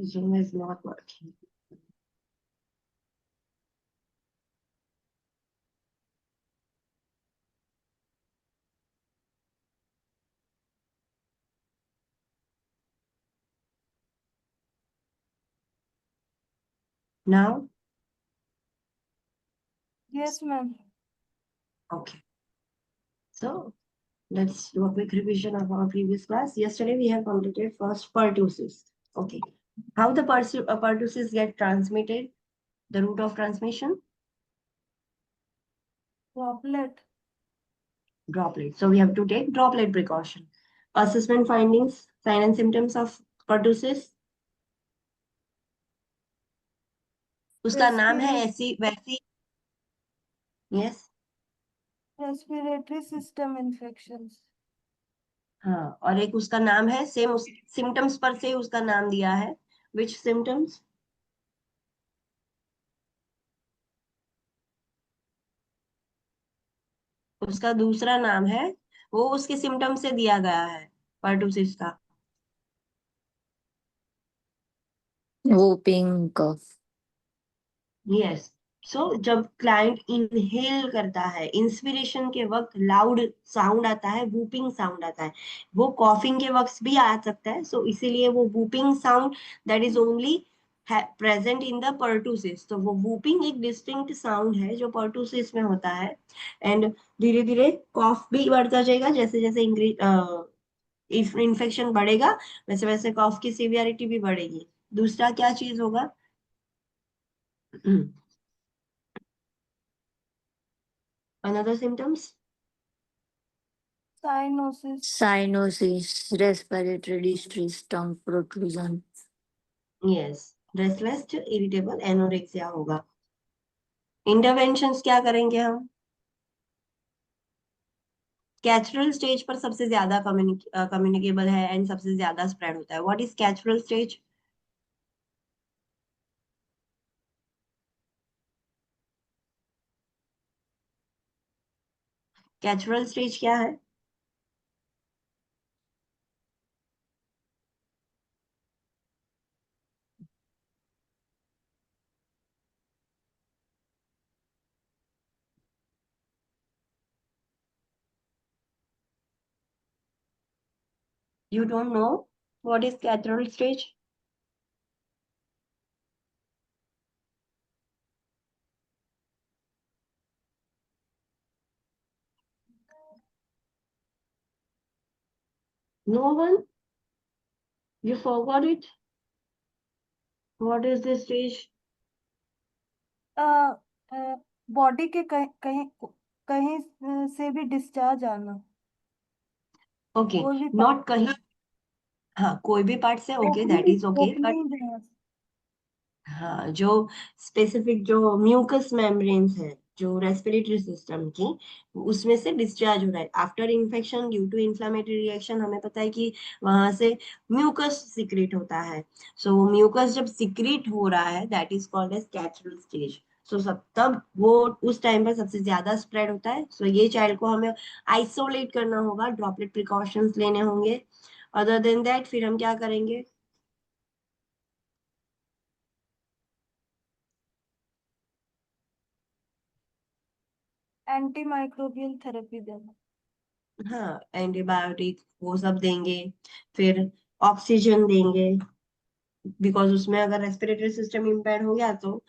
Zoom is not working. Now? Yes, ma'am. Okay. So let's do a quick revision of our previous class. Yesterday we have completed first pertussis. Okay. How the pertussis get transmitted? The route of transmission? Droplet. Droplet. So we have to take droplet precaution. Assessment findings, sign and symptoms of pertussis. उसका नाम है ऐसी वैसी. Yes. Respiratory system infections. हाँ, और एक उसका नाम है सेम उस सिम्टम्स पर से उसका नाम दिया है. विच सिम्टम्स? उसका दूसरा नाम है, वो उसके सिम्टम से दिया गया है पर्टुसिस का. whooping cough. यस. सो जब क्लाइंट इनहेल करता है, इंस्पिरेशन के वक्त लाउड साउंड आता है, वूपिंग साउंड आता है. वो कॉफिंग के वक्त भी आ सकता है. सो इसीलिए वो whooping sound that is only present in the pertussis. तो वो वूपिंग एक डिस्टिंक्ट साउंड है जो पर्टुसिस में होता है. एंड धीरे धीरे कॉफ भी बढ़ता जाएगा. जैसे जैसे इन्फेक्शन बढ़ेगा वैसे वैसे कॉफ की सिवियरिटी भी बढ़ेगी. दूसरा क्या चीज होगा? Another symptoms? Cyanosis. Cyanosis, respiratory distress, tongue protrusion. Yes. Restless, irritable, anorexia होगा. Interventions क्या करेंगे हम? कैचुरल स्टेज पर सबसे ज्यादा कम्युनिकेबल है एंड सबसे ज्यादा स्प्रेड होता है. What is catarrhal stage? Catarrhal stage क्या है? You don't know what is catarrhal stage? No one? You forgot it? What is this stage? Body के कहीं कहीं कहीं से भी डिस्चार्ज आना. ओके. कोई भी नॉट कहीं. हाँ, कोई भी पार्ट से. Okay, that is okay. But opening. हाँ, जो स्पेसिफिक जो म्यूकस मेम्ब्रेन्स है जो रेस्पिरेटरी सिस्टम की, उसमें से डिस्चार्ज हो रहा है after infection due to inflammatory reaction. हमें पता है कि वहां से म्यूकस सिक्रीट होता है. सो म्यूकस जब सिक्रीट हो रहा है that is called as catarrhal stage. So सब तब वो उस टाइम पर सबसे ज्यादा स्प्रेड होता है. सो ये चाइल्ड को हमें आइसोलेट करना होगा, ड्रॉपलेट प्रिकॉशंस लेने होंगे. अदर देन दैट फिर हम क्या करेंगे? एंटी माइक्रोबियल थेरेपी देना. हाँ, एंटीबायोटिक वो सब देंगे. फिर ऑक्सीजन देंगे, बिकॉज उसमें अगर रेस्पिरेटरी सिस्टम इम्पेयर हो गया तो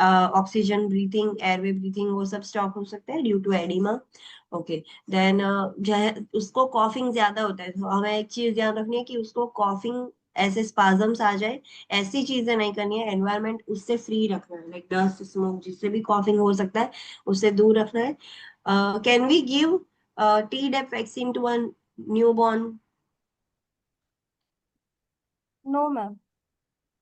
ऑक्सीजन ब्रीथिंग, एयरवे ब्रीथिंग वो सब स्टॉप हो सकता है due to edema. Okay. Then उसको कॉफिंग ज्यादा होता है तो हमें एक चीज ध्यान रखनी है कि उसको कॉफिंग ऐसे स्पाजम्स आ जाए ऐसी चीजें नहीं करनी है. एनवायरमेंट उससे फ्री रखना है, लाइक डस्ट स्मोक जिससे भी कॉफिंग हो सकता है उससे दूर रखना है. Can we give Tdap vaccine to a newborn? No ma'am.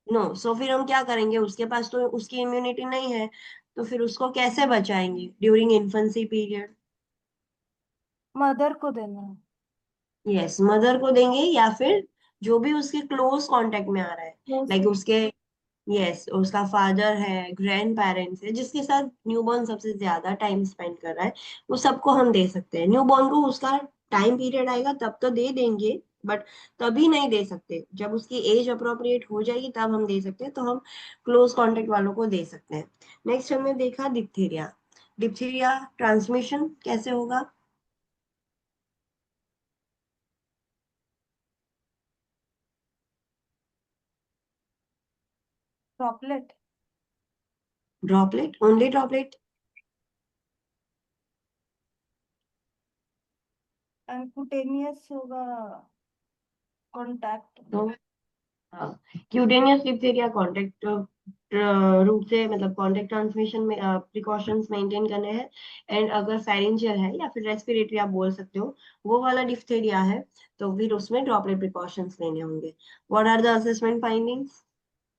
No. So फिर हम क्या करेंगे? उसके पास तो उसकी इम्यूनिटी नहीं है, तो फिर उसको कैसे बचाएंगे ड्यूरिंग इन्फेंसी पीरियड? मदर को देना है. यस, मदर को देंगे या फिर जो भी उसके क्लोज कांटेक्ट में आ रहा है, लाइक उसके. यस, उसका फादर है, ग्रैंड पेरेंट्स है, जिसके साथ न्यूबॉर्न सबसे ज्यादा टाइम स्पेंड कर रहा है, वो सबको हम दे सकते हैं. न्यूबॉर्न को उसका टाइम पीरियड आएगा तब तो दे देंगे. बट तभी नहीं दे सकते, जब उसकी एज अप्रोप्रिएट हो जाएगी तब हम दे सकते हैं, तो हम क्लोज कांटेक्ट वालों को दे सकते हैं। नेक्स्ट हमने देखा डिप्थीरिया। डिप्थीरिया ट्रांसमिशन कैसे होगा? Droplet. Droplet, only droplet? And cutaneous होगा, कांटेक्ट। तो हाँ, क्यूटेनियस डिप्थीरिया कॉन्टेक्ट रूट से, मतलब कॉन्टेक्ट ट्रांसमिशन में प्रिकॉशंस मेंटेन करने हैं। एंड अगर फेरिंजियल है या फिर रेस्पिरेटरी आप बोल सकते हो, वो वाला डिप्थीरिया है, तो फिर उसमें ड्रॉपलेट प्रिकॉशंस लेने होंगे। What are the assessment findings?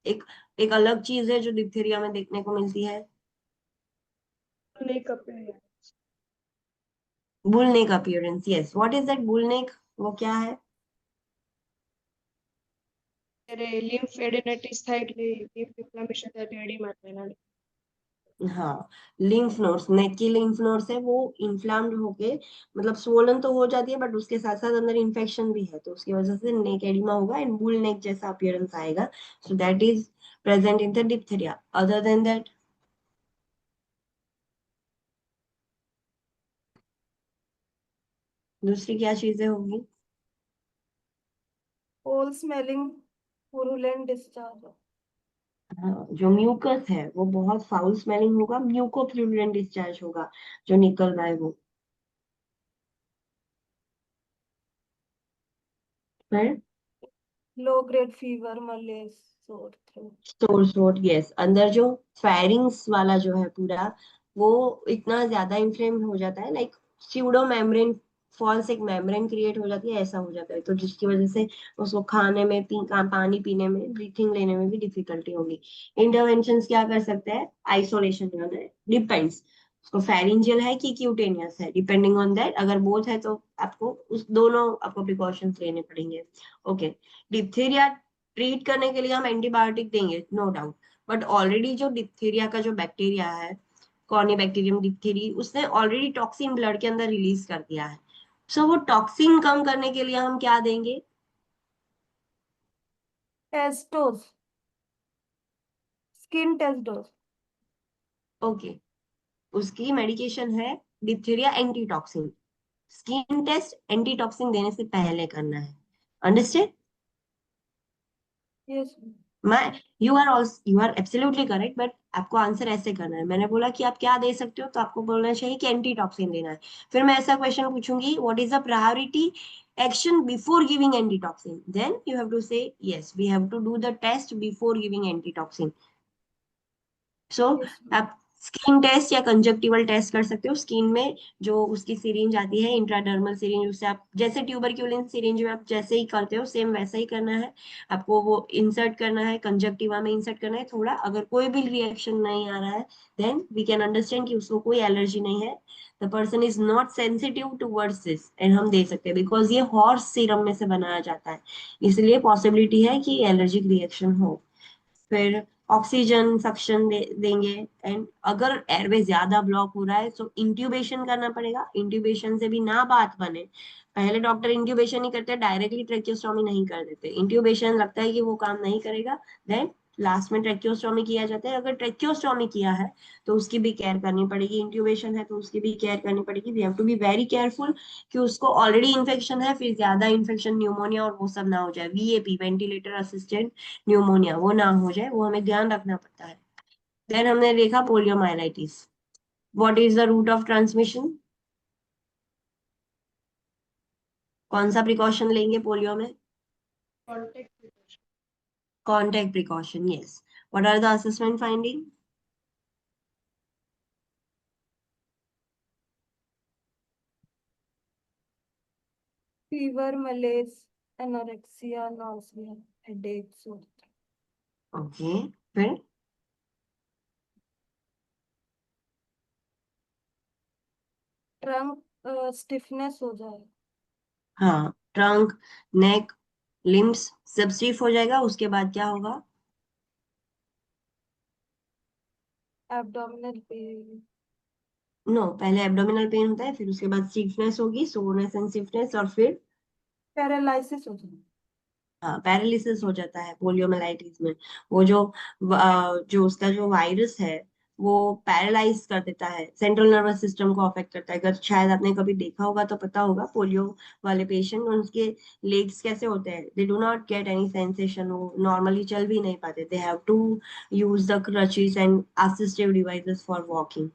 एक एक अलग चीज है जो डिप्थीरिया में देखने को मिलती है, neck appearance. Bull neck appearance. Yes, what is that bull neck? वो क्या है? ત્યારે lymph adenitis થાય એટલે lymph inflammation થાય એટલે એડીમા થાય નાની। हाँ, लिम्फ नोड्स, नेक की लिम्फ नोड्स है वो इन्फ्लाम्ड होके, मतलब स्वोलन तो हो जाती है, बट उसके साथ साथ अंदर इन्फेक्शन भी है, तो उसकी वजह से नेक एडिमा होगा एंड बुल नेक जैसा अपीयरेंस आएगा। सो that is present in the diphtheria. Other than that दूसरी क्या चीजें होंगी? फोल स्मेलिंग, पुरुलेंट डिस्चार्ज। हाँ, जो म्यूकस है वो बहुत फाउल स्मेलिंग होगा, म्यूकोप्लूरेंट डिस्चार्ज होगा जो निकल रहा है वो। फिर low grade fever, मलेज, sore throat. Source road, yes, अंदर जो फेरिंग्स वाला जो है पूरा, वो इतना ज्यादा इन्फ्लेम हो जाता है, लाइक स्यूडो मेम्ब्रेन, फॉल्स एक मेम्ब्रेन क्रिएट हो जाती है, ऐसा हो जाता है, तो जिसकी वजह से उसको खाने में, पानी पीने में, ब्रीथिंग लेने में भी डिफिकल्टी होगी। इंटरवेंशंस क्या कर सकते हैं? आइसोलेशन, डिपेंड्स उसको फेरिंजियल है कि क्यूटेनियस है, डिपेंडिंग ऑन दैट। अगर बोथ है तो आपको उस दोनों आपको प्रिकॉशंस लेने पड़ेंगे। ओके, डिप्थीरिया ट्रीट करने के लिए हम एंटीबायोटिक देंगे, नो डाउट, बट ऑलरेडी जो डिप्थीरिया का जो बैक्टीरिया है, कॉर्निबैक्टीरियम डिप्थीरी, उसने ऑलरेडी टॉक्सिन ब्लड के अंदर रिलीज कर दिया है। सो वो टॉक्सिन कम करने के लिए हम क्या देंगे? Test dose, skin test dose. Okay, उसकी मेडिकेशन है diphtheria antitoxin. Skin test antitoxin देने से पहले करना है। अंडरस्टैंड? यस। मैं you are absolutely correct, but आपको आंसर ऐसे करना है। मैंने बोला कि आप क्या दे सकते हो, तो आपको बोलना चाहिए कि एंटीटॉक्सिन देना है। फिर मैं ऐसा क्वेश्चन पूछूंगी, what is the priority action before giving antitoxin, then you have to say yes, we have to do the test before giving antitoxin. So yes. आप स्किन टेस्ट या कंजक्टिवल टेस्ट कर सकते हो। स्किन में जो उसकी syringe आती है, इंट्राडर्मल सिरिंज, उससे आप जैसे ट्यूबरक्यूलिन सिरिंज में आप जैसे ही करते हो, सेम वैसा ही करना है आपको। वो इंसर्ट करना है, कंजक्टिवा में इंसर्ट करना है थोड़ा। अगर कोई भी रिएक्शन नहीं आ रहा है, देन वी कैन अंडरस्टैंड कि उसको कोई एलर्जी नहीं है, the person is not sensitive towards this, and हम दे सकते हैं, बिकॉज ये हॉर्स सीरम में से बनाया जाता है, इसलिए पॉसिबिलिटी है कि एलर्जिक रिएक्शन हो। फिर ऑक्सीजन सक्शन देंगे। एंड अगर एयरवे ज्यादा ब्लॉक हो रहा है तो इंट्यूबेशन करना पड़ेगा। इंट्यूबेशन से भी ना बात बने, पहले डॉक्टर इंट्यूबेशन ही करते हैं, डायरेक्टली ट्रेक्योस्टोमी नहीं कर देते। इंट्यूबेशन लगता है कि वो काम नहीं करेगा, देन लास्ट में ट्रेक्योस्टोमी किया जाता है। अगर ट्रेक्योस्टोमी किया है तो उसकी भी केयर करनी पड़ेगी, इंट्यूबेशन है तो उसकी भी केयर करनी पड़ेगी। We have to be very careful कि उसको ऑलरेडी इन्फेक्शन है, फिर ज्यादा इन्फेक्शन, न्यूमोनिया और वो सब ना हो जाए, वीएपी, वेंटिलेटर असिस्टेंट न्यूमोनिया, वो ना हो जाए, वो हमें ध्यान रखना पड़ता है। देन हमने देखा poliomyelitis. What is the route of transmission? कौन सा प्रिकॉशन लेंगे पोलियो में? Contact precaution. Contact precaution, yes. What are the assessment finding? Fever, malaise, anorexia, nausea, headache, sore throat. Okay, फिर ट्रंक स्टिफनेस हो जाए। हाँ, ट्रंक, नेक, लिम्स सब stiff हो जाएगा। उसके बाद क्या होगा? Abdominal pain. नो, पहले एब्डोमिनल पेन होता है, फिर उसके बाद स्टिफनेस होगी, सोरनेस एंड स्टिफनेस, और फिर पैरालिसिस हो जाए। हाँ, पैरालिसिस हो जाता है पोलियोमाइलाइटिस में। वो जो उसका जो वायरस है वो पैरालाइज कर देता है, सेंट्रल नर्वस सिस्टम को अफेक्ट करता है। अगर शायद आपने कभी देखा होगा तो पता होगा, पोलियो वाले पेशेंट, उनके लेग्स कैसे होते हैं, they do not get any sensation, वो नॉर्मली चल भी नहीं पाते, they have to use the crutches and assistive devices for walking.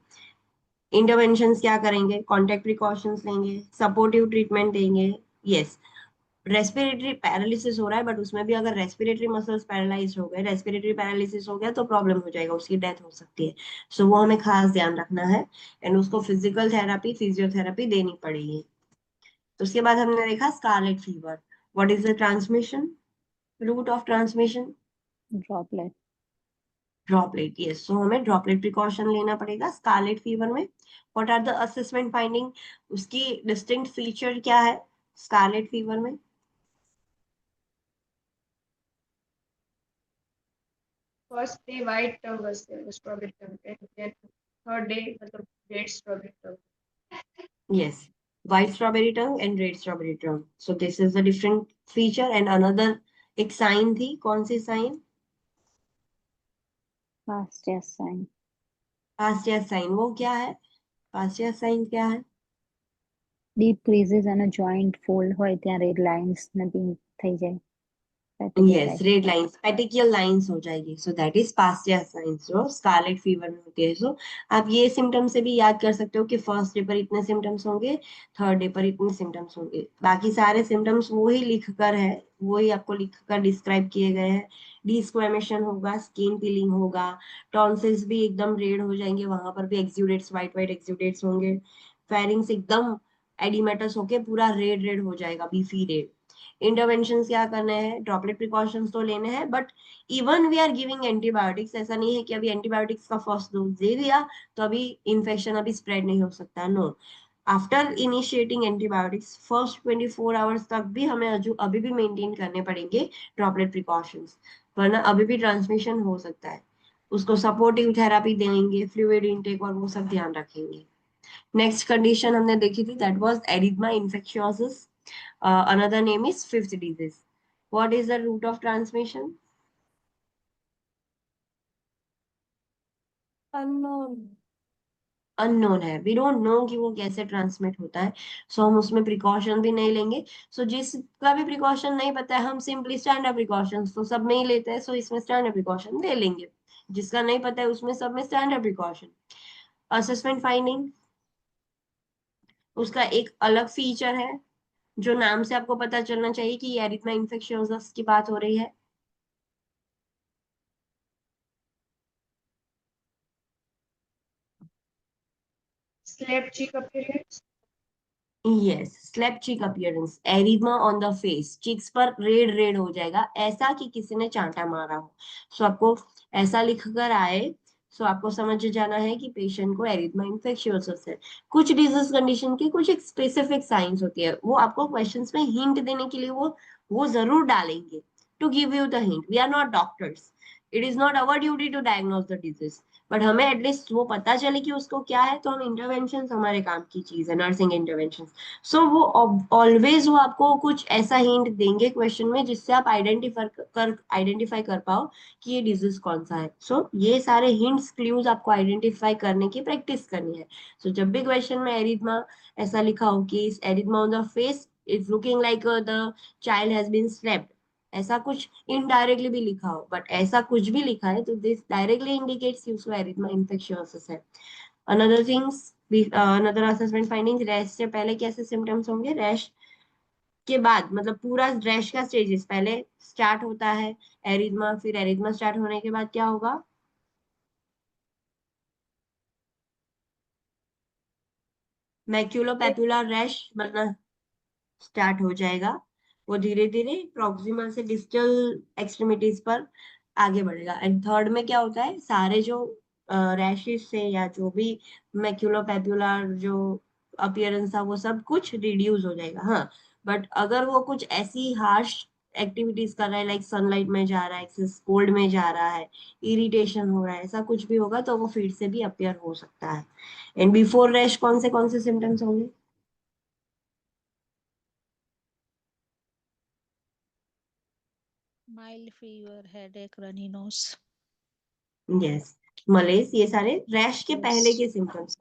Interventions क्या करेंगे, कॉन्टेक्ट प्रिकॉशंस लेंगे, सपोर्टिव ट्रीटमेंट देंगे। यस, रेस्पिरेटरी पैरालिसिस हो रहा है, बट उसमें भी अगर रेस्पिरेटरी मसल्स पैरालाइज हो गए, रेस्पिरेटरी पैरालिसिस हो गया तो प्रॉब्लम हो जाएगा, उसकी डेथ हो सकती है। सो वो हमें खास ध्यान रखना है, एंड उसको फिजिकल थेरापी, फिजियोथेरापी देनी पड़ेगी। तो उसके बाद हमने देखा scarlet fever. What is the transmission, route of transmission? Droplet. Droplet. Yes, so हमें ड्रॉपलेट प्रिकॉशन लेना पड़ेगा स्कारलेट फीवर में। What are the assessment finding, उसकी डिस्टिंक्ट फीचर क्या है स्कारलेट फीवर में? First day white tongue was there, strawberry tongue, and then third day मतलब red strawberry tongue. Yes, white strawberry tongue and red strawberry tongue. So this is the different feature, and another एक sign थी, कौन सी sign? Fast sign. Pastia sign. वो क्या है, फास्टियर sign क्या है? ડીપ ક્રીઝીસ અને જોઈન્ટ ફોલ્ડ હોય ત્યાં રેડ લાઇન્સ નથી થઈ જાય, यस, પેટેક્યુલાઇઝ। रेड लाइंस, पेटिकियल लाइंस हो जाएगी, सो दैट इज पास्टियर साइंस जो स्कारलेट फीवर में होती है। सो आप ये सिम्टम्स से भी याद कर सकते हो कि फर्स्ट डे पर इतने सिम्टम्स होंगे, थर्ड डे पर इतने सिम्टम्स होंगे। बाकी सारे सिम्टम्स वो ही लिख कर है, वो ही आपको लिख कर डिस्क्राइब किए गए हैं। डिस्क्वेमेशन होगा, स्किन पीलिंग होगा, टॉन्सिल्स भी एकदम रेड हो जाएंगे, वहां पर भी एक्सुडेट्स, वाइट वाइट एक्सुडेट्स होंगे। फेरिंग्स एकदम एडिमेटस होके पूरा रेड रेड हो जाएगा, बीफी रेड। इंटरवेंशन क्या करने हैं, ड्रॉपलेट प्रिकॉशंस तो लेने हैं, but even we are giving antibiotics, ऐसा नहीं है कि अभी एंटीबायोटिक्स का फर्स्ट डोज दे दिया तो अभी इन्फेक्शन अभी स्प्रेड नहीं हो सकता। No, after initiating antibiotics first 24 hours तक भी हमें अभी भी मेंटेन करने पड़ेंगे ड्रॉपलेट प्रिकॉशंस, वरना अभी भी ट्रांसमिशन हो सकता है। उसको सपोर्टिव थेरापी देंगे, फ्लूइड इनटेक और वो सब ध्यान रखेंगे। नेक्स्ट कंडीशन हमने देखी थी, that was erythema infectiosum. Another name is fifth disease. What is the route of transmission? Unknown. Unknown है, वी डोंट नो कि वो कैसे ट्रांसमिट होता है, सो हम उसमें प्रिकॉशन भी नहीं लेंगे। सो जिसका भी प्रिकॉशन नहीं पता है, हम सिंपली स्टैंडर्ड प्रिकॉशंस तो सब में ही लेते हैं, सो इसमें स्टैंडर्ड प्रिकॉशन ले लेंगे। जिसका नहीं पता है उसमें सब में स्टैंडर्ड प्रिकॉशन। असेसमेंट फाइंडिंग, उसका एक अलग फीचर है जो नाम से आपको पता चलना चाहिए कि ये एरिथमा इन्फेक्शियोसस की बात हो रही है। Slap cheek appearance. Yes, slap cheek appearance, erythema on the face, cheeks पर रेड रेड हो जाएगा, ऐसा कि किसी ने चांटा मारा हो। सो आपको ऐसा लिख कर आए, सो आपको समझ जाना है कि पेशेंट को एरिथमा इन्फेक्शियोसस है। कुछ डिजीज कंडीशन की कुछ एक स्पेसिफिक साइंस होती है, वो आपको क्वेश्चंस में हिंट देने के लिए वो जरूर डालेंगे, to give you the hint. We are not doctors, it is not our duty to diagnose the disease, but हमें एटलीस्ट वो पता चले कि उसको क्या है, तो हम इंटरवेंशन हमारे काम की चीज है, नर्सिंग इंटरवेंशन। सो वो ऑलवेज वो आपको कुछ ऐसा हिंट देंगे क्वेश्चन में जिससे आप आइडेंटिफाई कर पाओ कि ये डिजीज कौन सा है। सो ये सारे हिंट्स, क्लूज आपको आइडेंटिफाई करने की प्रैक्टिस करनी है। सो जब भी क्वेश्चन में एरिथमा ऐसा लिखा हो कि erythema on the face is looking like the child has been slapped, ऐसा कुछ इनडायरेक्टली भी लिखा हो, बट ऐसा कुछ भी लिखा है तो दिस डायरेक्टली इंडिकेट्स उसको एरिथमा इन्फेक्शियोसिस है। Another things, another assessment findings, rash से पहले कैसे सिम्टम्स होंगे, रैश के बाद, मतलब पूरा रैश का स्टेजेस, पहले स्टार्ट होता है एरिथमा, फिर एरिथमा स्टार्ट होने के बाद क्या होगा, मैक्यूलोपैपुलर रैश बनना स्टार्ट हो जाएगा। वो धीरे धीरे प्रॉक्सिमल से डिस्टल एक्सट्रीमिटीज पर आगे बढ़ेगा। एंड थर्ड में क्या होता है, सारे जो रैशेस से या जो भी मैक्यूलोपैपुलर जो अपीयरेंस था वो सब कुछ रिड्यूस हो जाएगा। हाँ, बट अगर वो कुछ ऐसी हार्श एक्टिविटीज कर रहा है, लाइक सनलाइट में जा रहा है, एक्सेस कोल्ड में जा रहा है, इरिटेशन हो रहा है, ऐसा कुछ भी होगा तो वो फिर से भी अपियर हो सकता है। एंड बिफोर रैश कौन से सिम्टम्स होंगे? Mild fever, headache, runny nose. Yes, malaise, ये सारे रैश के पहले Yes. के symptoms.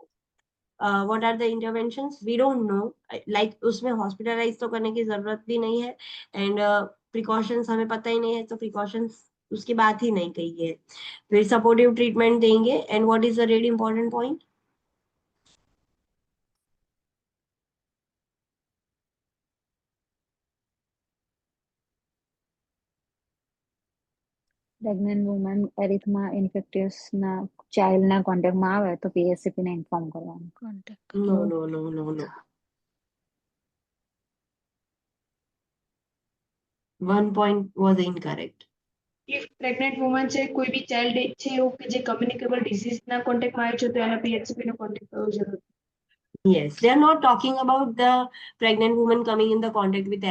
What are the interventions, we don't know, like उसमें हॉस्पिटलाइज तो करने की जरूरत भी नहीं है, एंड प्रिकॉशंस हमें पता ही नहीं है, तो प्रिकॉशंस उसकी बात ही नहीं कही है। फिर सपोर्टिव ट्रीटमेंट देंगे, and what is the really important point? Pregnant woman erythema infectious ના ચાઇલ્ડ ના કોન્ટેક્ટમાં આવે તો પીએસસીપી ને ઇન્ફોર્મ કરવાનું. Contact. No no no no no, one point was incorrect. If pregnant woman છે, કોઈ બી ચાઇલ્ડ છે એવું કે જે કમ્યુનિકેબલ ડિસીઝના કોન્ટેક્ટમાં આવે છે તો એના PHCP નો કોન્ટેક્ટ કરવો જરૂરી. Yes, they are not talking about the pregnant woman coming in the contact with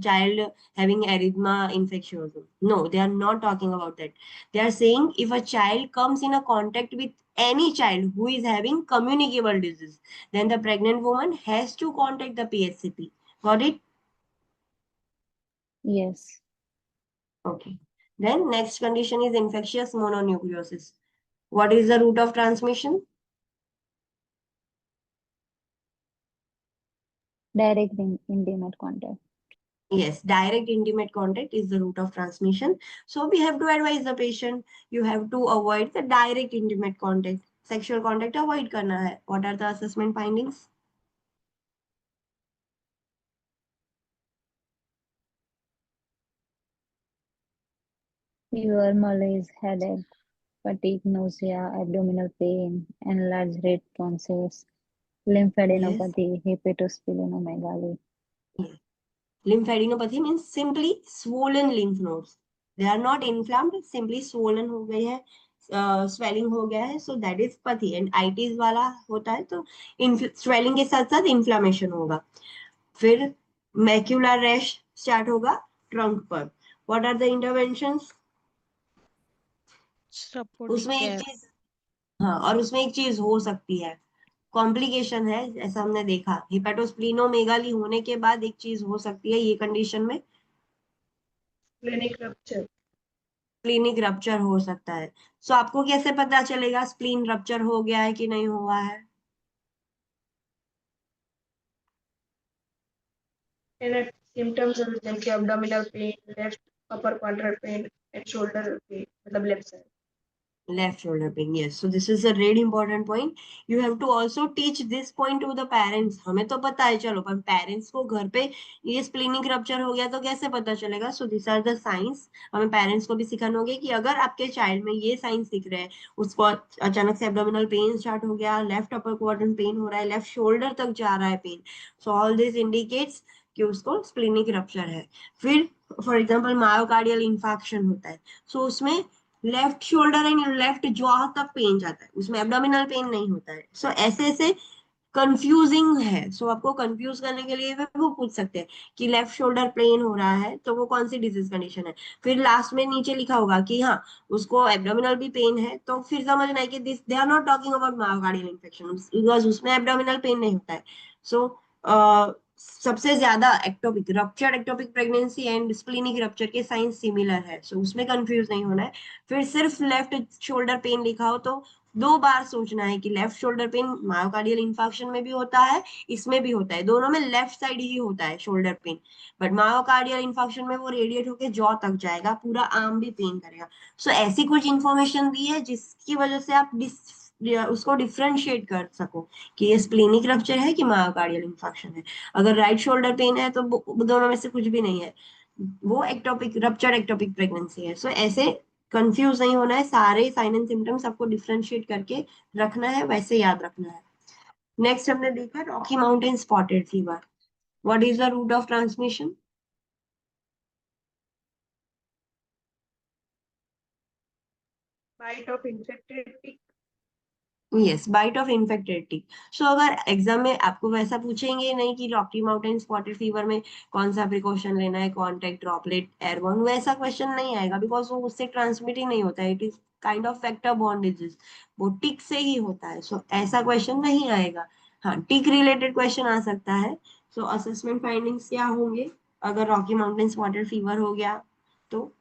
child having erythema infectiosum. No, they are not talking about that. They are saying if a child comes in a contact with any child who is having communicable disease, then the pregnant woman has to contact the PHCP. Got it? Yes. Okay. Then next condition is infectious mononucleosis. What is the route of transmission? Direct intimate contact. Yes, direct intimate contact is the route of transmission. So we have to advise the patient, you have to avoid the direct intimate contact. Sexual contact avoid karna hai. What are the assessment findings? Fever, malaise, headache, fatigue, nausea, abdominal pain, enlarged red tonsils, Yes. lymphadenopathy, hepatosplenomegaly. Yes. Lymphadenopathy means simply swollen lymph nodes. They are not inflamed, simply swollen हो गई है, swelling हो गया है, so that is pathy. And itis वाला होता है तो swelling के साथ साथ inflammation होगा. फिर मैक्यूलर रैश स्टार्ट होगा ट्रंक पर. What are the interventions? Supportive उसमें एक care. चीज, हाँ, और उसमें एक चीज हो सकती है, कॉम्प्लिकेशन है, ऐसा हमने देखा हिपेटोस्प्लीनोमेगाली होने के बाद एक चीज हो सकती है ये कंडीशन में, Splenic rupture. स्प्लीनिक रप्चर हो सकता है. सो आपको कैसे पता चलेगा स्प्लीन रप्चर हो गया है कि नहीं हुआ है? એના symptoms જેમ કે abdominal pain, left upper quadrant pain and shoulder pain, मतलब left side. Left shoulder pain, yes. So this is a really important point. You have to also teach this point to the parents. हमें तो पता है चलो, पर parents को घर पे ये स्प्लीनिक रप्चर हो गया तो कैसे पता चलेगा? So this are the science. हमें पेरेंट्स को भी सिखाना होगा कि अगर आपके चाइल्ड में ये साइंस दिख रहे हैं, उसको अचानक से एब्डोमिनल पेन स्टार्ट हो गया, लेफ्ट अपर क्वाड्रेंट पेन हो रहा है, लेफ्ट शोल्डर तक जा रहा है pain, so all this indicates कि उसको स्प्लीनिक रप्चर है. फिर फॉर एग्जाम्पल मायोकार्डियल इंफाक्शन होता है, सो उसमें left shoulder and left jaw तक पेन जाता है, उसमें एब्डोमिनल पेन नहीं होता है. सो ऐसे ऐसे कंफ्यूजिंग है. सो आपको कंफ्यूज करने के लिए वो पूछ सकते हैं कि लेफ्ट शोल्डर पेन हो रहा है तो वो कौन सी डिजीज कंडीशन है. फिर लास्ट में नीचे लिखा होगा कि हाँ उसको एब्डोमिनल भी पेन है, तो फिर समझना है कि this they are not talking about myocardial infection, because उसमें एब्डोमिनल पेन नहीं होता है. सो सबसे ज्यादा ectopic ruptured ectopic pregnancy and splenic rupture के साइंस सिमिलर है, सो उसमें कंफ्यूज नहीं होना है. फिर सिर्फ लेफ्ट शोल्डर पेन लिखा हो तो दो बार सोचना है कि left shoulder pain myocardial infarction में भी होता है, इसमें भी होता है, दोनों में लेफ्ट साइड ही होता है shoulder pain, but myocardial infarction में वो रेडिएट होकर जॉ तक जाएगा, पूरा आर्म भी पेन करेगा. सो ऐसी कुछ इंफॉर्मेशन दी है जिसकी वजह से आप उसको डिफ्रेंशिएट कर सको कि ये स्प्लीनिक रप्चर है कि मायोकार्डियल इंफाक्शन है. अगर राइट शोल्डर पेन है तो दोनों में से कुछ भी नहीं है, वो एक्टोपिक रप्चर एक्टोपिक प्रेगनेंसी है. सो ऐसे कंफ्यूज नहीं होना है, सारे साइन एंड सिम्टम्स आपको डिफरेंशिएट करके रखना है, वैसे याद रखना है. नेक्स्ट हमने देखा Rocky Mountain spotted fever. What is the route of transmission? Bite of infected tick. Yes, bite of infected tick. So अगर एग्जाम में आपको वैसा पूछेंगे नहीं कि रॉकी माउंटेन स्पॉटेड फीवर में कौन सा प्रिकॉशन लेना है, कॉन्टेक्ट, ड्रॉपलेट, एयरबॉर्न, वैसा क्वेश्चन नहीं आएगा, बिकॉज वो उससे ट्रांसमिट ही नहीं होता है. It is kind of vector borne disease, वो टिक से ही होता है. सो ऐसा क्वेश्चन नहीं आएगा. हाँ, टिक रिलेटेड क्वेश्चन आ सकता है. सो असेसमेंट फाइंडिंग्स क्या होंगे अगर रॉकी माउंटेन स्पॉटेड फीवर हो गया तो?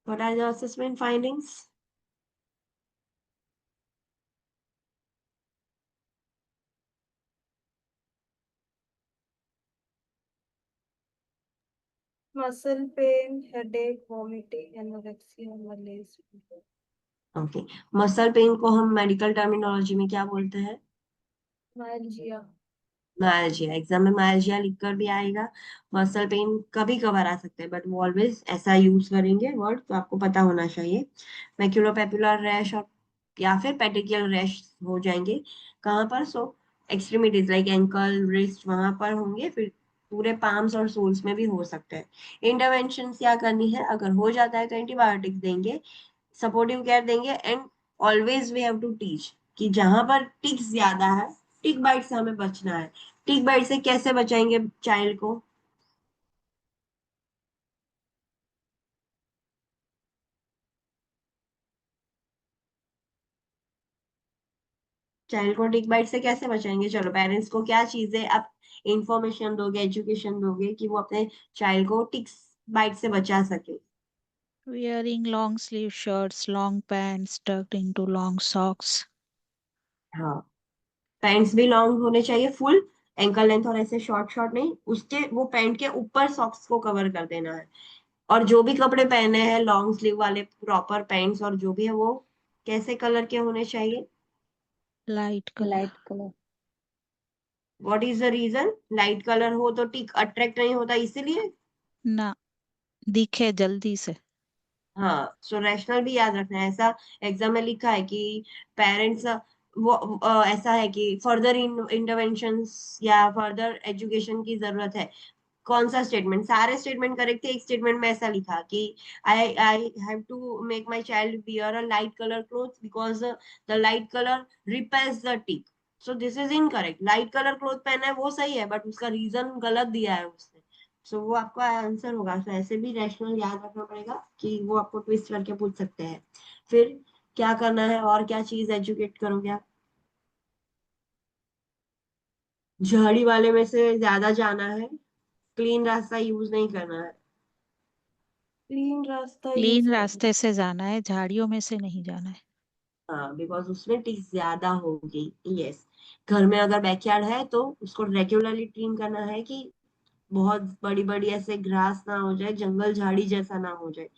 What are the assessment findings? muscle pain, headache, vomiting, anorexia, malaise. Okay, muscle pain को हम मेडिकल टर्मिनोलॉजी में क्या बोलते हैं? myalgia. मायल्जिया। एग्जाम में मायल्जिया लिखकर भी आएगा। मसल पेन कभी कभार आ सकता है, बट वो ऑलवेज ऐसा यूज करेंगे वर्ड, तो आपको पता होना चाहिए। मैक्यूलोपेपुलर रैश और या फिर पेटिकुलर रैश हो जाएंगे कहाँ पर? सो एक्सट्रीमिटीज लाइक एंकल, रिस्ट, वहां पर होंगे। फिर पूरे पाम्स और सोल्स में भी हो सकते हैं। इंटरवेंशन क्या करनी है? अगर हो जाता है तो एंटीबायोटिक्स देंगे, सपोर्टिव केयर देंगे, and always we have to teach कि जहां पर टिक्स ज्यादा है, टिक बाइट से हमें बचना है। टिक बाइट से कैसे बचाएंगे चाइल्ड को? चाइल्ड को टिक बाइट से कैसे बचाएंगे? चलो, पेरेंट्स को क्या चीजें आप इंफॉर्मेशन दोगे, एजुकेशन दोगे कि वो अपने चाइल्ड को टिक्स बाइट से बचा सके? Wearing long sleeve shirts, long pants tucked into long socks. हाँ, पैंट्स भी लॉन्ग होने चाहिए, फुल एंकल लेंथ, और ऐसे शॉर्ट शॉर्ट नहीं, उसके वो पैंट के ऊपर सॉक्स को कवर कर देना है। और जो भी कपड़े पहने हैं लॉन्ग स्लीव वाले प्रॉपर पैंट्स और जो भी है वो कैसे कलर के होने चाहिए? Light color. Light colour. What is the reason? Light colour हो तो टिक अट्रैक्ट नहीं होता, इसीलिए। ना दिखे जल्दी से. हाँ, सो रैशनल भी याद रखना है। ऐसा एग्जाम में लिखा है कि पेरेंट्स वो ऐसा है कि फर्दर इंटरवेंशंस या फर्दर एजुकेशन की जरूरत है। कौन सा स्टेटमेंट? सारे स्टेटमेंट करेक्ट थे, एक स्टेटमेंट में ऐसा लिखा कि I have to make my child wear a light colour cloth because the light colour repels the tick. So this is incorrect. Light colour cloth पहना है वो सही है, बट उसका रीजन गलत दिया है उसने। सो वो आपका आंसर होगा। सो ऐसे भी रैशनल याद रखना पड़ेगा कि वो आपको ट्विस्ट करके पूछ सकते हैं। फिर क्या करना है और क्या चीज एजुकेट करोगे आप? झाड़ी वाले में से ज्यादा जाना है, क्लीन रास्ता यूज नहीं करना है। क्लीन रास्ता यूज क्लीन करना. रास्ते से जाना है, झाड़ियों में से नहीं जाना है. हाँ, बिकॉज उसमें टिक्स ज्यादा होगी। यस। घर में अगर बैकयार्ड है तो उसको रेगुलरली क्लीन करना है कि बहुत बड़ी बड़ी ऐसे ग्रास ना हो जाए, जंगल झाड़ी जैसा ना हो जाए।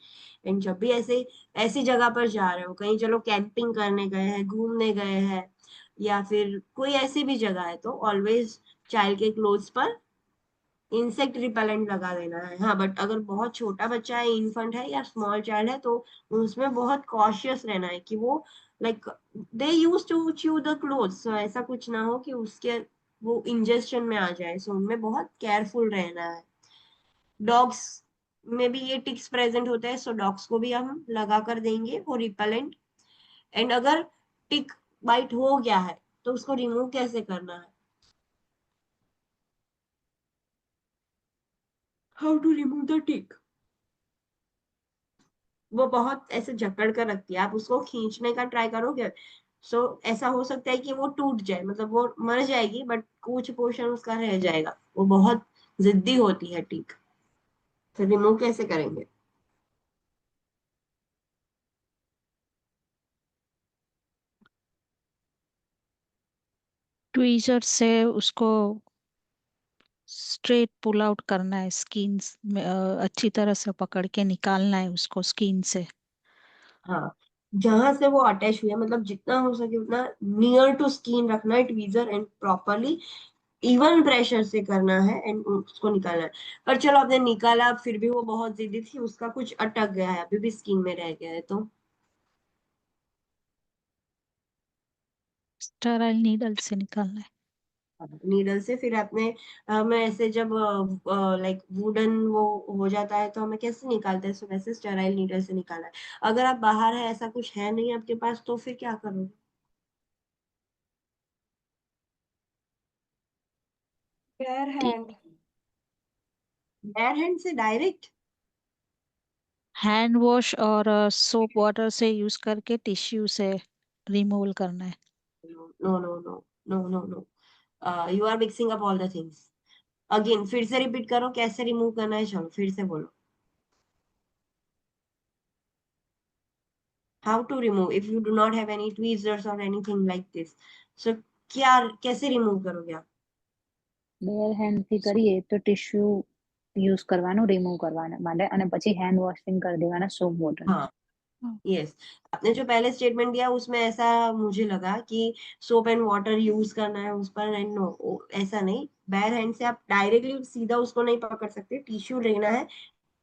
एंड जब भी ऐसे ऐसी जगह पर जा रहे हो, कहीं चलो कैंपिंग करने गए हैं, घूमने गए हैं, या फिर कोई ऐसी भी जगह है, तो ऑलवेज चाइल्ड के क्लोथ्स पर इंसेक्ट रिपेलेंट लगा देना है। हाँ, बट अगर बहुत छोटा बच्चा है, इन्फेंट है या स्मॉल चाइल्ड है, तो उसमें बहुत कॉशियस रहना है कि वो like they use to chew the clothes, so ऐसा कुछ ना हो कि उसके वो इंजेक्शन में आ जाए। सो उनमें बहुत केयरफुल रहना है। डॉग्स में भी ये टिक्स प्रेजेंट होते हैं, सो डॉग्स को भी हम लगा कर देंगे वो रिपेलेंट। एंड अगर टिक बाइट हो गया है तो उसको रिमूव कैसे करना है? हाउ टू रिमूव द टिक? वो बहुत ऐसे जकड़ कर रखती है, आप उसको खींचने का ट्राई करोगे, सो ऐसा हो सकता है कि वो टूट जाए, मतलब वो मर जाएगी बट कुछ पोर्शन उसका रह जाएगा। वो बहुत जिद्दी होती है टिक। फिर रिमूव कैसे करेंगे? ट्वीजर से उसको स्ट्रेट पुल आउट करना है, स्किन में अच्छी तरह से पकड़ के निकालना है उसको स्किन से. हाँ, जहां से वो अटैच हुई है, मतलब जितना हो सके उतना नियर टू स्किन रखना है tweezer, and properly even pressure से करना है एंड उसको निकालना है। पर चलो आपने निकाला, फिर भी वो बहुत जिद्दी थी, उसका कुछ अटक गया है, अभी भी स्किन में रह गया है, तो स्टेराइल नीडल से निकालना है. नीडल से। फिर आपने हमें ऐसे जब लाइक वुडन वो हो जाता है तो हमें कैसे निकालते हैं? सो वैसे स्टेराइल नीडल से निकालना है। अगर आप बाहर है, ऐसा कुछ है नहीं आपके पास, तो फिर क्या करोगे? Bare hand. बेयर हैंड से डायरेक्ट? हैंड वॉश और सोप वाटर से यूज करके टिश्यू से रिमूव करना है. No no no no no no, you are mixing up all the things. Again फिर से रिपीट करो, कैसे रिमूव करना है, चलो फिर से बोलो। how to remove if you do not have any tweezers or anything like this. So क्या कैसे remove करोगे आप? બેર હેન્ડ થી કરીએ તો ટિશ્યુ યુઝ કરવાનું રિમૂવ કરવાના માટે અને પછી હેન્ડ વોશિંગ કરી દેવાના સોપ વોટર. हाँ यस, आपने जो पहले स्टेटमेंट दिया उसमें ऐसा मुझे लगा कि सोप एंड वाटर यूज करना है उस पर, एंड नो, ऐसा नहीं. बायर हैंड से आप डायरेक्टली सीधा उसको नहीं पकड़ सकते, टिश्यू लेना है,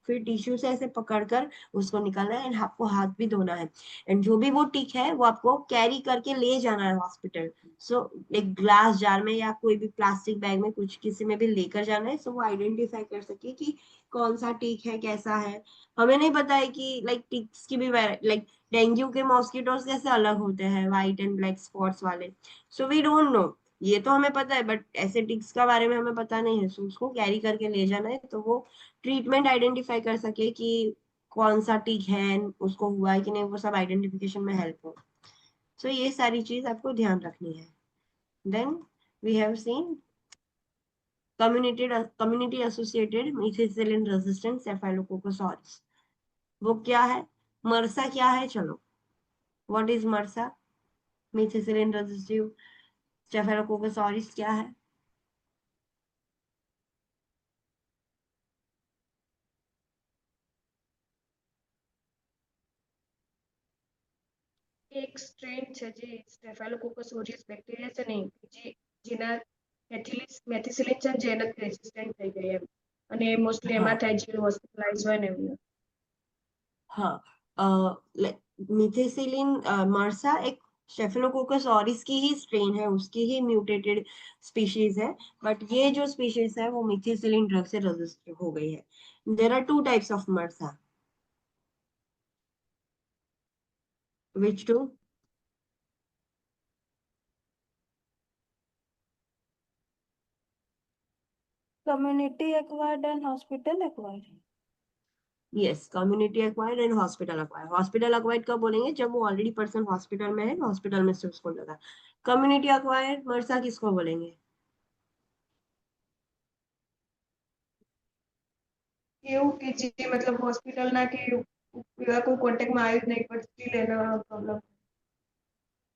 फिर टिश्यू से ऐसे पकड़कर उसको निकालना है, एंड आपको हाथ भी धोना है, एंड जो भी वो टिक है वो आपको कैरी करके ले जाना है हॉस्पिटल. सो एक ग्लास जार में या कोई भी प्लास्टिक बैग में कुछ किसी में भी लेकर जाना है, सो वो आइडेंटिफाई कर सके कि कौन सा टिक है, कैसा है. हमें नहीं पता है कि लाइक टिक्स की भी लाइक डेंगू के मॉस्किटोज कैसे अलग होते हैं, व्हाइट एंड ब्लैक स्पॉट्स वाले. सो वी डोंट नो, ये तो हमें पता है बट ऐसे टिक्स का बारे में हमें पता नहीं है. सो उसको कैरी करके ले जाना है तो वो ट्रीटमेंट आइडेंटिफाई कर सके कि कौन सा टिक है, उसको हुआ है कि नहीं, वो सब आइडेंटिफिकेशन में हेल्प हो. सो ये सारी चीज आपको ध्यान रखनी है. Then we have seen community associated methicillin resistant staphylococcus aureus. वो क्या है? मरसा क्या है? चलो, what is मरसा? methicillin resistant staphylococcus aureus क्या है? એક સ્ટ્રેન છે જે સ્ટેફાઇલોકોકસ ઓરિયસ બેક્ટેરિયા છે ને જેના મેથિસિલિન છે જેનાથી રેસિસ્ટન્ટ થઈ ગઈ એમ અને મોસ્ટલી हाँ એમાં થાય જે હોસ્પિટલાઇઝ હોય ને એમને. हाँ, मिथिसिलिन मर्सा एक स्टेफिलोकोकस ऑरिस की ही स्ट्रेन है, उसकी ही म्यूटेटेड स्पीशीज है, बट ये जो स्पीशीज है वो मिथिसिलिन ड्रग से रजिस्टर हो गई है. There are two types of MRSA. Which two? Community acquired and hospital acquired. Yes, community acquired and hospital acquired. Hospital acquired कब बोलेंगे? जब वो ऑलरेडी पर्सन हॉस्पिटल में है, हॉस्पिटल में से उसको लगा. कम्युनिटी एक्वायर्ड मर्सा किसको बोलेंगे? એવું કે જે મતલબ હોસ્પિટલના કે એવા કોઈ કોન્ટેક્ટમાં આવ્યું જ નહીં પણ સ્ટીલ એનો પ્રોબ્લેમ.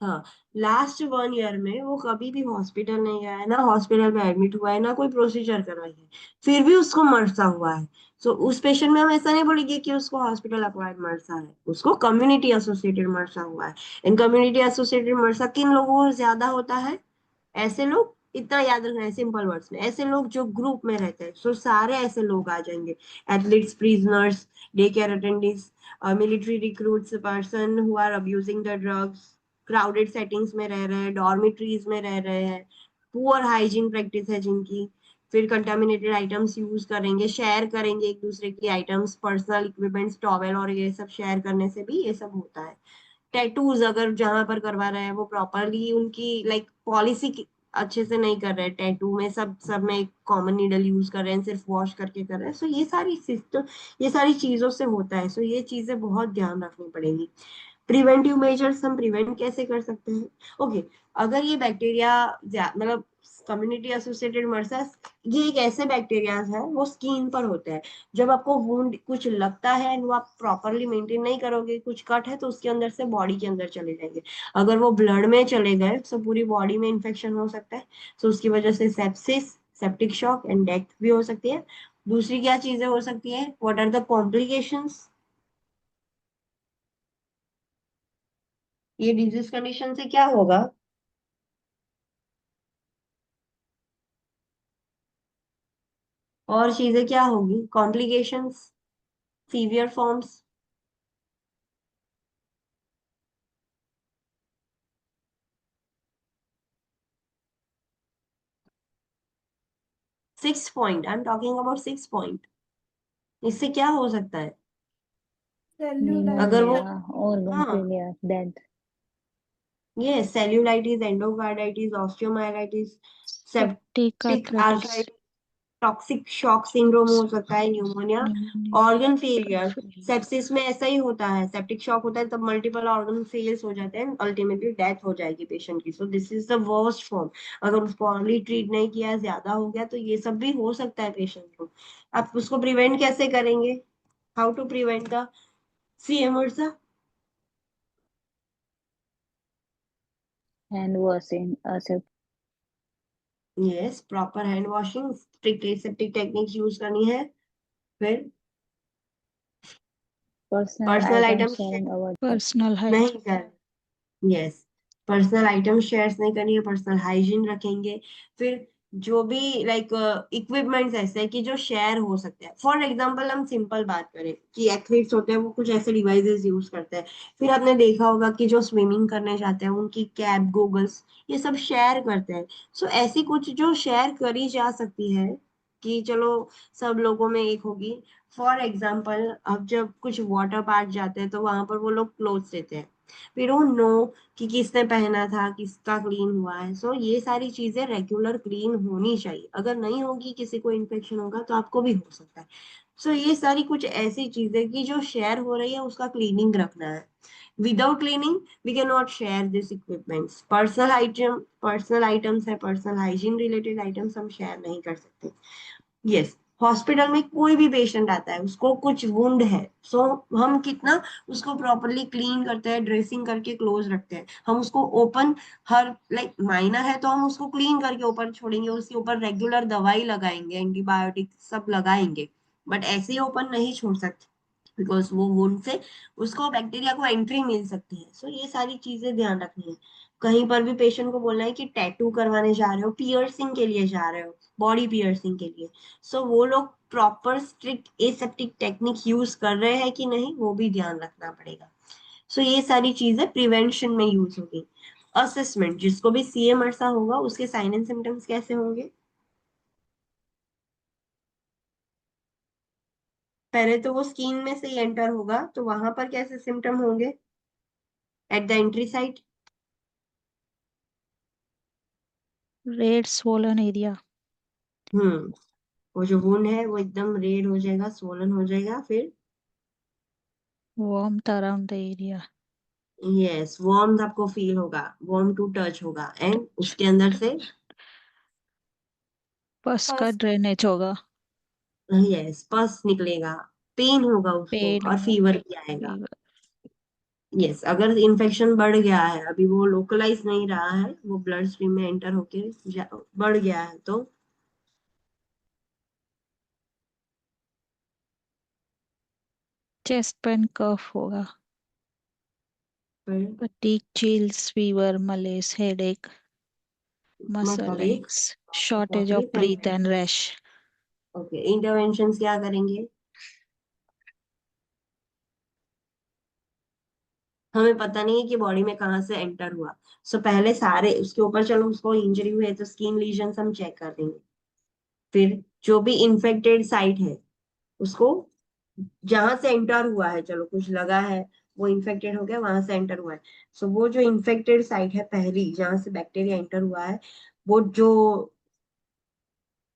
हाँ, लास्ट 1 ईयर में वो कभी भी हॉस्पिटल नहीं गया है, ना हॉस्पिटल में एडमिट हुआ है, ना कोई प्रोसीजर करवाई है, फिर भी उसको मरसा हुआ है. सो उस पेशेंट में हम ऐसा नहीं बोलेंगे कि उसको हॉस्पिटल अक्वायर्ड मरसा है, उसको कम्युनिटी एसोसिएटेड मरसा हुआ है. इन कम्युनिटी एसोसिएटेड मरसा किन लोगों को ज्यादा होता है? ऐसे लोग, इतना याद रखना है सिंपल वर्ड्स में, ऐसे लोग जो ग्रुप में रहते हैं. सो सारे ऐसे लोग आ जाएंगे: athletes, prisoners, day care attendants, military recruits, person who are abusing the drugs, crowded settings में रह रहे हैं, डॉर्मिटरीज में रह रहे हैं, पुअर हाइजीन प्रैक्टिस है जिनकी, फिर कंटामिनेटेड आइटम्स यूज करेंगे, शेयर करेंगे एक दूसरे की आइटम्स, पर्सनल इक्विपमेंट्स, टॉवेल और ये सब शेयर करने से भी ये सब होता है. टैटूज अगर जहां पर करवा रहे हैं वो प्रॉपरली उनकी लाइक पॉलिसी अच्छे से नहीं कर रहे हैं, टैटू में सब में कॉमन नीडल यूज कर रहे हैं, सिर्फ वॉश करके कर रहे हैं. सो ये सारी सिस्टम, ये सारी चीजों से होता है. सो ये चीजें बहुत ध्यान रखनी पड़ेगी. प्रिवेंटिव मेजर्स हम प्रिवेंट कैसे कर सकते हैं? ओके, अगर ये बैक्टीरिया मतलब कम्युनिटी एसोसिएटेड मर्सास, ये एक ऐसे बैक्टीरिया है वो स्किन पर होते हैं. जब आपको वुंड कुछ लगता है एंड वो आप प्रॉपरली मेंटेन नहीं करोगे, कुछ कट है तो उसके अंदर से बॉडी के अंदर चले जाएंगे. अगर वो ब्लड में चले गए तो पूरी बॉडी में इन्फेक्शन हो सकता है. तो उसकी वजह से sepsis, septic shock and death भी हो सकती है. दूसरी क्या चीजें हो सकती है? What are the complications? ये डिजीज कंडीशन से क्या होगा? और चीजें क्या होगी? Complications, severe forms. Six point, I am talking about 6 point. इससे क्या हो सकता है? अगर वो, pneumonia, organ हाँ, failure, death. ये cellulitis, endocarditis, osteomyelitis, septic septic arthritis, arthritis, toxic shock syndrome हो सकता है, pneumonia, pneumonia, organ organ failure. failure. Sepsis में ऐसा ही होता है, सेप्टिक शॉक होता है तब मल्टीपल ऑर्गन फेल्स हो जाते हैं, अल्टीमेटली डेथ हो जाएगी पेशेंट की. सो this is the worst form. अगर उसको अर्ली ट्रीट नहीं किया, ज्यादा हो गया, तो ये सब भी हो सकता है पेशेंट को. आप उसको प्रिवेंट कैसे करेंगे? How to prevent the CMRSA? Hand washing सिर्फ yes, proper hand washing, strict aseptic technique use करनी है। फिर personal personal item item sharing avoid कर पर्सनल नहीं हाइजीन। कर, यस, पर्सनल आइटम शेयर्स नहीं करनी है, पर्सनल हाइजीन रखेंगे। फिर जो भी लाइक इक्विपमेंट्स ऐसे हैं कि जो शेयर हो सकते हैं, फॉर एग्जांपल हम सिंपल बात करें कि एथलीट्स होते हैं वो कुछ ऐसे डिवाइसेस यूज करते हैं। फिर आपने देखा होगा कि जो स्विमिंग करने जाते हैं उनकी कैप, गोगल्स, ये सब शेयर करते हैं। सो ऐसी कुछ जो शेयर करी जा सकती है कि चलो सब लोगों में एक होगी। फॉर एग्जाम्पल अब जब कुछ वाटर पार्क जाते हैं तो वहां पर वो लोग क्लोथ्स देते हैं, वी डोंट नो कि किसने पहना था, किसका क्लीन हुआ है। सो ये सारी चीजें रेगुलर क्लीन होनी चाहिए। अगर नहीं होगी, किसी को इन्फेक्शन होगा तो आपको भी हो सकता है। सो ये सारी कुछ ऐसी चीजें कि जो शेयर हो रही है उसका क्लीनिंग रखना है। Without cleaning we can not share this equipments. Personal items है, पर्सनल हाइजीन रिलेटेड आइटम्स हम शेयर नहीं कर सकते। यस, हॉस्पिटल में कोई भी पेशेंट आता है, उसको कुछ वुंड है, सो हम कितना उसको प्रॉपरली क्लीन करते हैं, ड्रेसिंग करके क्लोज रखते हैं। हम उसको ओपन, हर लाइक माइनर है तो हम उसको क्लीन करके ओपन छोड़ेंगे, उसके ऊपर रेगुलर दवाई लगाएंगे, एंटीबायोटिक सब लगाएंगे, बट ऐसे ही ओपन नहीं छोड़ सकते बिकॉज वो वुंड से उसको बैक्टीरिया को एंट्री मिल सकती है। सो ये सारी चीजें ध्यान रखनी है। कहीं पर भी पेशेंट को बोलना है कि टैटू करवाने जा रहे हो, पियर्सिंग के लिए जा रहे हो, बॉडी पियर्सिंग के लिए, सो वो लोग proper strict aseptic technique use कर रहे हैं कि नहीं, वो भी ध्यान रखना पड़ेगा। सो ये सारी चीजें प्रिवेंशन में यूज होगी। असेसमेंट, जिसको भी सीएमआरसा होगा उसके साइन एंड सिम्टम्स कैसे होंगे? पहले तो वो स्किन में से ही एंटर होगा, तो वहां पर कैसे सिम्टम होंगे at the entry site? Red swollen area. Hmm, वो जो वुंड है वो एकदम रेड हो जाएगा, स्वोलन हो जाएगा। फिर warmth around the area. Yes, warm आपको फील होगा, वार्म टू टच होगा, एंड उसके अंदर से पस का फर्स्ट ड्रेनेज होगा। यस पस निकलेगा, पेन होगा उसको, पेन और होगा। फीवर भी आएगा। फीवर। यस, अगर इन्फेक्शन बढ़ गया है, अभी वो लोकलाइज नहीं रहा है, वो ब्लड स्ट्रीम में एंटर होके बढ़ गया है, तो चेस्ट पेन कफ होगा। फिर fatigue, chills, fever, malaise, headache, मतलब मसल एक एक्स, शॉर्टेज ऑफ तकलीफ breath and, and rash. Okay, intervention क्या करेंगे? हमें पता नहीं है कि बॉडी में कहाँ से एंटर हुआ, सो पहले सारे उसके ऊपर, चलो उसको इंजरी हुई है तो स्किन लीजन हम चेक कर देंगे। फिर जो भी इंफेक्टेड साइट है उसको, जहां से एंटर हुआ है, चलो कुछ लगा है, वो इन्फेक्टेड हो गया, वहां से एंटर हुआ है, सो वो जो इन्फेक्टेड साइट है पहली जहां से बैक्टीरिया एंटर हुआ है, वो जो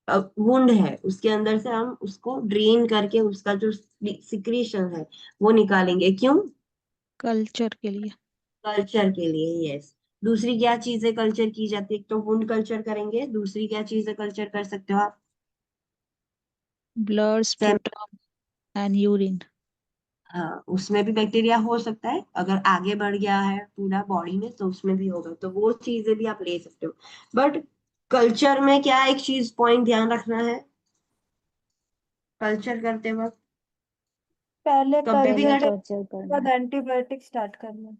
वुंड है उसके अंदर से हम उसको ड्रेन करके उसका जो सिक्रीशन है वो निकालेंगे। क्यों? कल्चर के लिए। कल्चर के लिए, यस। दूसरी क्या चीजें कल्चर की जाती है? एक तो वुंड कल्चर करेंगे, दूसरी क्या चीजें कल्चर कर सकते हो आप? Blood, sputum and urine. हाँ, उसमें भी बैक्टीरिया हो सकता है, अगर आगे बढ़ गया है पूरा बॉडी में तो उसमें भी होगा, तो वो चीजें भी आप ले सकते हो। बट कल्चर में क्या एक चीज पॉइंट ध्यान रखना है कल्चर करते वक्त, पहले कभी भी पहले कल्चर अगर, कल्चर करना बाद है। एंटीबायोटिक स्टार्ट करना।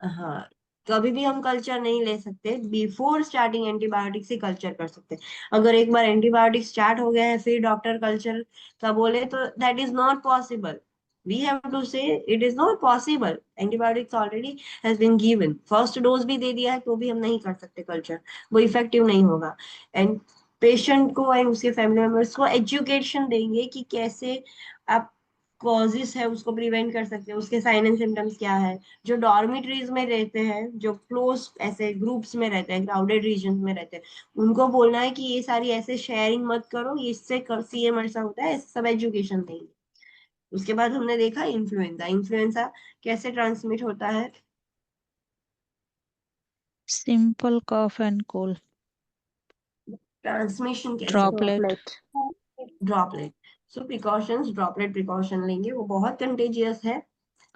हाँ, कभी भी हम कल्चर नहीं ले सकते, बिफोर स्टार्टिंग एंटीबायोटिक से कल्चर कर सकते हैं। अगर एक बार एंटीबायोटिक स्टार्ट हो गया है फिर डॉक्टर कल्चर का बोले तो that is not possible. We have to say it is not possible, antibiotics already has been given, first dose भी दे दिया है तो भी हम नहीं कर सकते कल्चर, वो इफेक्टिव नहीं होगा। एंड पेशेंट को एंड उसके फैमिली मेंबर्स को एजुकेशन देंगे कि कैसे आप कॉजेस है उसको प्रिवेंट कर सकते हैं, उसके साइन एंड सिम्टम्स क्या है। जो डॉर्मिटरीज में रहते हैं, जो क्लोज ऐसे ग्रुप्स में रहते हैं, क्राउडेड रीजन में रहते हैं, उनको बोलना है कि ये सारी ऐसे शेयरिंग मत करो, ये इससे सीएम ऐसा होता है, ऐसे सब एजुकेशन देंगे। उसके बाद हमने देखा इन्फ्लुएंजा, इन्फ्लुएंजा कैसे ट्रांसमिट होता है? Simple cough and cold. Transmission कैसे होता ड्रॉपलेट। ड्रॉपलेट। है? Droplet. So precautions, droplet precaution लेंगे, वो बहुत कंटेजियस है,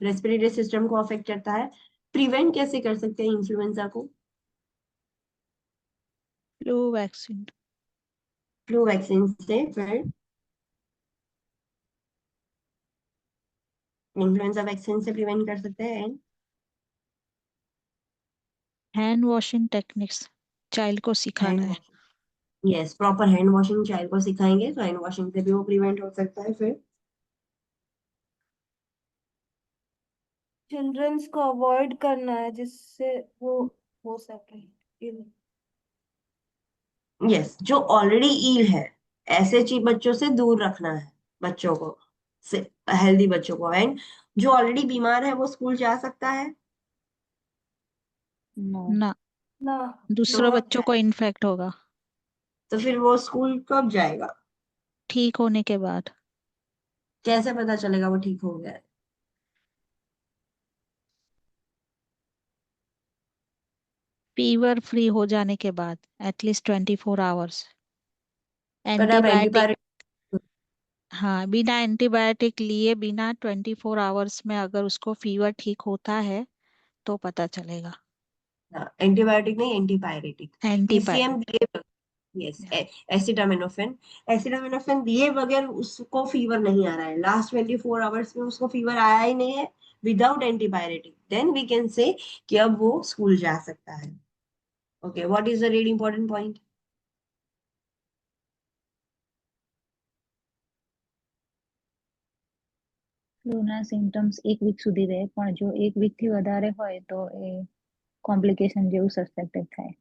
रेस्पिरेटरी सिस्टम को अफेक्ट करता है। प्रिवेंट कैसे कर सकते हैं इन्फ्लुएंजा को? Flu vaccine. फ्लू वैक्सीन से फिर इन्फ्लुएंजा वैक्सीन से प्रिवेंट कर सकते हैं। हैंड वॉशिंग टेक्निक्स चाइल्ड को सिखाना हैंड है। Washing, yes, proper hand washing child को सिखाएंगे तो हैंड वॉशिंग से भी वो प्रिवेंट हो सकता है। फिर चिल्ड्रंस को अवॉइड करना है जिससे वो हो सके इल। यस, जो ऑलरेडी ईल है ऐसे चीज बच्चों से दूर रखना है, बच्चों को, से हेल्दी बच्चों को। एंड जो ऑलरेडी बीमार है वो स्कूल जा सकता है? नो। ना, ना। तो दूसरों कब बच्चों को जाए? इन्फेक्ट होगा। तो फिर वो स्कूल कब जाएगा? ठीक होने के बाद। कैसे पता चलेगा वो ठीक हो गया है? फीवर फ्री हो जाने के बाद, एटलीस्ट 24 आवर्स। पर अब एंटीबायोटिक, एंटीबायोटिक, हाँ, बिना एंटीबायोटिक लिए बिना 24 आवर्स में अगर उसको फीवर ठीक होता है तो पता चलेगा। एंटीबायोटिक नहीं, एंटीपायरेटिक। PCM antibiotic. दिए, यस, एसिटामिनोफेन। एसिटामिनोफेन दिए बगैर उसको फीवर नहीं आ रहा है, लास्ट 24 आवर्स में उसको फीवर आया ही नहीं है, without antibiotic, then we can say कि अब वो स्कूल जा सकता है। Okay, what is the really important point? ફ્લૂના સિમ્ટમ્સ એક વીક સુધી રહે પણ જો એક વીક થી વધારે હોય તો એ કોમ્પ્લિકેશન જેવું સસ્પેક્ટેડ થાય।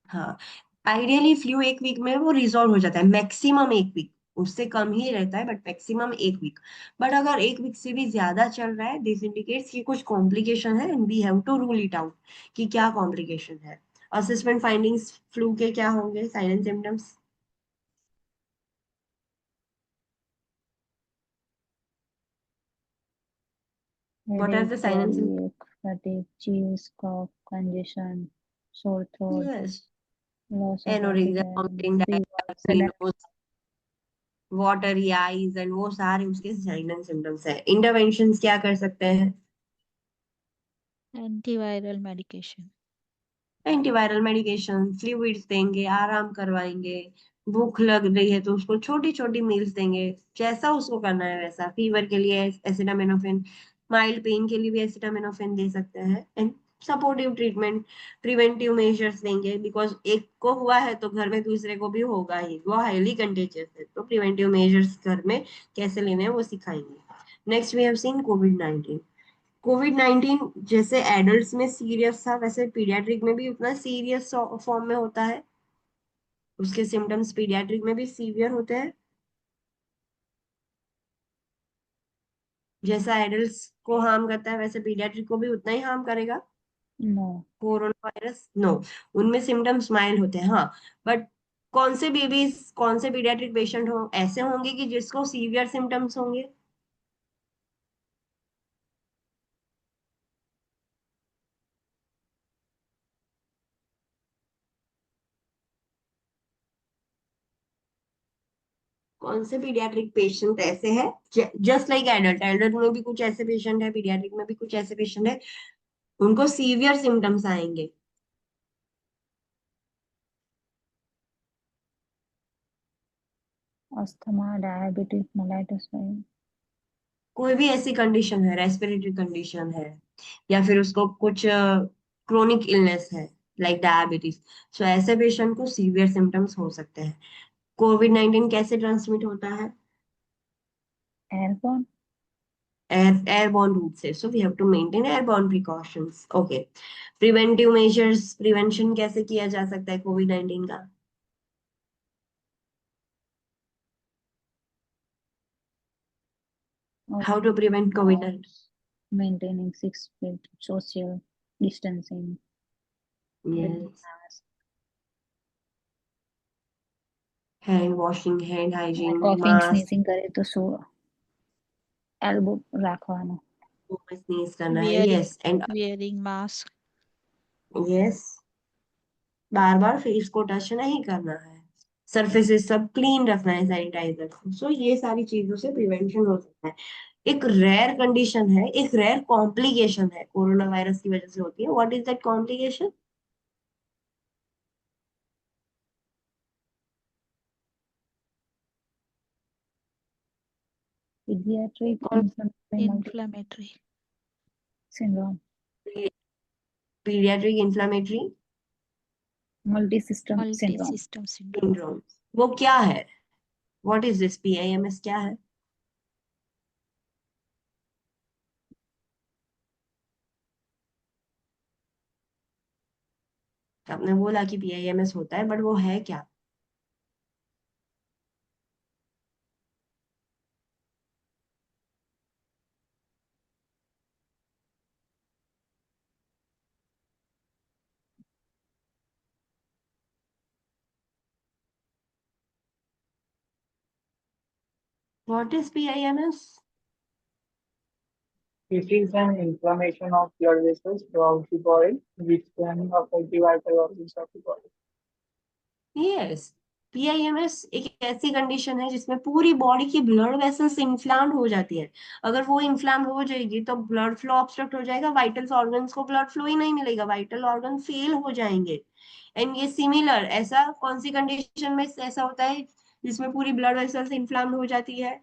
हाँ, आइडियली फ्लू एक वीक में वो रिजॉल्व हो जाता है, मैक्सिमम एक वीक, उससे कम ही रहता है, बट मैक्सिमम एक वीक। बट अगर एक वीक से भी ज्यादा चल रहा है, दिस इंडिकेट्स कि कुछ कॉम्प्लिकेशन है and we have to rule it out कि क्या कॉम्प्लिकेशन है। असेसमेंट फाइंडिंग्स फ्लू के क्या होंगे, sign and symptoms? What are headache, the sign and symptoms? body ache, fatigue, chills, cough, congestion, sore throat, yes, loss of anorexia, appetite, vomiting, fever, diarrhoea, sudden nose, watery eyes, and वो सारे उसके sign and symptoms है। Interventions क्या कर सकते हैं? Antiviral medication. Antiviral medication, fluids देंगे, आराम करवाएंगे। भूख लग रही है तो उसको छोटी छोटी मील्स देंगे, जैसा उसको करना है वैसा। फीवर के लिए एसिटामिनोफेन, माइल्ड पेन के लिए भी एसिटामिनोफेन दे सकते हैं। And supportive treatment, preventive measures देंगे, बिकॉज एक को हुआ है तो घर में दूसरे को भी होगा ही, वो हाईली कंटेजियस है, तो प्रिवेंटिव मेजर्स घर में कैसे लेने हैं वो सिखाएंगे। नेक्स्ट वी हैव सीन कोविड-19। कोविड-19 जैसे एडल्ट्स में सीरियस था, वैसे पीडियाट्रिक में भी उतना सीरियस फॉर्म में होता है। उसके सिम्टम्स पीडियाट्रिक में भी सीवियर होते हैं, जैसा एडल्ट्स को हार्म करता है वैसे पीडियाट्रिक को भी उतना ही हार्म करेगा। no। कोरोना वायरस, नो, उनमें सिम्टम्स माइल्ड होते हैं, हाँ। बट कौन से बेबीज, कौन से पीडियाट्रिक पेशेंट हो ऐसे होंगे कि जिसको सीवियर सिम्टम्स होंगे? कौन से पीडियाट्रिक पेशेंट ऐसे हैं, जस्ट लाइक एडल्ट, एडल्ट में भी कुछ ऐसे पेशेंट है, पीडियाट्रिक में भी कुछ ऐसे पेशेंट है, उनको सीवियर सिम्टम्स आएंगे। अस्थमा, डायबिटीज, मेलाइटिस वगैरह। कोई भी ऐसी कंडीशन है, रेस्पिरेटरी कंडीशन है, या फिर उसको कुछ क्रोनिक इलनेस है, लाइक डायबिटीज, सो ऐसे पेशेंट को सीवियर सिम्टम्स हो सकते हैं। कोविड-19 कैसे ट्रांसमिट होता है? एयरबोर्न। एयरबॉर्न रूट से, so we have to maintain airborne precautions. Okay, preventive measures, prevention कैसे किया जा सकता है कोविड-19 का? हाउ टू प्रिवेंट कोविड-19? Maintaining 6 feet social distancing, wearing yes, mask, hand washing, hand hygiene, coughing, mask, sneezing करे तो सो elbow રાખવાનો। स्नीज करना है, wearing yes. And wearing mask. Yes, बार बार फेस को टच नहीं करना है, सरफेसेस सब क्लीन रखना है, सैनिटाइजर से। सो ये सारी चीजों से प्रिवेंशन हो सकता है। एक रेयर कंडीशन है, एक रेयर कॉम्प्लिकेशन है कोरोना वायरस की वजह से होती है। What is that complication? pediatric कौन inflammatory syndrome, paediatric inflammatory multi-system syndrome. multi-system syndrome. Syndrome, वो क्या है? What is this? PIMS क्या है? आपने बोला कि PIMS होता है, बट वो है क्या? What is PIMS? It is an inflammation of blood vessels throughout the body, which can affect the vital organs of the body. Yes, PIMS एक ऐसी कंडीशन है जिसमें पूरी बॉडी की ब्लड वेसल्स इन्फ्लाम हो जाती है। अगर वो इन्फ्लाम हो जाएगी तो ब्लड फ्लो ऑब्स्ट्रक्ट हो जाएगा, वाइटल ऑर्गन्स को ब्लड फ्लो ही नहीं मिलेगा, वाइटल ऑर्गन फेल हो जाएंगे। एंड ये सिमिलर, ऐसा कौन सी कंडीशन में ऐसा होता है जिसमें पूरी ब्लड वेसल्स इन्फ्लाम हो जाती है?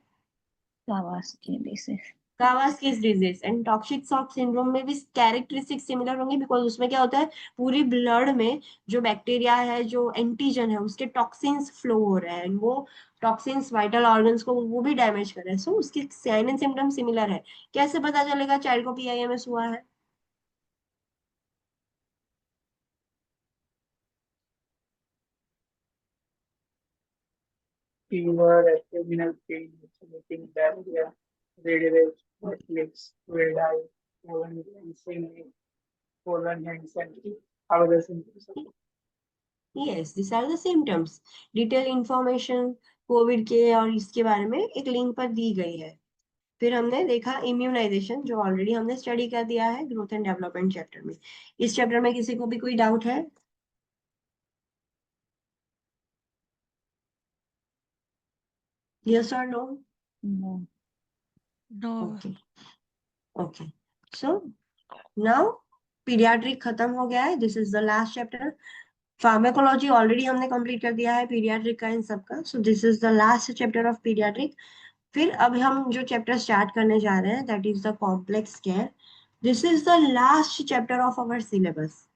Kawasaki disease. Kawasaki's disease and toxic shock syndrome में भी कैरेक्टरिस्टिक्स सिमिलर होंगे, बिकॉज उसमें क्या होता है, पूरी ब्लड में जो बैक्टीरिया है, जो एंटीजन है, उसके टॉक्सिन्स फ्लो हो रहे हैं, वो टॉक्सिन्स वाइटल ऑर्गन्स को वो भी डैमेज कर रहे हैं। सो उसके साइन एंड सिम्टम सिमिलर है। कैसे पता चलेगा चाइल्ड को PIMS हुआ है? Fever, abdominal pain, vomiting, diarrhea, red rash, wet lips, red eye, swollen glands, swollen hands and feet are the symptoms of yes, this are the symptoms. Detail information COVID के और इसके बारे में एक link पर दी गई है। फिर हमने देखा इम्यूनाइजेशन, जो ऑलरेडी हमने स्टडी कर दिया है ग्रोथ एंड डेवलपमेंट चैप्टर में। इस चैप्टर में किसी को भी कोई डाउट है? यस और no? No. No. Okay okay, so now paediatric खत्म हो गया है, this is the last chapter. Pharmacology already हमने कंप्लीट कर दिया है पीडियाट्रिक का, इन सब का। So this is the last chapter of paediatric. फिर अब हम जो चैप्टर स्टार्ट करने जा रहे हैं, that is the complex care. This is the last chapter of our syllabus.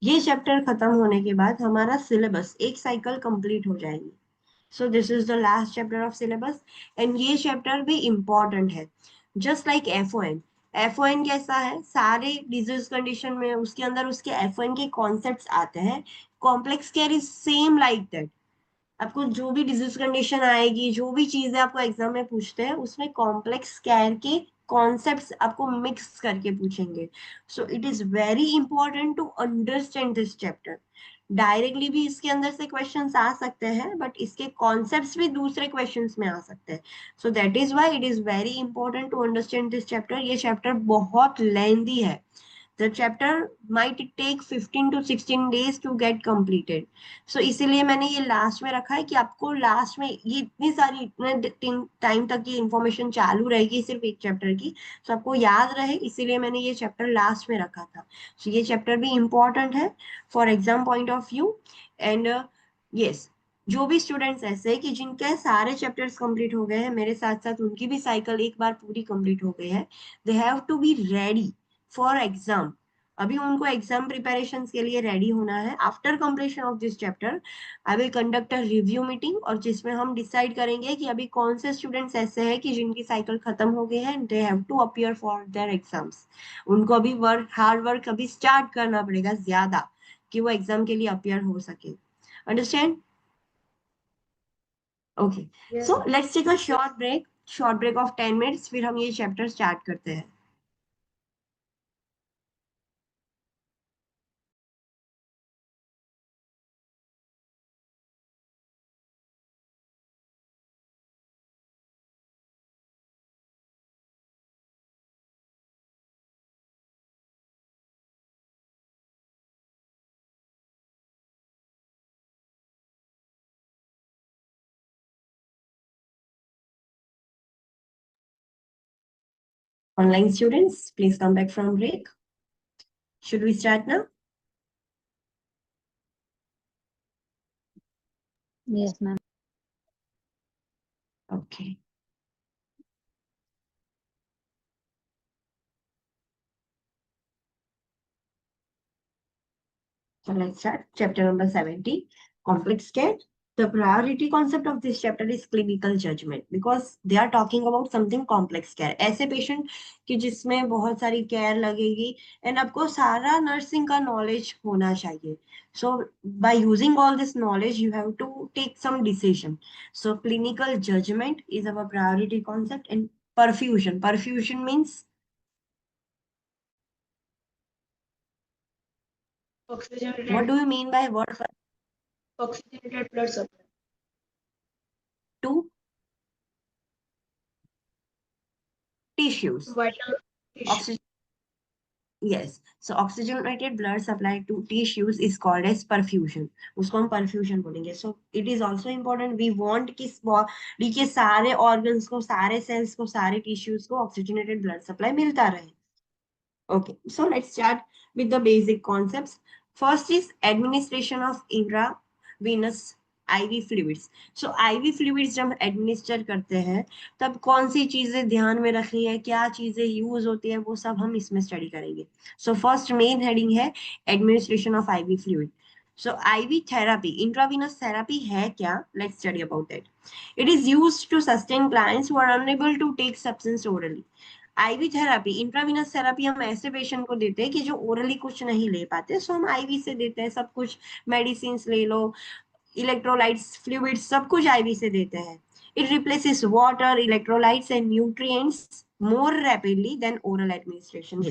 ये चैप्टर खत्म होने के बाद हमारा सिलेबस एक साइकिल कंप्लीट हो जाएगी। सो this is the last chapter of syllabus, and ये चैप्टर भी इम्पोर्टेंट है, जस्ट लाइक FON। FON कैसा है, सारे डिजीज कंडीशन में उसके अंदर उसके FON के कॉन्सेप्ट्स आते हैं। Complex care is same like that. आपको जो भी डिजीज कंडीशन आएगी, जो भी चीजें आपको एग्जाम में पूछते हैं, उसमें कॉम्प्लेक्स केयर के कॉन्सेप्ट्स आपको मिक्स करके पूछेंगे। So it is very important to understand this chapter. Directly भी इसके अंदर से क्वेश्चंस आ सकते हैं, बट इसके कॉन्सेप्ट्स भी दूसरे क्वेश्चंस में आ सकते हैं। So that is why it is very important to understand this chapter. ये चैप्टर बहुत लेंथी है। The chapter might take 15 to 16 days to get completed. So इसीलिए मैंने ये लास्ट में रखा है कि आपको लास्ट में ये इतनी सारी, इतने टाइम तक ये इंफॉर्मेशन चालू रहेगी सिर्फ एक चैप्टर की, तो आपको याद रहे, इसीलिए मैंने ये चैप्टर लास्ट में रखा था। So ये चैप्टर भी इम्पोर्टेंट है for exam point of view. And yes, जो भी स्टूडेंट्स ऐसे हैं कि जिनके सारे चैप्टर्स कंप्लीट हो गए हैं, मेरे साथ साथ उनकी भी साइकिल एक बार पूरी कंप्लीट हो गई है, they have to be ready for exam. अभी उनको एग्जाम प्रिपरेशन के लिए रेडी होना है। After completion of this chapter I will conduct a review meeting, और जिसमें हम डिसाइड करेंगे कि अभी कौन से स्टूडेंट्स ऐसे हैं कि जिनकी साइकिल खत्म हो गई है, they have to appear for their exams. उनको अभी हार्ड वर्क अभी स्टार्ट करना पड़ेगा ज्यादा, कि वो एग्जाम के लिए अपीयर हो सके। Understand? Okay, Yes, so let's take a short break of 10 minutes, फिर हम ये चैप्टर स्टार्ट करते हैं। Online students, please come back from break. Should we start now? Yes, ma'am. Okay. So let's start. Chapter number 70, complex care. The priority concept of this chapter is clinical judgment because they are talking about something complex care. ऐसे patient कि जिसमें बहुत सारी care लगेगी and आपको सारा nursing का knowledge होना चाहिए. So by using all this knowledge, you have to take some decision. So clinical judgment is our priority concept. And perfusion. Perfusion means what Oxygenated, do you mean by word oxygenated blood supply. to tissues? Vital tissue. Oxygen. Yes. So oxygenated blood supply to tissues is called as perfusion. उसको हम perfusion बोलेंगे. So it is also important. We want कि body के सारे organs को, सारे cells को, सारे tissues को oxygenated blood supply मिलता रहे. Okay. So let's start with the basic concepts. First is administration of intravenous IV fluids. So IV fluids जब administer करते हैं तब कौन सी चीजें ध्यान में रखनी है, क्या चीजें यूज होती है, वो सब हम इसमें स्टडी करेंगे. सो फर्स्ट मेन हेडिंग है administration of IV fluid. So IV therapy, intravenous therapy है क्या? Let's study about that. It is used to sustain clients who are unable to take substance orally. IV therapy, intravenous therapy हम ऐसे patient को देते हैं कि जो orally कुछ नहीं ले पाते, सो हम आईवी से देते हैं. सब कुछ मेडिसिन ले लो, इलेक्ट्रोलाइट्स, फ्लूइड्स, सब कुछ आईवी से देते हैं. It replaces water, electrolytes and nutrients more rapidly than oral administration.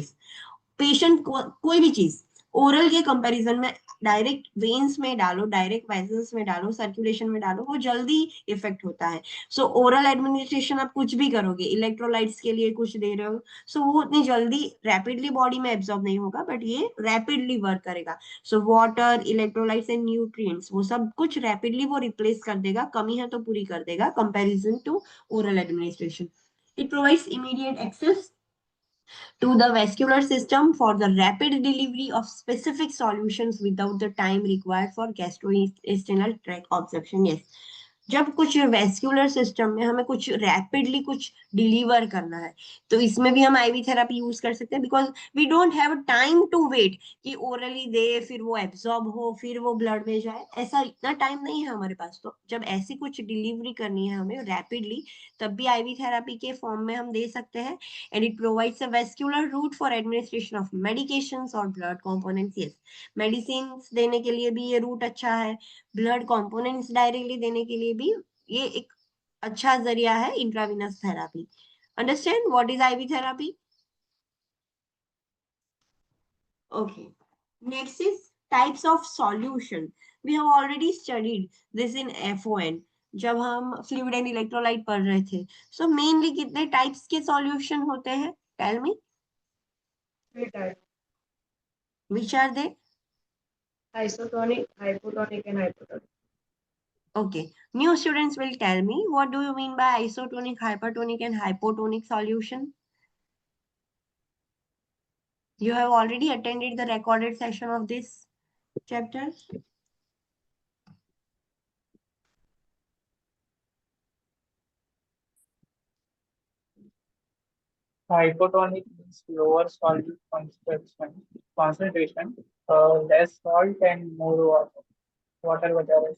Patient को कोई भी चीज ओरल के कंपैरिजन में डायरेक्ट वेन्स में डालो, डायरेक्ट वेसल्स में डालो, सर्कुलेशन में डालो, वो जल्दी इफेक्ट होता है. सो ओरल एडमिनिस्ट्रेशन आप कुछ भी करोगे, इलेक्ट्रोलाइट्स के लिए कुछ दे रहे हो, सो वो उतनी जल्दी रैपिडली बॉडी में एब्जॉर्ब नहीं होगा, बट ये रैपिडली वर्क करेगा. So water, electrolytes and nutrients, वो सब कुछ रैपिडली वो रिप्लेस कर देगा. कमी है तो पूरी कर देगा comparison to oral administration. It provides immediate access to the vascular system for the rapid delivery of specific solutions without the time required for gastrointestinal tract obstruction. Yes. जब कुछ वेस्क्यूलर सिस्टम में हमें कुछ रैपिडली कुछ deliver करना है तो इसमें भी हम आईवी थेरापी यूज कर सकते हैं because we don't have time to wait कि ओरली दे, फिर वो एब्जॉर्ब हो, फिर वो ब्लड में जाए. ऐसा इतना टाइम नहीं है हमारे पास. तो जब ऐसी कुछ डिलीवरी करनी है हमें रैपिडली, तब भी आईवी थेरापी के फॉर्म में हम दे सकते हैं. And it provides a vascular route for administration of medications or blood components. Yes, medicines देने के लिए भी ये रूट अच्छा है, ब्लड कंपोनेंट्स डायरेक्टली देने के लिए भी ये एक अच्छा जरिया है intravenous therapy. Understand what is IV therapy? Okay. Next is types of solution. We have already studied this in FON जब हम फ्लूइड एंड इलेक्ट्रोलाइट पढ़ रहे थे. सो मेनली कितने टाइप्स के सॉल्यूशन होते हैं? Tell me. Three types: Which are they? isotonic, hypotonic, and hypotonic. Okay, new students will tell me what do you mean by isotonic, hypertonic, and hypotonic solution? You have already attended the recorded session of this chapter. Hypotonic means lower solute concentration, less salt and more water. Water whatever.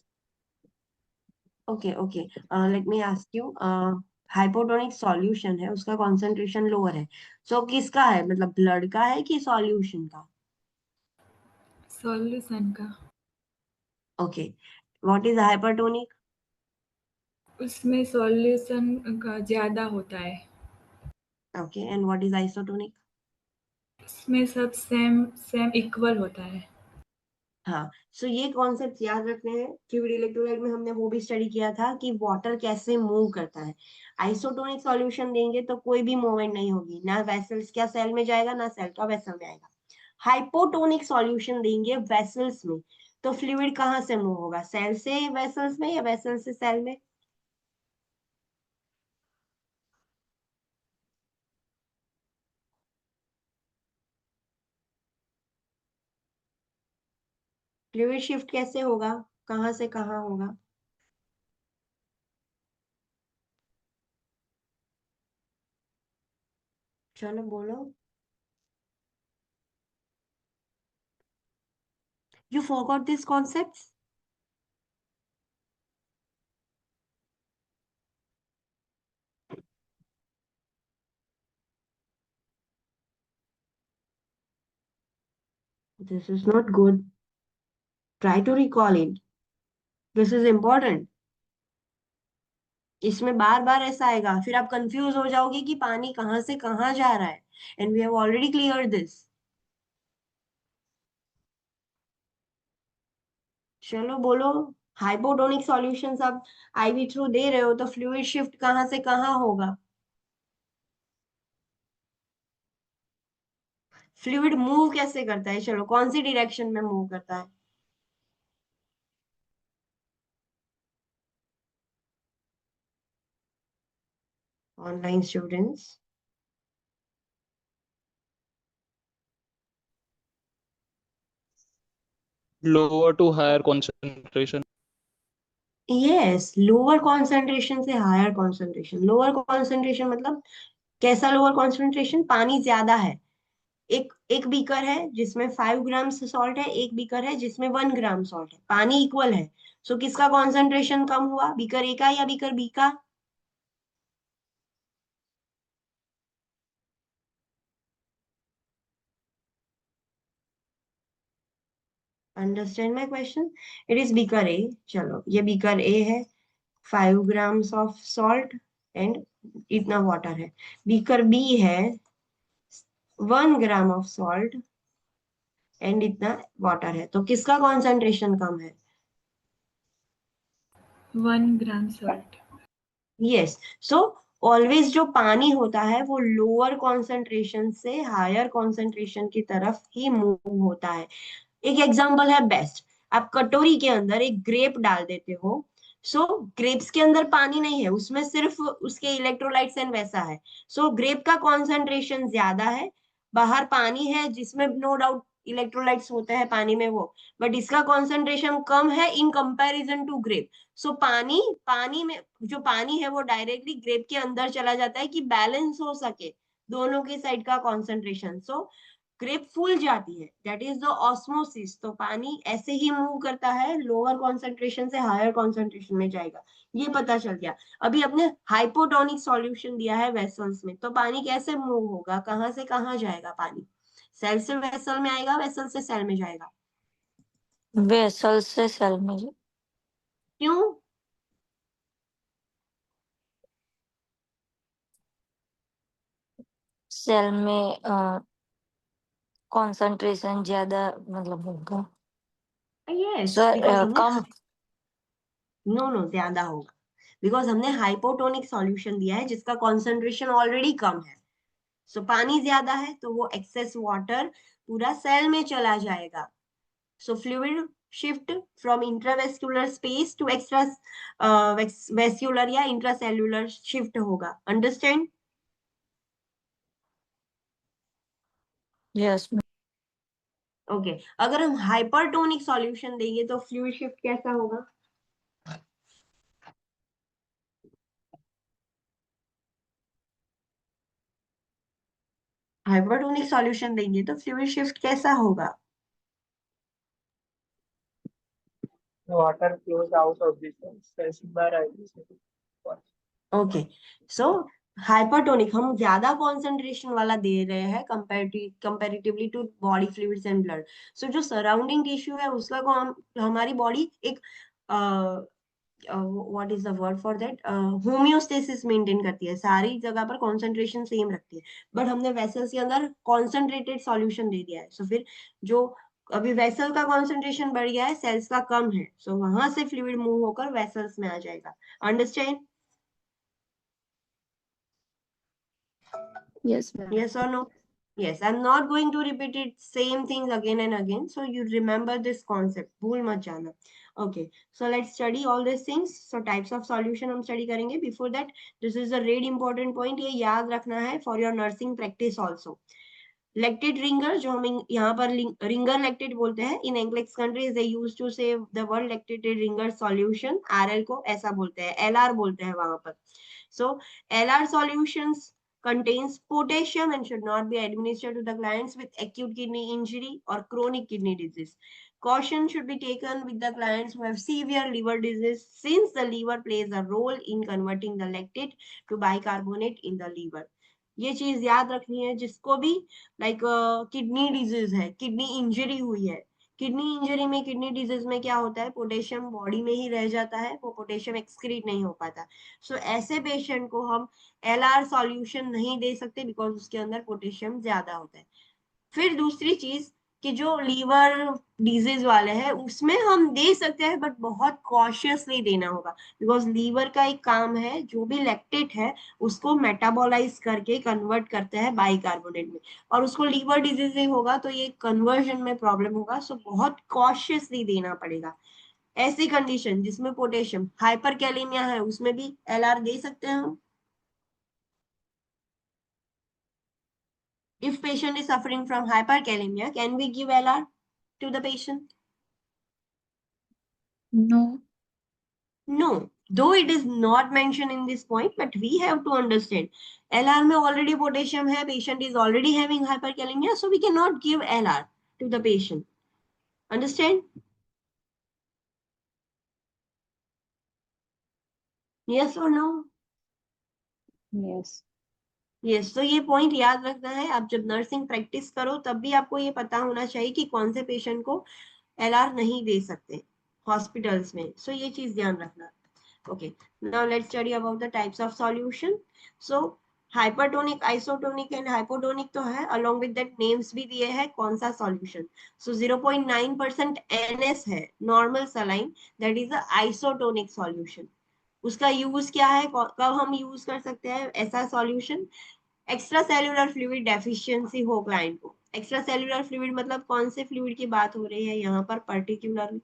Okay. Let me ask you. Hypotonic solution है, उसका concentration lower है. सो किसका है, मतलब blood का है कि solution का? सॉल्यूशन का. ओके. What is hypertonic? उसमें सॉल्यूशन का ज़्यादा होता है. Okay. And what is isotonic? उसमें सब सेम सेम इक्वल होता है. हाँ. सो ये कॉन्सेप्ट याद रखने हैं. फ्लूइड इलेक्ट्रोलाइट में हमने वो भी स्टडी किया था कि वाटर कैसे मूव करता है. आइसोटोनिक सॉल्यूशन देंगे तो कोई भी मूवमेंट नहीं होगी, ना वेसल्स क्या सेल में जाएगा, ना सेल का वेसल में आएगा. हाइपोटोनिक सॉल्यूशन देंगे वेसल्स में, तो फ्लूइड कहाँ से मूव होगा, सेल से वेसल्स में या वेसल से सेल में? फ्लूइड शिफ्ट कैसे होगा, कहाँ से कहाँ होगा? चलो बोलो. You forgot these concepts? This is not good. Try to recall it. This is important. इसमें बार बार ऐसा आएगा, फिर आप कंफ्यूज हो जाओगे कि पानी कहाँ से कहाँ जा रहा है. And we have already clear this. चलो बोलो. हाइपोटोनिक सॉल्यूशंस आप आईवी थ्रू दे रहे हो तो फ्लूइड शिफ्ट कहाँ से कहाँ होगा? फ्लूइड मूव कैसे करता है? चलो कौन सी डायरेक्शन में मूव करता है? Online students. lower to higher concentration. Yes, lower concentration से हायर कॉन्सेंट्रेशन. लोअर कॉन्सेंट्रेशन मतलब कैसा लोअर कॉन्सेंट्रेशन? पानी ज्यादा है. एक एक बीकर है जिसमें 5 ग्राम सॉल्ट है, एक बीकर है जिसमें 1 ग्राम सॉल्ट है. पानी इक्वल है. सो किसका कॉन्सेंट्रेशन कम हुआ? बीकर ए का या बीकर बी का? Understand my question? It is beaker A. चलो ये बीकर ए है, 5 ग्राम्स ऑफ सॉल्ट एंड इतना वाटर है. बीकर बी है, 1 ग्राम ऑफ सॉल्ट एंड इतना वाटर है. तो किसका कॉन्सेंट्रेशन कम है? 1 gram salt. Yes. So always जो पानी होता है वो लोअर कॉन्सेंट्रेशन से हायर कॉन्सेंट्रेशन की तरफ ही मूव होता है. एक एग्जांपल है बेस्ट. आप कटोरी के अंदर एक ग्रेप डाल देते हो. सो ग्रेप्स के अंदर पानी नहीं है, उसमें सिर्फ उसके इलेक्ट्रोलाइट्स एंड वैसा है. सो ग्रेप का कॉन्सेंट्रेशन ज्यादा है, बाहर पानी है जिसमें नो डाउट इलेक्ट्रोलाइट्स होते हैं पानी में वो, बट इसका कॉन्सेंट्रेशन कम है इन कंपैरिजन टू ग्रेप. सो पानी पानी में जो पानी है वो डायरेक्टली ग्रेप के अंदर चला जाता है कि बैलेंस हो सके दोनों की साइड का कॉन्सेंट्रेशन. सो ग्रेप फूल जाती है, दैट इज द ऑस्मोसिस. तो पानी ऐसे ही मूव करता है, लोअर कॉन्सेंट्रेशन से हायर कॉन्सेंट्रेशन में जाएगा. ये पता चल गया. अभी अपने हाइपोटोनिक सॉल्यूशन दिया है वेसल्स में, तो पानी कैसे मूव होगा, कहाँ से कहाँ जाएगा पानी? सेल से वेसल में आएगा, वेसल से सेल में जाएगा. वेसल से सेल में. क्यों? सेल में कंसंट्रेशन ज्यादा मतलब होगा. यस, सर बिकॉज हमने कम. नो ज्यादा होगा, बिकॉज हमने हाइपोटोनिक सॉल्यूशन दिया है जिसका कॉन्सेंट्रेशन ऑलरेडी कम है. सो पानी ज्यादा है तो वो एक्सेस वाटर पूरा सेल में चला जाएगा. So fluid shift from intravascular space to extra vascular या इंट्रासेल्युलर शिफ्ट होगा. अंडरस्टैंड? यस. ओके. अगर हम हाइपरटोनिक सॉल्यूशन देंगे तो फ्लूइड शिफ्ट कैसा होगा? हाइपरटोनिक सॉल्यूशन देंगे तो फ्लूइड शिफ्ट कैसा होगा? Water flows out of the cells. Cells bar are okay. So hypertonic हम ज्यादा कॉन्सेंट्रेशन वाला दे रहे हैं comparatively to body fluids and blood. So जो सराउंडिंग टिश्यू है उसका को हमारी बॉडी एक what is the word for that, homeostasis maintain करती है, सारी जगह पर कॉन्सेंट्रेशन सेम रखती है. बट हमने वेसल्स के अंदर कॉन्सेंट्रेटेड सॉल्यूशन दे दिया है. सो फिर जो अभी वेसल का कॉन्सेंट्रेशन बढ़ गया है, सेल्स का कम है, सो वहां से फ्लूइड मूव होकर वेसल्स में आ जाएगा. Understand? Yes, ma'am. Yes or no? Yes, I'm not going to repeat it same things again and again. So you remember this concept. भूल मत जाना. Okay, so let's study all these things. So types of solution हम study करेंगे. Before that, this is a really important point. ये याद रखना है for your nursing practice also. Lactate ringer जो हम यहाँ पर ringer lactate बोलते हैं. In Anglo countries they used to say the word lactated ringer solution. RL को ऐसा बोलते हैं, LR बोलते हैं वहां पर. So LR solutions contains potassium and should not be administered to the clients with acute kidney injury or chronic kidney disease. Caution should be taken with the clients who have severe liver disease, since the liver plays a role in converting the lactate to bicarbonate in the liver. ये चीज याद रखनी है जिसको भी like kidney disease है, kidney injury हुई है. किडनी इंजरी में, किडनी डिजीज में क्या होता है, पोटेशियम बॉडी में ही रह जाता है, वो पोटेशियम एक्सक्रीट नहीं हो पाता. सो ऐसे पेशेंट को हम LR सॉल्यूशन नहीं दे सकते बिकॉज उसके अंदर पोटेशियम ज्यादा होता है. फिर दूसरी चीज कि जो लीवर डिजीज वाले हैं उसमें हम दे सकते हैं बट बहुत कॉशियसली देना होगा, बिकॉज लीवर का एक काम है जो भी लैक्टेट है उसको मेटाबोलाइज करके कन्वर्ट करते हैं बाइकार्बोनेट में, और उसको लीवर डिजीज होगा तो ये कन्वर्जन में प्रॉब्लम होगा. सो बहुत कॉशियसली देना पड़ेगा. ऐसी कंडीशन जिसमें पोटेशियम, हाइपरकैलेमिया है, उसमें भी LR दे सकते हैं हम. If patient is suffering from hyperkalemia, can we give LR to the patient? No. No, though it is not mentioned in this point, but we have to understand. LR में already potassium है, patient is already having hyperkalemia, so we cannot give LR to the patient. Understand? Yes or no? Yes. Yes. तो ये point याद रखना है. आप जब nursing practice करो तब भी आपको ये पता होना चाहिए कि कौन से पेशेंट को LR नहीं दे सकते हॉस्पिटल्स में. सो ये चीज ध्यान रखना. Okay, now let's study about the types of solution. So hypertonic, isotonic and hypotonic तो है, along with that names भी दिए हैं कौन सा solution. So 0.9% NS है normal saline, that is a isotonic solution. उसका यूज क्या है, कब हम यूज कर सकते हैं ऐसा solution? Extra cellular fluid deficiency हो क्लाइंट को. एक्स्ट्रा सेल्यूलर फ्लूइड मतलब कौन से फ्लूइड की बात हो रही है यहाँ पर particularly?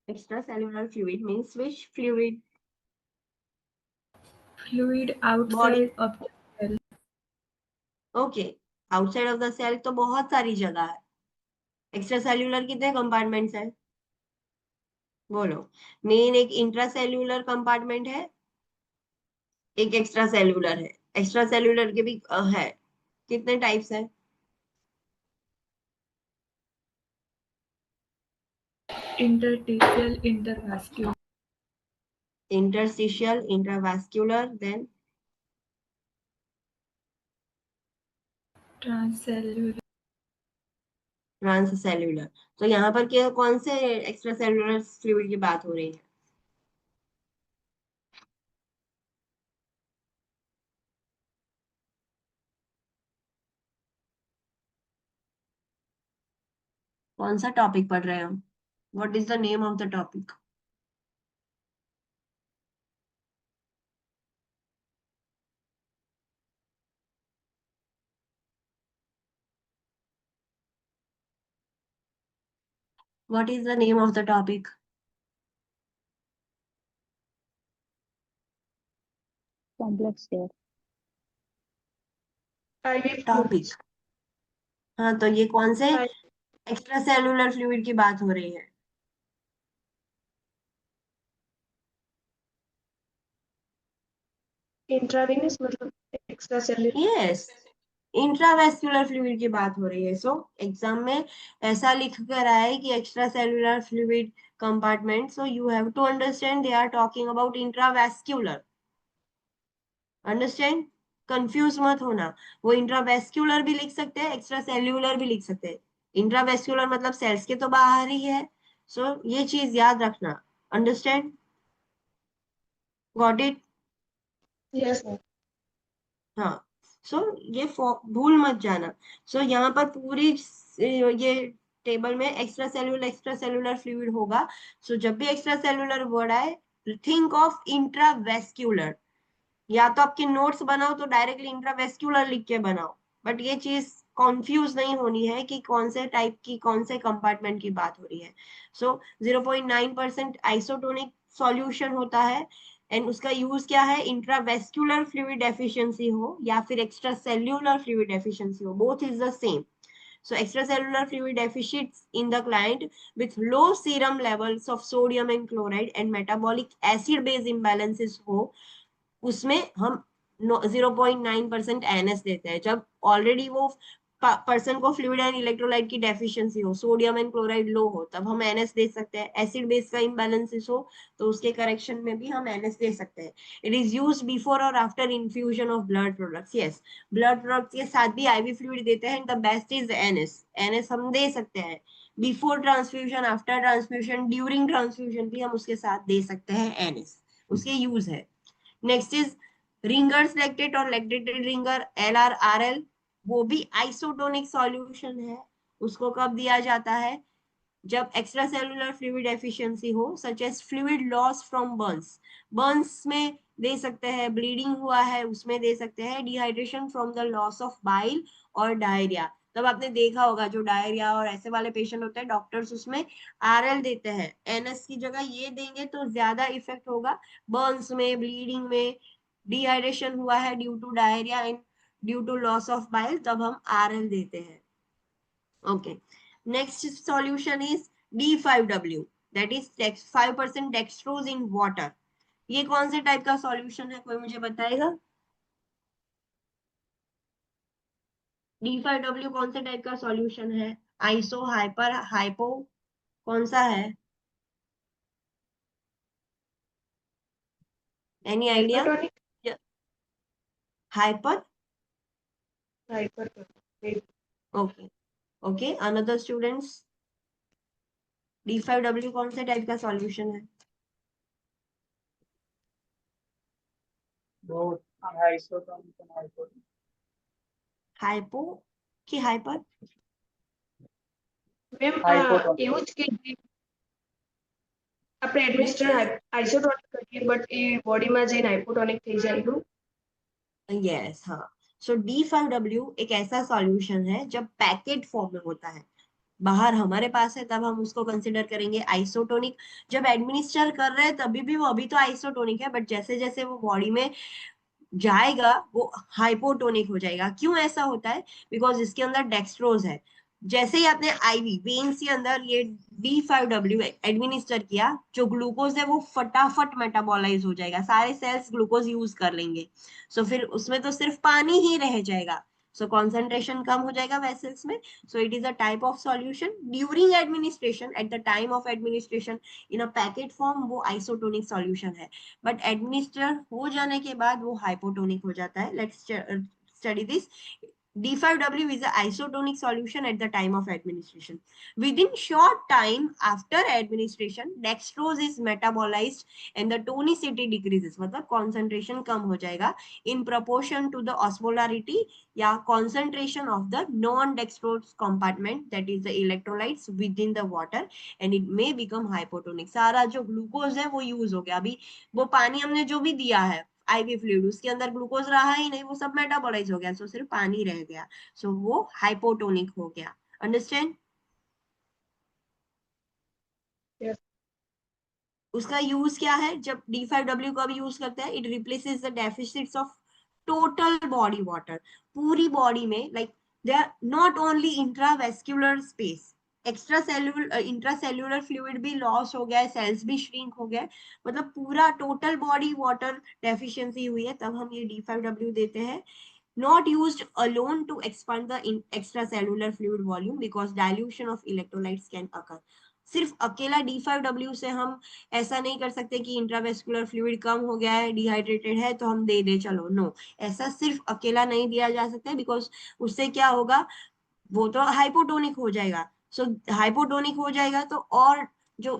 Extracellular fluid means which fluid? Fluid Body. outside of the cell. Okay, outside of the cell तो बहुत सारी जगह है. एक्स्ट्रासेल्यूलर कितने कंपार्टमेंट्स है? बोलो. मेन एक इंट्रासेल्यूलर कंपार्टमेंट है, एक एक्स्ट्रासेल्यूलर है. एक्स्ट्रासेल्यूलर के भी है. कितने टाइप्स है? Interstitial, intervascular. Interstitial, intravascular, then Transcellular. Transcellular. तो यहाँ पर क्या, कौन से एक्स्ट्रासेल्यूलर फ्लूइड की बात हो रही है? कौन सा टॉपिक पढ़ रहे हो? What is the name of the topic? What is the name of the topic? Complex care. IV topic. fluids. हाँ, तो ये कौन से IV एक्स्ट्रासेल्यूलर फ्लूइड की बात हो रही है? इंट्रावेनस मतलब extra cellular. Yes, intravascular fluid की बात हो रही है. सो एग्जाम में ऐसा लिख कर आए कि extracellular fluid compartment, so you have to understand they are talking about intravascular. Understand? Confuse मत होना. वो इंट्रावेस्कुलर भी लिख सकते हैं, एक्स्ट्रा सेल्यूलर भी लिख सकते हैं. इंट्रावेस्कुलर मतलब सेल्स के तो बाहर ही है. सो ये चीज याद रखना. अंडरस्टैंड? Got it? यस. हाँ. सो ये भूल मत जाना. सो यहाँ पर पूरी ये टेबल में एक्स्ट्रा सेल्यूलर फ्लूइड होगा. सो जब भी एक्स्ट्रा सेल्यूलर वर्ड आए, थिंक ऑफ इंट्रावेस्क्यूलर. या तो आपके नोट्स बनाओ तो डायरेक्टली इंट्रावेस्क्यूलर लिख के बनाओ, बट ये चीज कंफ्यूज नहीं होनी है कि कौन से टाइप की, कौन से कंपार्टमेंट की बात हो रही है. सो 0.9% आइसोटोनिक सॉल्यूशन होता है, एंड उसका यूज क्या है? इंट्रावेस्कुलर फ्लूइड डेफिशिएंसी हो या फिर एक्स्ट्रा सेल्यूलर फ्लूइड डेफिशिएंसी हो, both is the same. So extracellular fluid deficits in the client with low serum levels of sodium and chloride and metabolic acid base imbalances हो, उसमें हम 0.9% NS देते हैं. जब ऑलरेडी वो पर्सन को fluid and electrolyte की डेफिशिएंसी हो, सोडियम एंड क्लोराइड लो हो, तब हम NS दे सकते हैं. एसिड बेस का इम्बैलेंसेस हो तो उसके करेक्शन में भी हम NS दे सकते हैं. इट इज यूज्ड बिफोर और after infusion of blood products. Yes, blood products के साथ भी आईवी फ्लूइड देते हैं. The best is NS. NS हम दे सकते हैं before transfusion, after transfusion, during transfusion भी हम उसके साथ दे सकते हैं NS. उसके यूज है. नेक्स्ट इज रिंगर्स लैक्टेट और लैक्टेटेड रिंगर LRRL. वो भी आइसोटोनिक सॉल्यूशन है. उसको कब दिया जाता है? जब एक्स्ट्रा सेलुलर फ्लूइड एफिशिएंसी हो, such as fluid loss from burns. Burns में दे सकते हैं, ब्लीडिंग हुआ है उसमें दे सकते हैं, dehydration from the loss of bile और डायरिया. तब आपने देखा होगा जो डायरिया और ऐसे वाले पेशेंट होते हैं, डॉक्टर्स उसमें RL देते हैं. NS की जगह ये देंगे तो ज्यादा इफेक्ट होगा. बर्न्स में, ब्लीडिंग में, डिहाइड्रेशन हुआ है due to diarrhoea and due to loss of bile, तब हम RL देते हैं. Okay. Next solution is D5W, that is 5% dextrose in water. ये कौन से टाइप का सॉल्यूशन है, कोई मुझे बताएगा? D5W कौन से टाइप का सॉल्यूशन है? आइसो, हाइपर, हाइपो, कौन सा है? Any idea? Hypertonic. Hyper. Hypertonic. Okay. Okay, another students, D5W कौन से टाइप का सॉल्यूशन है? both isotonic and hypotonic. Hypo कि हाइपर? Ma'am Hypotonic. એવું જ કે જે આપણે એડમિનિસ્ટર આઇસોટોનિક કરીએ બટ એ બોડીમાં જઈને હાઇપોટોનિક થઈ જાય એવું. यस, हाँ. सो D5W एक ऐसा सॉल्यूशन है जब पैकेट फॉर्म में होता है, बाहर हमारे पास है, तब हम उसको कंसिडर करेंगे आइसोटोनिक. जब एडमिनिस्टर कर रहे हैं तभी भी वो अभी तो आइसोटोनिक है, बट जैसे जैसे वो बॉडी में जाएगा वो हाइपोटोनिक हो जाएगा. क्यों ऐसा होता है? बिकॉज इसके अंदर डेक्सट्रोज है. जैसे ही आपने आईवी वेन्स के अंदर ये D5W एडमिनिस्टर किया, जो ग्लूकोज है वो फटाफट मेटाबोलाइज हो जाएगा, सारे सेल्स ग्लूकोज यूज कर लेंगे. सो फिर उसमें तो सिर्फ पानी ही रह जाएगा. सो कॉन्सेंट्रेशन कम हो जाएगा वेसल्स में. So it is a type of solution during administration. At the time of administration in a packet form वो isotonic solution है, but administer हो जाने के बाद वो hypotonic हो जाता है. Let's study this. D5W is an isotonic solution at the time of administration. Within short time after administration, dextrose is metabolized and the tonicity decreases. मतलब concentration कम हो जाएगा in proportion to the osmolarity या concentration of the non-dextrose compartment, that is the electrolytes within the water, and it may become hypotonic. सारा जो glucose है वो use हो गया. अभी वो पानी हमने जो भी दिया है आईवी फ्लूइड, उसके अंदर ग्लूकोज रहा ही नहीं, वो सब मेटाबोलाइज हो गया, सो सिर्फ पानी रह गया, सो वो हाइपोटोनिक हो गया. अंडरस्टैंड? Yes. उसका यूज क्या है? जब D5W का भी यूज करते हैं, it replaces the deficits of total body water. पूरी बॉडी में like they are not only intravascular space, extracellular intracellular fluid भी लॉस हो गया है, सेल्स भी श्रिंक हो गए, मतलब पूरा टोटल बॉडी वाटर डेफिशिएंसी हुई है, तब हम ये D5W देते हैं. Not used alone to expand the extracellular fluid volume because dilution of electrolytes can occur. सिर्फ अकेला D5W से हम ऐसा नहीं कर सकते कि इंट्रावेस्कुलर फ्लूइड कम हो गया है, डिहाइड्रेटेड है तो हम दे दे चलो. नो, ऐसा सिर्फ अकेला नहीं दिया जा सकता, बिकॉज उससे क्या होगा, वो तो हाइपोटोनिक हो जाएगा. सो हाइपोटोनिक हो जाएगा तो और जो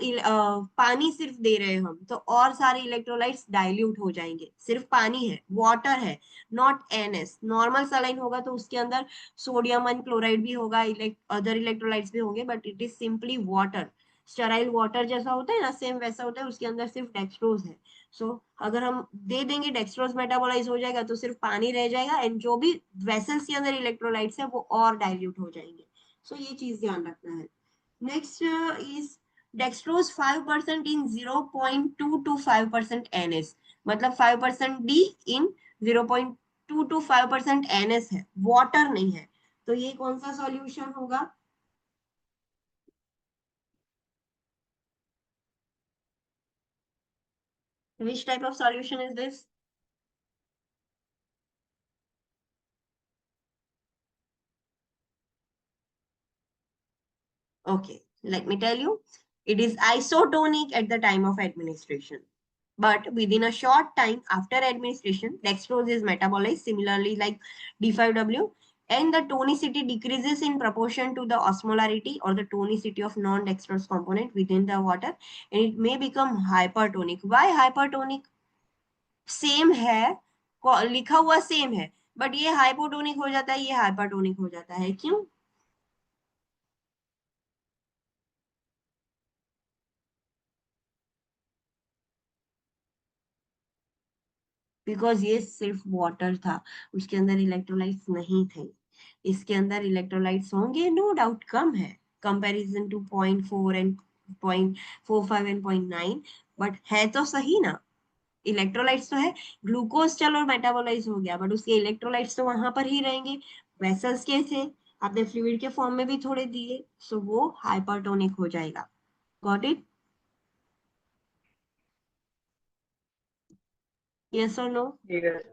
पानी सिर्फ दे रहे हैं हम, तो और सारे इलेक्ट्रोलाइट्स डाइल्यूट हो जाएंगे. सिर्फ पानी है, वाटर है, नॉट NS. नॉर्मल सलाइन होगा तो उसके अंदर सोडियम एंड क्लोराइड भी होगा, अदर इलेक्ट्रोलाइट्स भी होंगे, but it is simply water. Sterile water जैसा होता है ना, सेम वैसा होता है, उसके अंदर सिर्फ डेक्सट्रोज है. सो अगर हम दे देंगे, डेक्सट्रोज मेटाबोलाइज हो जाएगा तो सिर्फ पानी रह जाएगा, एंड जो भी वेसल्स के अंदर इलेक्ट्रोलाइट्स है वो और डाइल्यूट हो जाएंगे. सो ये चीज ध्यान रखना है. Next is dextrose 5% in 0.2 to 5% NS. मतलब 5% D in 0.2 to 5% NS है, वाटर नहीं है. तो ये कौन सा सॉल्यूशन होगा? Which type of solution is this? Okay, let me tell you. It is isotonic at the time of administration. But within a short time after administration, dextrose is metabolized similarly like D5W, and the tonicity decreases in proportion to the osmolarity or the tonicity of non-dextrose component within the water, and it may become hypertonic. Why hypertonic? Same है, लिखा हुआ same है, but ये hypotonic हो जाता है, ये hypertonic हो जाता है, क्यों? बिकॉज ये सिर्फ वाटर था, उसके अंदर इलेक्ट्रोलाइट्स नहीं थे। इसके अंदर इलेक्ट्रोलाइट्स होंगे, नो डाउट कम है comparison to 0.4 and 0.45 and 0.9, but है तो सही ना, इलेक्ट्रोलाइट्स तो है। ग्लूकोज चलो मेटाबोलाइज हो गया, बट उसके इलेक्ट्रोलाइट्स तो वहां पर ही रहेंगे। वेसल्स के थे, आपने फ्लूइड के फॉर्म में भी थोड़े दिए, सो वो हाइपरटोनिक हो जाएगा। Got it? यस और नो? Yes.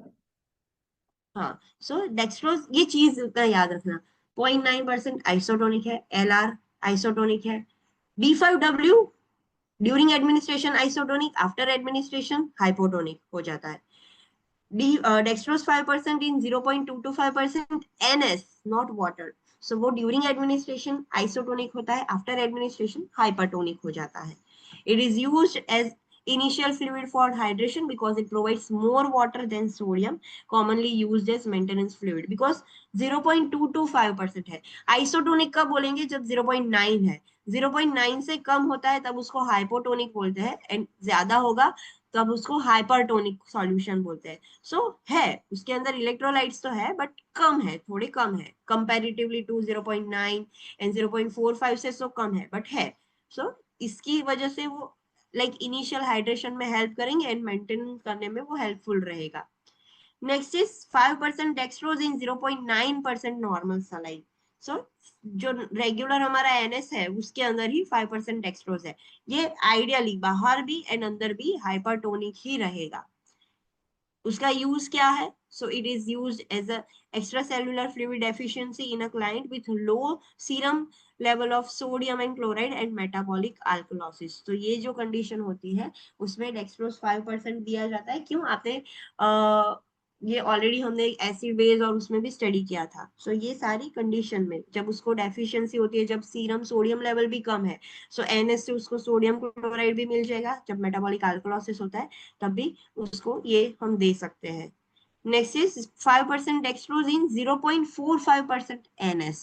हाँ, सो डेक्सट्रोज, ये चीज का याद रखना, 0.9% आइसोटोनिक है, LR आइसोटोनिक है, D5W during administration isotonic, after administration hypotonic हो जाता है। Dextrose 5% in 0.225% NS, not water. So वो during administration isotonic होता है, after administration hypertonic हो जाता है. It is used as initial fluid for hydration because it provides more water than sodium, commonly used as maintenance fluid because 0.225% है. Isotonic कब बोलेंगे? जब 0.9 है, 0.9 से कम होता है तब उसको हाइपोटोनिक बोलते हैं, एंड ज्यादा होगा तब उसको हाइपरटोनिक सॉल्यूशन बोलते हैं। सो है, उसके अंदर इलेक्ट्रोलाइट्स तो है, बट कम है, थोड़े कम है कंपैरेटिवली टू 0.9 एंड 0.45 से, सो कम है, बट है। सो इसकी वजह से वो लाइक इनिशियल हाइड्रेशन में हेल्प करेंगे एंड मेंटेन करने में वो हेल्पफुल रहेगा। Next is 5% dextrose in 0.9% normal saline. So जो रेगुलर हमारा एनएस है उसके अंदर ही 5% डेक्सट्रोज है। ये आइडियली बाहर भी एंड अंदर भी हाइपरटोनिक ही रहेगा। उसका यूज क्या है? So it is used as a extracellular fluid deficiency in a client with low serum level of sodium and chloride and metabolic alkalosis। तो ये जो कंडीशन होती है उसमें डेक्सट्रोज 5% दिया जाता है। क्यों? आपने ये ऑलरेडी हमने एसिड बेस और उसमें भी स्टडी किया था। सो ये सारी कंडीशन में जब उसको डेफिशिएंसी होती है, जब सीरम सोडियम लेवल भी कम है, सो एनएस से उसको सोडियम क्लोराइड भी मिल जाएगा। जब मेटाबॉलिक अल्कलोसिस होता है तब भी उसको ये हम दे सकते हैं। Next is 5% dextrose in 0.45% NS,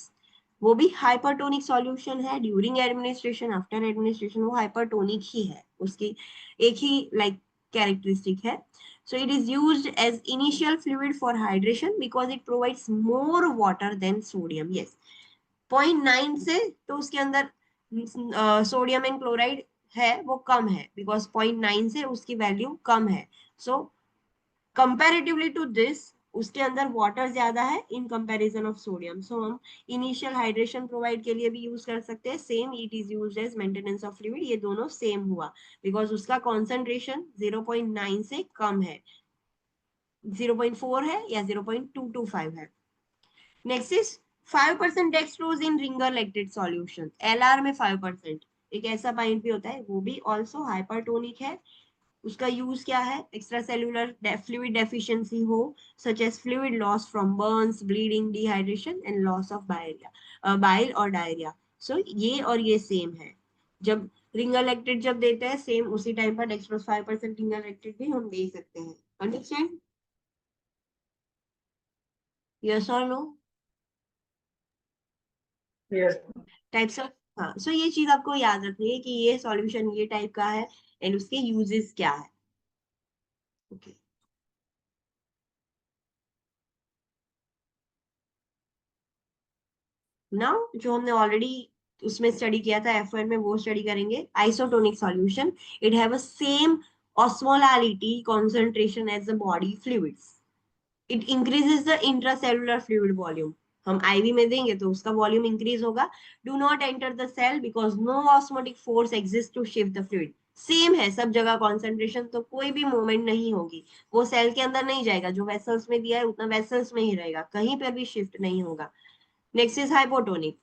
वो भी हाइपरटोनिक सॉल्यूशन है। ड्यूरिंग एडमिनिस्ट्रेशन, आफ्टर एडमिनिस्ट्रेशन वो हाइपरटोनिक ही है, उसकी एक ही लाइक कैरेक्टरिस्टिक है। So it is used as initial fluid for hydration because it provides more water than sodium. Yes, 0.9 से तो उसके अंदर सोडियम एंड क्लोराइड है वो कम है, बिकॉज 0.9 से उसकी वैल्यू कम है। सो कंपैरेटिवली टू दिस उसके अंदर वाटर ज्यादा है इन कंपैरिजन ऑफ सोडियम। सो हम इनिशियल हाइड्रेशन प्रोवाइड के लिए भी यूज कर सकते हैं। Same it is used as maintenance of fluid, ये दोनों सेम हुआ बिकॉज उसका कॉन्सेंट्रेशन 0.9 से कम है, 0.4 है या 0.225 है। Next is 5% dextrose in Ringer lactate solution, LR में 5%। एक ऐसा पॉइंट भी होता है, वो भी ऑल्सो हाइपरटोनिक है। उसका यूज क्या है? एक्स्ट्रा सेल्यूलर फ्लूइड डेफिशिएंसी हो, such as fluid loss from burns, bleeding, dehydration and loss of bile और डायरिया। सो ये और ये सेम है। जब रिंगर लैक्टेट जब देते हैं सेम उसी टाइम पर डेक्सट्रोज 5% रिंगर लैक्टेट भी हम दे सकते हैं। अंडरस्टैंड? यस और नो? Yes. टाइप्स ऑफ, हाँ, सो ये चीज आपको याद रखनी है कि ये सॉल्यूशन ये टाइप का है एंड उसके यूजेस क्या है। ओके, नाउ जो हमने ऑलरेडी उसमें स्टडी किया था F1 में, वो स्टडी करेंगे। Isotonic solution, it have a same osmolality concentration as the body fluids, it increases the intracellular fluid volume, हम आईवी में देंगे तो उसका वॉल्यूम इंक्रीज होगा. Do not enter the cell because no osmotic force exist to shift the fluid. Same है सब जगह कॉन्सेंट्रेशन, तो कोई भी मूवमेंट नहीं होगी, वो सेल के अंदर नहीं जाएगा, जो वेसल्स में दिया है उतना वेसल्स में ही रहेगा, कहीं पर भी शिफ्ट नहीं होगा. Next is hypotonic.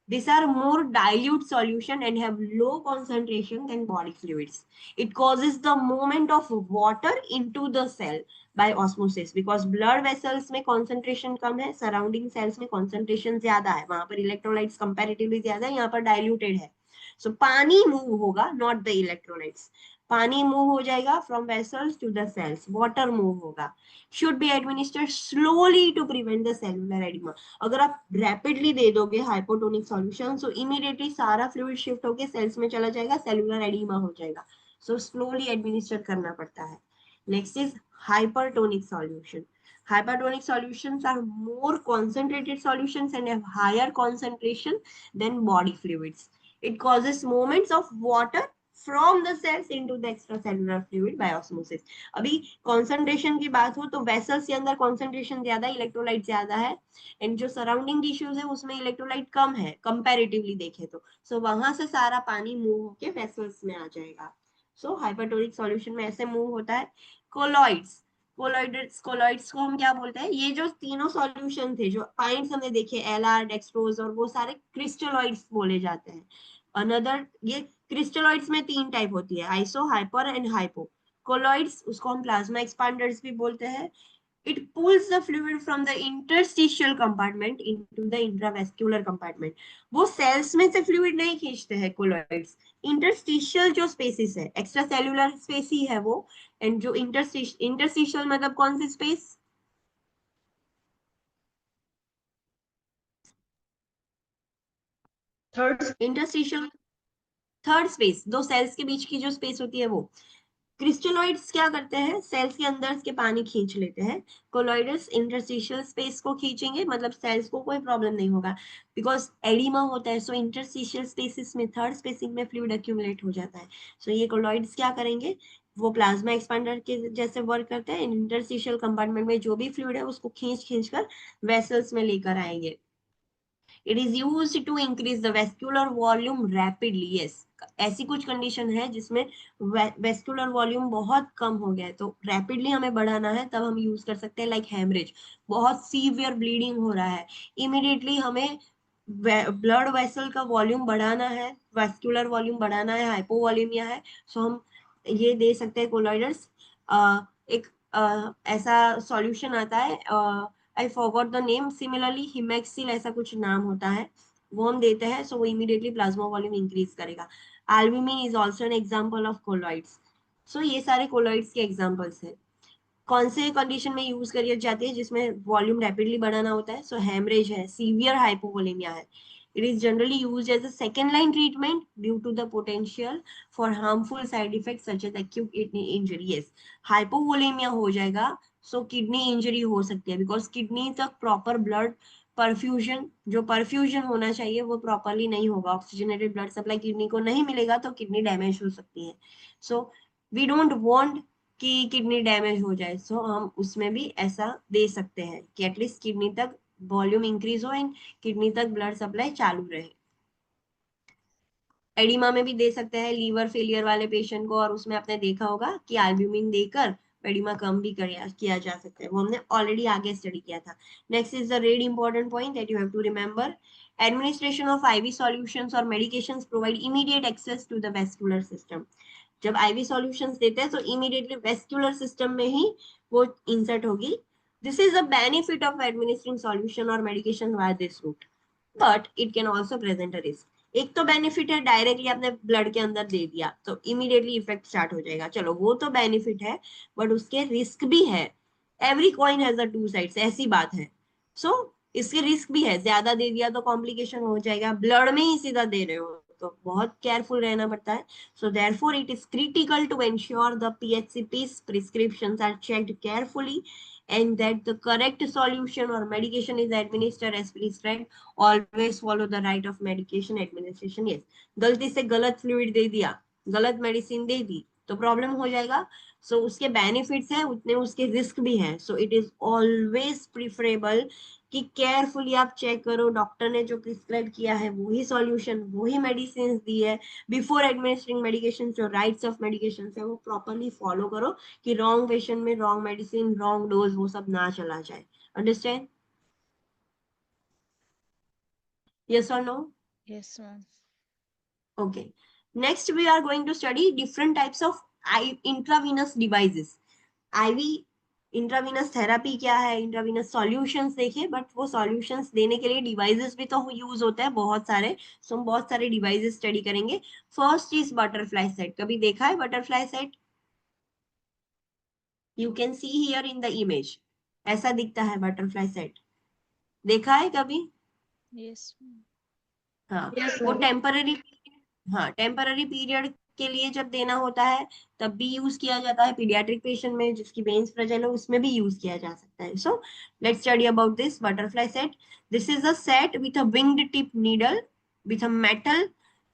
These are more dilute solution and have low concentration than body fluids. It causes the movement of water into the cell by osmosis because blood vessels में concentration कम है, surrounding cells में concentration ज्यादा है, वहां पर electrolytes comparatively ज्यादा है, यहाँ पर diluted है. So पानी move होगा, not the electrolytes. पानी मूव हो जाएगा from vessels to the cells, water move होगा. Should be administered slowly to prevent the cellular oedema. अगर आप रैपिडली दे दोगे हाइपोटोनिक सॉल्यूशन तो इमीडिएटली सारा फ्लूइड शिफ्ट होके सेल्स में चला जाएगा, सेलुलर एडिमा हो जाएगा. सो स्लोली एडमिनिस्टर करना पड़ता है. Next is hypertonic solution. Hypertonic solutions are more concentrated solutions and have higher concentration than body fluids. It causes movements of water from the cells into the extracellular fluid by osmosis. अभी concentration की बात हो तो vessels के अंदर concentration ज्यादा, electrolyte ज्यादा है, and जो surrounding tissues है उसमें electrolyte कम है comparatively देखे तो, so वहां से सारा पानी move होके vessels में आ जाएगा. So hypertonic solution में ऐसे move होता है. Colloids. कोलॉइड्स को हम क्या बोलते हैं? ये जो तीनों सॉल्यूशन थे, जो पॉइंट्स हमने देखे, एलआर, डेक्सट्रोज और वो सारे क्रिस्टलॉइड्स बोले जाते हैं. अनदर ये क्रिस्टलॉइड्स में 3 टाइप होती है, iso, hyper and hypo. Colloids उसको हम प्लाज्मा एक्सपांडर्स भी बोलते हैं. It pulls the fluid from the interstitial compartment into the intravascular compartment. वो सेल्स में से फ्लूइड नहीं खींचते हैं कोलॉइड्स, इंटरस्टिशियल जो स्पेसिस है, एक्स्ट्रा सेल्यूलर स्पेस ही है वो. एंड जो इंटरस्टिशियल मतलब कौन सी स्पेस? इंटरस्टिशियल थर्ड स्पेस, दो सेल्स के बीच की जो स्पेस होती है वो. क्रिस्टलॉइड्स क्या करते हैं? सेल्स के अंदर के पानी खींच लेते हैं. कोलॉइड्स इंटरस्टिशियल स्पेस को खींचेंगे, मतलब सेल्स को कोई प्रॉब्लम नहीं होगा बिकॉज एडिमा होता है. सो इंटरस्टिशियल स्पेसिस में थर्ड स्पेसिंग में फ्लूइड एक्यूमुलेट हो जाता है. सो ये कोलॉइड्स क्या करेंगे? वो प्लाज्मा एक्सपांडर के जैसे वर्क करते हैं. इंटरस्टिशियल कंपार्टमेंट में जो भी फ्लूइड है उसको खींच कर वेसल्स में लेकर आएंगे. It is used to increase the vascular volume rapidly. Yes, ऐसी कुछ कंडीशन है जिसमें वेस्कुलर वॉल्यूम बहुत कम हो गया है, तो रैपिडली हमें बढ़ाना है तब हम यूज कर सकते हैं. लाइक हेमरेज, बहुत सीवियर ब्लीडिंग हो रहा है, इमीडिएटली हमें ब्लड वेसल का वॉल्यूम बढ़ाना है, वेस्कुलर वॉल्यूम बढ़ाना है, हाइपोवॉल्यूमिया है, सो हम ये दे सकते हैं कोलॉइडर्स. एक ऐसा सॉल्यूशन आता है, I forgot the name, similarly Haemaccel ऐसा कुछ नाम होता है, वो हम देते हैं, सो वो इमीडिएटली प्लाज्मा वॉल्यूम इंक्रीज करेगा. Albumin is also an example of colloids. So ये सारे कोलॉइड्स के एग्जांपल्स हैं. कौन से कंडीशन में यूज करी जाती है जिसमें वॉल्यूम रैपिडली बढ़ाना होता है? सो हेमरेज है, सीवियर हाइपोवोलेमिया है. It is generally used as a second line treatment due to the potential for harmful side effects such as acute kidney injury. Yes, hypovolemia हो जाएगा, so kidney injury हो सकती है because kidney तक proper blood perfusion, जो perfusion होना चाहिए वो properly नहीं होगा, oxygenated blood supply kidney को नहीं मिलेगा तो kidney damage हो सकती है. So we don't want कि किडनी डैमेज हो जाए, सो हम उसमें भी ऐसा दे सकते हैं कि एटलीस्ट किडनी तक वॉल्यूम इंक्रीज हो एंड किडनी तक ब्लड सप्लाई चालू रहे. एडिमा में भी दे सकते हैं लीवर फेलियर वाले पेशेंट को, और उसमें आपने देखा होगा कि एल्ब्यूमिन देकर एडिमा कम भी किया जा सकता है, वो हमने ऑलरेडी आगे स्टडी किया था. Next is the red important point that you have to remember. Administration of IV solutions और medications provide immediate access to the vascular system. जब आईवी सॉल्यूशंस देते हैं तो इमीडिएटली वेस्कुलर सिस्टम में ही वो इंसर्ट होगी. This is a benefit of administering solution और medication via this route, but it can also present a risk. एक तो बेनिफिट है, डायरेक्टली आपने ब्लड के अंदर दे दिया तो इमीडिएटली इफेक्ट स्टार्ट हो जाएगा, चलो वो तो बेनिफिट है, बट उसके रिस्क भी है. Every coin has the two sides, ऐसी बात है. सो इसके रिस्क भी है, ज्यादा दे दिया तो कॉम्प्लिकेशन हो जाएगा, ब्लड में ही सीधा दे रहे हो तो बहुत केयरफुल रहना पड़ता है. So therefore it is critical to ensure the PHCP's prescriptions are checked carefully and that the correct solution or medication is administered as prescribed. Always follow the right of medication administration. Yes, गलती से गलत fluid दे दिया, गलत medicine दे दी तो problem हो जाएगा. सो उसके benefits हैं उतने उसके रिस्क भी हैं. सो इट इज ऑलवेज प्रिफरेबल कि केयरफुली आप चेक करो डॉक्टर ने जो प्रिस्क्राइब किया है वही सॉल्यूशन, वही मेडिसिन दी है। बिफोर एडमिनिस्ट्रिंग मेडिकेशन, जो राइट्स ऑफ मेडिकेशन है वो प्रॉपरली फॉलो करो, कि रॉन्ग पेशेंट में रॉन्ग मेडिसिन, रॉन्ग डोज वो सब ना चला जाए। अंडरस्टैंड? यस और no? Yes, ma'am. Okay. Next, we are going to study different types of intravenous devices. IV intravenous therapy क्या है, इंट्रावीनस सॉल्यूशंस देखे, बट वो सॉल्यूशंस देने के लिए डिवाइसेस भी तो यूज होते हैं बहुत सारे। सो हम बहुत सारे डिवाइसेस स्टडी करेंगे। First is butterfly set. कभी देखा है butterfly set? You can see here in the image, ऐसा दिखता है बटरफ्लाई सेट। देखा है कभी? Yes, ma'am. हाँ, यस वो मैम। टेम्पररी, हाँ टेम्पररी पीरियड के लिए जब देना होता है तब भी यूज किया जाता है। पीडियाट्रिक पेशेंट में जिसकी वेन्स फ्रेजाइल हो उसमें भी यूज किया जा सकता है। So let's study about this butterfly set. This is a set with a winged tip needle with a metal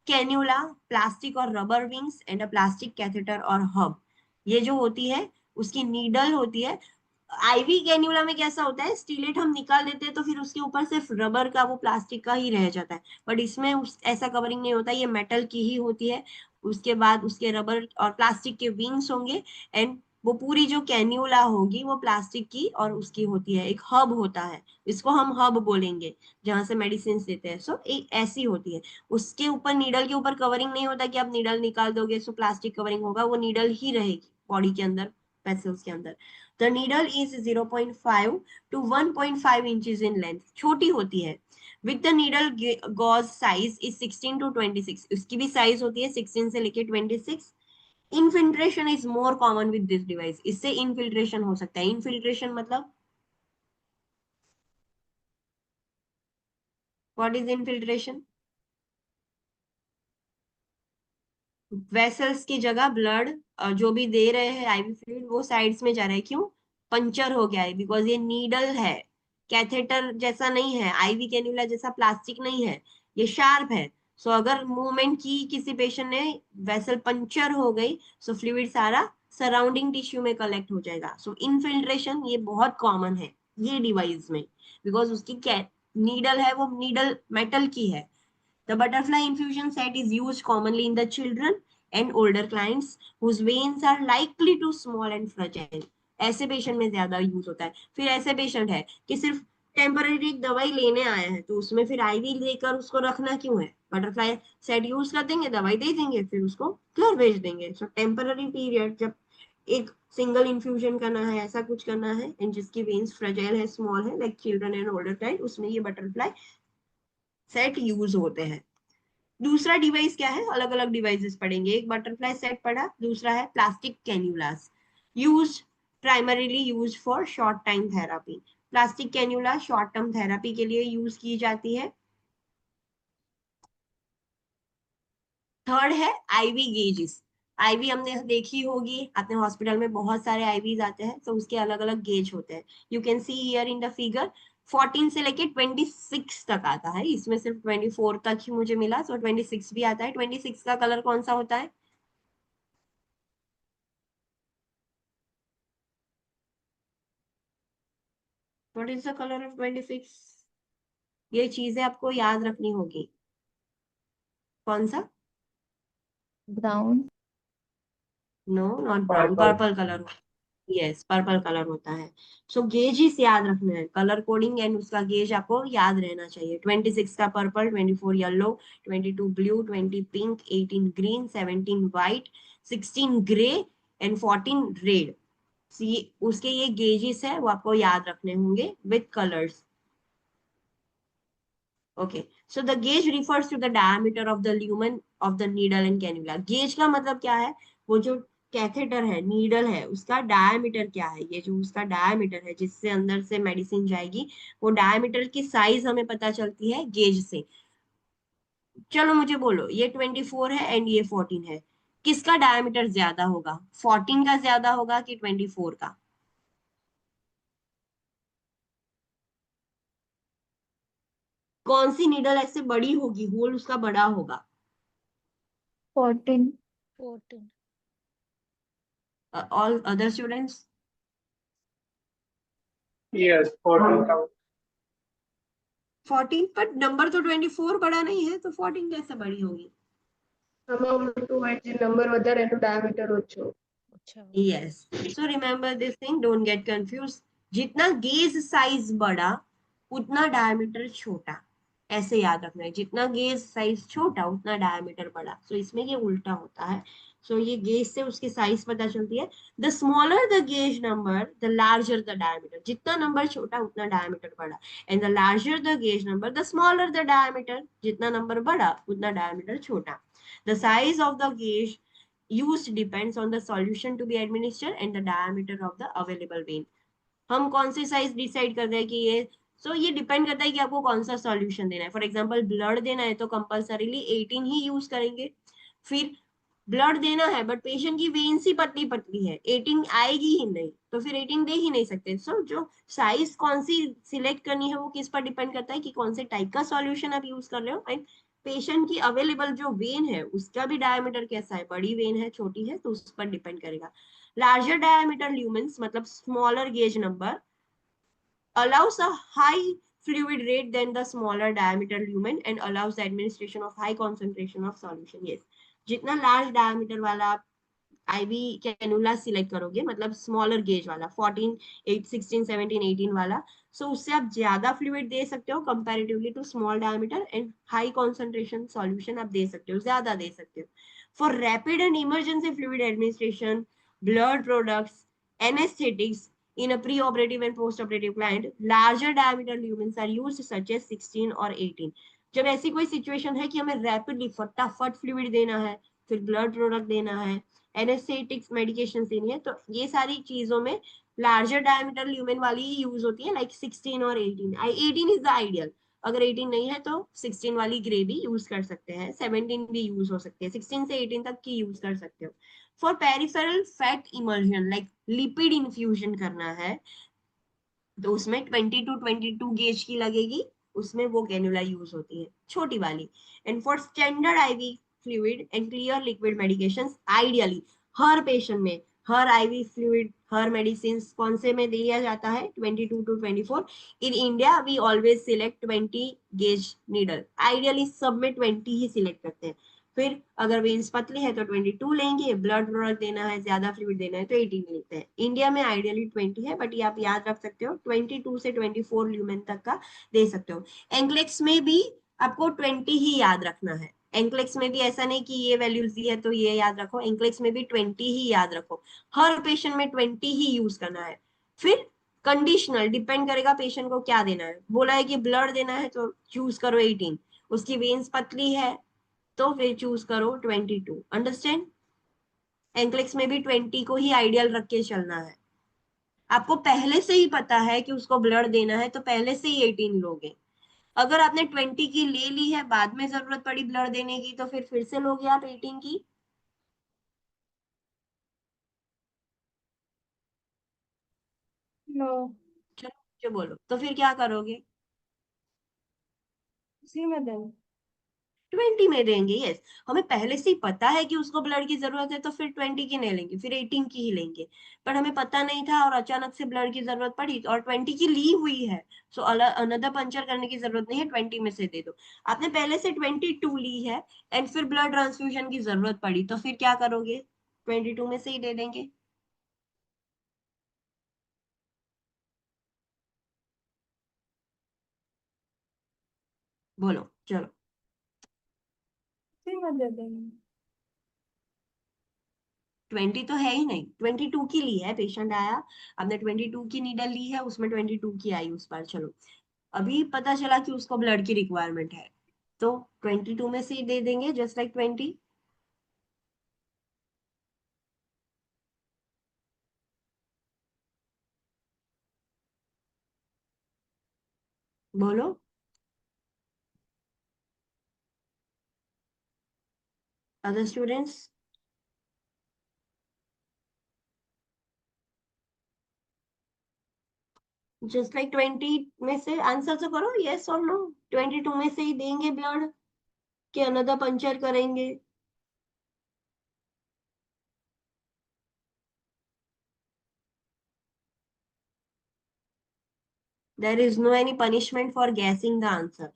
cannula, plastic और rubber wings and a plastic catheter और हब। ये जो होती है उसकी नीडल होती है। आईवी कैन्यूला में कैसा होता है, स्टीलेट हम निकाल देते हैं तो फिर उसके ऊपर सिर्फ रबर का, वो प्लास्टिक का ही रह जाता है। बट इसमें ऐसा कवरिंग नहीं होता, ये मेटल की ही होती है। उसके बाद उसके रबर और प्लास्टिक के विंग्स होंगे, एंड वो पूरी जो कैन्यूला होगी वो प्लास्टिक की और उसकी होती है। एक हब होता है, इसको हम हब बोलेंगे, जहां से मेडिसिन देते हैं। सो एक ऐसी होती है। उसके ऊपर, नीडल के ऊपर कवरिंग नहीं होता कि आप नीडल निकाल दोगे सो प्लास्टिक कवरिंग होगा, वो नीडल ही रहेगी बॉडी के अंदर, वेसल्स के अंदर। The needle is 0.5 to 1.5 inches in length, छोटी होती है। With the needle gauge size is 16 to 26, उसकी भी साइज होती है 16 से लेके 26। Infiltration is more common with this device, इससे इनफिल्ट्रेशन हो सकता है। इनफिल्ट्रेशन मतलब, what is infiltration? वेसल्स की जगह ब्लड जो भी दे रहे हैं आईवी फ्लूइड, वो साइड्स में जा रहा है। क्यों? पंचर हो गया है, बिकॉज ये नीडल है, कैथेटर जैसा नहीं है, आईवी कैन्युला जैसा प्लास्टिक नहीं है, ये शार्प है। सो अगर मूवमेंट की किसी पेशेंट ने, वेसल पंचर हो गई, सो फ्लूइड सारा सराउंडिंग टिश्यू में कलेक्ट हो जाएगा। सो इनफिल्ट्रेशन ये बहुत कॉमन है ये डिवाइस में, बिकॉज उसकी नीडल है, वो नीडल मेटल की है। The butterfly infusion set is used commonly in the children and older clients whose veins are likely too small and fragile. ऐसे पेशेंट में ज्यादा यूज होता है। फिर ऐसे पेशेंट है कि सिर्फ टेम्पररी दवाई लेने आया है, तो उसमें फिर आईवी लेकर उसको रखना क्यों है? बटरफ्लाई सेट यूज कर देंगे, दवाई दे देंगे, फिर उसको घर भेज देंगे। सो टेम्पररी पीरियड, जब एक सिंगल इन्फ्यूजन करना है, ऐसा कुछ करना है, एंड जिसकी वेन्स फ्रेजाइल है, स्मॉल है, like children and older client, उसमें ये बटरफ्लाई सेट यूज होते हैं। दूसरा डिवाइस क्या है? अलग अलग डिवाइसेस पढ़ेंगे। एक बटरफ्लाई सेट पढ़ा, दूसरा है plastic cannulas, use primarily use for short time therapy. Plastic cannula short term therapy के लिए यूज की जाती है। थर्ड है आईवी गेजेस। आईवी हमने देखी होगी, अपने हॉस्पिटल में बहुत सारे आईवीज आते हैं, तो उसके अलग अलग गेज होते हैं। You can see here in the figure 14 से लेके 26 तक आता है, इसमें सिर्फ 24 तक ही मुझे मिला, तो 26 भी आता है। 26 का कलर कौन सा होता है? What is the colour of 26? ये चीजें आपको याद रखनी होगी। कौन सा? Brown. No, not brown, Purple. Purple colour. Yes, purple colour होता है। सो गेजेस याद रखना है, कलर कोडिंग एंड उसका गेज आपको याद रहना चाहिए। 26 का purple, 24 yellow, 22 blue, 20 pink, 18 green, 17 white, 16 grey and 14 red. See उसके ये गेजेस है, वो आपको याद रखने होंगे with colours. Okay, so the gauge refers to the diameter of the lumen of the needle and cannula. Gauge का मतलब क्या है? वो जो कैथेटर है, नीडल है, उसका डायमीटर क्या है? ये जो उसका डायमीटर है जिससे अंदर से मेडिसिन जाएगी, वो डायमीटर की साइज हमें पता चलती है गेज से। चलो मुझे बोलो, ये 24 है एंड ये 14 है, किसका डायमीटर ज्यादा होगा? 14 का ज्यादा होगा कि 24 का? कौन सी नीडल ऐसे बड़ी होगी, होल उसका बड़ा होगा? 14। 14. All other students? Yes, 14 count. 14, पर नंबर तो 24 बड़ा नहीं है, तो 14 कैसे बड़ी होगी? આમાં ઉલટું હોય જે નંબર વધારે એનું ડાયામીટર ઓછો. अच्छा Yes. So remember this thing, don't get confused. जितना गेज साइज बड़ा उतना डायमीटर छोटा, ऐसे याद रखना है। जितना गेज साइज छोटा उतना डायमीटर बड़ा। सो इसमें ये उल्टा होता है। सो ये गेज से उसकी साइज पता चलती है। The smaller the gauge number the larger the diameter. जितना नंबर छोटा उतना डायमीटर बड़ा। And the larger the gauge number the smaller the diameter. जितना नंबर बड़ा उतना डायमीटर छोटा। The size of the gauge used depends on the solution to be administered and the diameter of the available vein. हम कौन सी size decide कर रहे हैं कि ये ये डिपेंड करता है कि आपको कौन सा सॉल्यूशन देना है। फॉर एग्जांपल ब्लड देना है तो कंपलसरीली 18 ही यूज करेंगे। फिर ब्लड देना है बट पेशेंट की वेन्स ही पतली पतली है, 18 आएगी ही नहीं, तो फिर 18 दे ही नहीं सकते। जो साइज कौन सी सिलेक्ट करनी है वो किस पर डिपेंड करता है कि कौन से टाइप का सॉल्यूशन आप यूज कर रहे हो। एंड पेशेंट की अवेलेबल जो वेन है उसका भी डायमीटर कैसा है, बड़ी वेन है छोटी है, तो उस पर डिपेंड करेगा। लार्जर डायमीटर ल्यूमेंस मतलब smaller gauge number allows a high fluid rate than the smaller diameter lumen and allows the administration of high concentration of solution. Yes, जितना लार्ज डायमीटर वाला आप आईवी कैनुला सिलेक्ट करोगे, मतलब smaller gauge वाला 14, 8, 16, 17, 18 वाला, सो उससे आप ज्यादा फ्लूइड दे सकते हो comparatively to small diameter and high concentration solution आप दे सकते हो, ज्यादा दे सकते हो। For rapid and emergency fluid administration, blood products, anaesthetics in a pre-operative and post-operative client, larger diameter lumens are used such as 16 और 18। जब ऐसी कोई सिचुएशन है कि हमें रैपिडली फटाफट फ्लूइड देना है, फिर ब्लड प्रोडक्ट देना है, एनेस्थेटिक्स मेडिकेशन देनी है, तो ये सारी चीजों में लार्जर डायमीटर ल्यूमेन वाली ही यूज होती है, लाइक 16 और 18। 18 इज द आइडियल। अगर 18 नहीं है तो 16 वाली ग्रे भी यूज कर सकते हैं, 17 भी यूज हो सकती है, 16 से 18 तक की यूज कर सकते हो। For peripheral fat immersion like lipid infusion करना है तो उसमें 20 to 22 गेज की लगेगी, उसमें वो कैनुला यूज होती है, छोटी वाली। And for standard IV fluid and clear liquid medications, ideally हर पेशेंट में हर आईवी फ्लूइड हर मेडिसिन कौन से में दिया जाता है 22 to 24। In India we always select 20 gauge needle, ideally सब में 20 ही सिलेक्ट करते हैं। फिर अगर वेन्स पतली है तो 22 लेंगे, ब्लड प्रोडक्ट देना है, ज्यादा फ्लूइड देना है तो 18 लेते हैं। इंडिया में आइडियली 20 है, बट ये आप याद रख सकते हो 22 से 24 ल्यूमेन तक का दे सकते हो। एंक्लेक्स में भी आपको 20 ही याद रखना है। एंक्लेक्स में भी ऐसा नहीं कि ये वैल्यूज दी है तो ये याद रखो, एंक्लेक्स में भी 20 ही याद रखो। हर पेशेंट में 20 ही यूज करना है। फिर कंडीशनल डिपेंड करेगा पेशेंट को क्या देना है। बोला है कि ब्लड देना है तो चूज करो 18, उसकी वेन्स पतली है तो फिर चूज करो 22। अंडरस्टैंड? एंक्लेक्स में भी 20 को ही आइडियल रख के चलना है। आपको पहले से ही पता है कि उसको ब्लड देना है तो पहले से ही 18 लोगे। अगर आपने 20 की ले ली है, बाद में जरूरत पड़ी ब्लड देने की, तो फिर से लोगे आप 18 की। नो, चलो मुझे बोलो, तो फिर क्या करोगे? उसी में दें। 20 में देंगे। यस, हमें पहले से ही पता है कि उसको ब्लड की जरूरत है तो फिर 20 की नहीं लेंगे, फिर 18 की ही लेंगे। पर हमें पता नहीं था और अचानक से ब्लड की जरूरत पड़ी और 20 की ली हुई है, सो अनदर पंचर करने की जरूरत नहीं है, 20 में से दे दो। आपने पहले से 22 ली है एंड फिर ब्लड ट्रांसफ्यूजन की जरूरत पड़ी तो फिर क्या करोगे? 22 में से ही दे देंगे। बोलो चलो। उसी में दे देंगे। 20 तो है ही नहीं, 22 की ली है, पेशेंट आया, आपने 22 की नीडल ली है, उसमें 22 की आई उस पर। चलो अभी पता चला कि उसको ब्लड की रिक्वायरमेंट है तो 22 में से ही दे देंगे, जस्ट लाइक 20। बोलो अदर स्टूडेंट्स। जस्ट लाइक 20 में से आंसर तो करो, यस और नो। 22 में से ही देंगे ब्लड कि अनदर पंचर करेंगे? There is no any punishment for guessing the answer.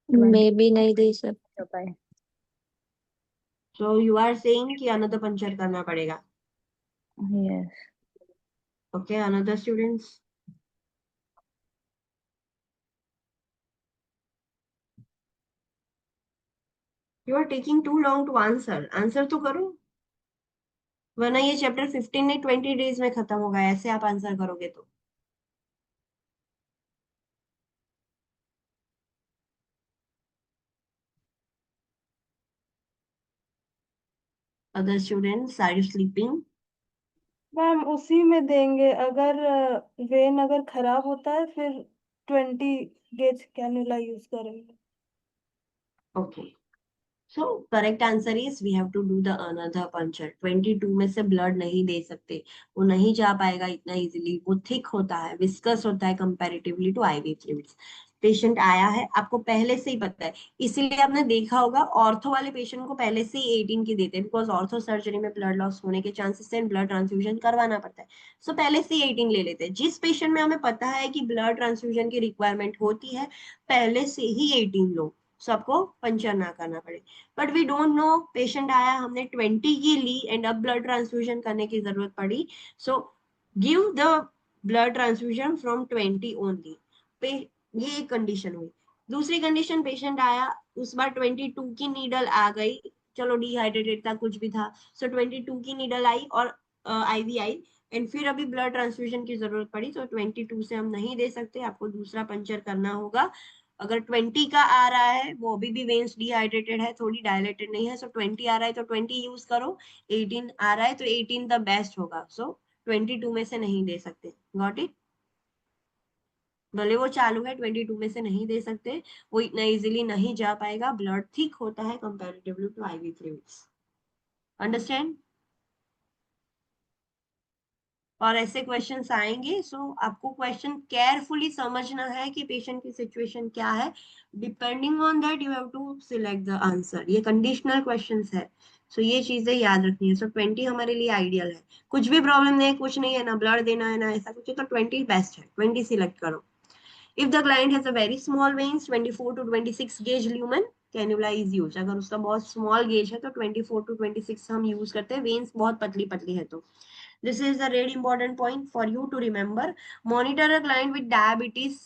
मे भी नहीं दे सकते। उपाय So you are saying कि another पंचर करना पड़ेगा. Yes Okay, another students. You are taking too long to answer. Answer तो करो, वरना ये चैप्टर 15 नहीं 20 डेज में खत्म होगा ऐसे आप आंसर करोगे तो. Other students, are you sleeping? Ma'am उसी में देंगे, अगर वेन अगर खराब होता है फिर 20 गेज कैनुला यूज करेंगे। Okay. So correct answer is we have to do the another puncture. 22 में से ब्लड नहीं दे सकते, वो नहीं जा पाएगा इतना इजीली, वो थिक होता है, विस्कस होता है comparatively to IV fluids. Patient आया है, आपको पहले से ही पता है, इसीलिए आपने देखा होगा ऑर्थो वाले पेशेंट को पहले से ही 18 की देते हैं, बिकॉज ऑर्थो सर्जरी में ब्लड लॉस होने के चांसेस है, ब्लड ट्रांसफ्यूजन करवाना पड़ता है. सो पहले से ही 18 ले लेते हैं. जिस पेशेंट में हमें पता है कि ब्लड ट्रांसफ्यूजन की रिक्वायरमेंट होती है, पहले से ही 18 लो, सबको पंचर ना करना पड़े. But we don't know, patient आया, हमने 20 की ली एंड अब ब्लड ट्रांसफ्यूजन करने की जरूरत पड़ी, so give the blood transfusion from 20 only. ये एक कंडीशन हुई. दूसरी कंडीशन, पेशेंट आया, उस बार 22 की नीडल आ गई, चलो डिहाइड्रेटेड था कुछ भी था, सो 22 की नीडल आई और आईवी आई एंड फिर अभी ब्लड ट्रांसफ्यूजन की जरूरत पड़ी, तो 22 से हम नहीं दे सकते, आपको दूसरा पंचर करना होगा. अगर 20 का आ रहा है, वो अभी भी वेन्स डिहाइड्रेटेड है, थोड़ी डायलेटेड नहीं है, सो 20 आ रहा है तो 20 यूज करो, 18 आ रहा है तो 18 द बेस्ट होगा, सो 22 में से नहीं दे सकते. Got it? भले वो चालू है, 22 में से नहीं दे सकते, वो इतना इजीली नहीं जा पाएगा, ब्लड थिक होता है comparatively to IV fluids. Understand? और ऐसे क्वेश्चंस आएंगे, सो आपको क्वेश्चन केयरफुली समझना है कि पेशेंट की सिचुएशन क्या है, depending on that you have to select the answer. ये कंडीशनल क्वेश्चंस है, सो ये चीजें याद रखनी है. सो 20 हमारे लिए आइडियल है, कुछ भी प्रॉब्लम नहीं है, कुछ नहीं है, ना ब्लड देना है ना ऐसा कुछ है, तो 20 बेस्ट है, 20 सिलेक्ट करो. If the client has a very small veins, 24 to 26 gauge lumen, cannula is used. अगर उसका बहुत small gauge है तो 24 to 26 हम यूज करते हैं, veins बहुत पतली पतली है तो. This is a really important point for you to remember. Monitor a client with diabetes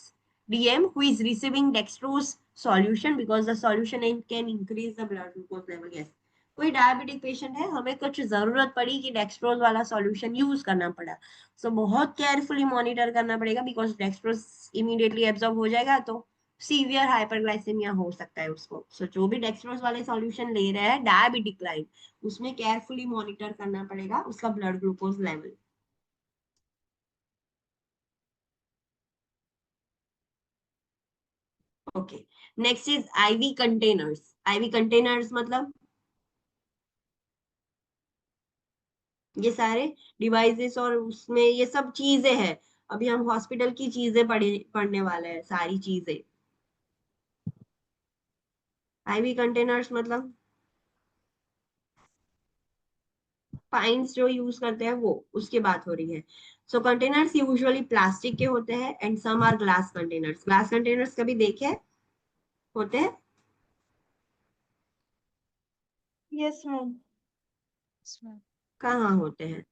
DM who is receiving dextrose solution because the solution can increase the blood glucose level. Yes. कोई diabetic patient है, हमें कुछ जरूरत पड़ी कि dextrose वाला solution use करना पड़ा, सो बहुत केयरफुली मॉनिटर करना पड़ेगा, बिकॉज डेक्सट्रोज इमीडिएटली एब्जॉर्ब हो जाएगा तो सीवियर हाइपरग्लाइसेमिया हो सकता है उसको. सो जो भी डेक्सट्रोज वाले सॉल्यूशन ले रहे हैं डायबिटिक लाइन, उसमें केयरफुली मॉनिटर करना पड़ेगा उसका blood glucose level. Okay, next is IV containers. IV containers मतलब ये सारे डिवाइसेस और उसमें ये सब चीजें हैं. अभी हम हॉस्पिटल की चीजें पढ़ने वाले हैं, सारी चीजें. आईवी कंटेनर्स मतलब पाइंस जो यूज करते हैं वो, उसकी बात हो रही है. सो कंटेनर्स यूजुअली प्लास्टिक के होते हैं and some are glass containers. Glass containers कभी देखे होते हैं? Yes ma'am. कहाँ होते हैं?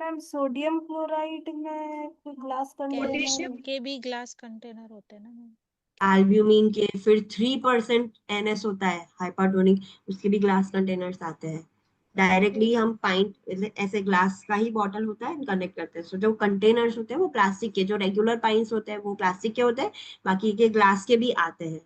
मैम सोडियम क्लोराइड में ग्लास कंटेनर, कैल्शियम के भी ग्लास कंटेनर होते हैं ना मैम. एल्ब्यूमिन के, फिर 3% NS होता है हाइपरटोनिक, उसके भी ग्लास कंटेनर्स आते हैं. डायरेक्टली हम पाइंट ऐसे ग्लास का ही बॉटल होता है कनेक्ट करते हैं. सो जो कंटेनर्स होते हैं वो प्लास्टिक के, जो रेगुलर पाइंट्स होते हैं वो प्लास्टिक के होते हैं, बाकी के ग्लास के भी आते हैं.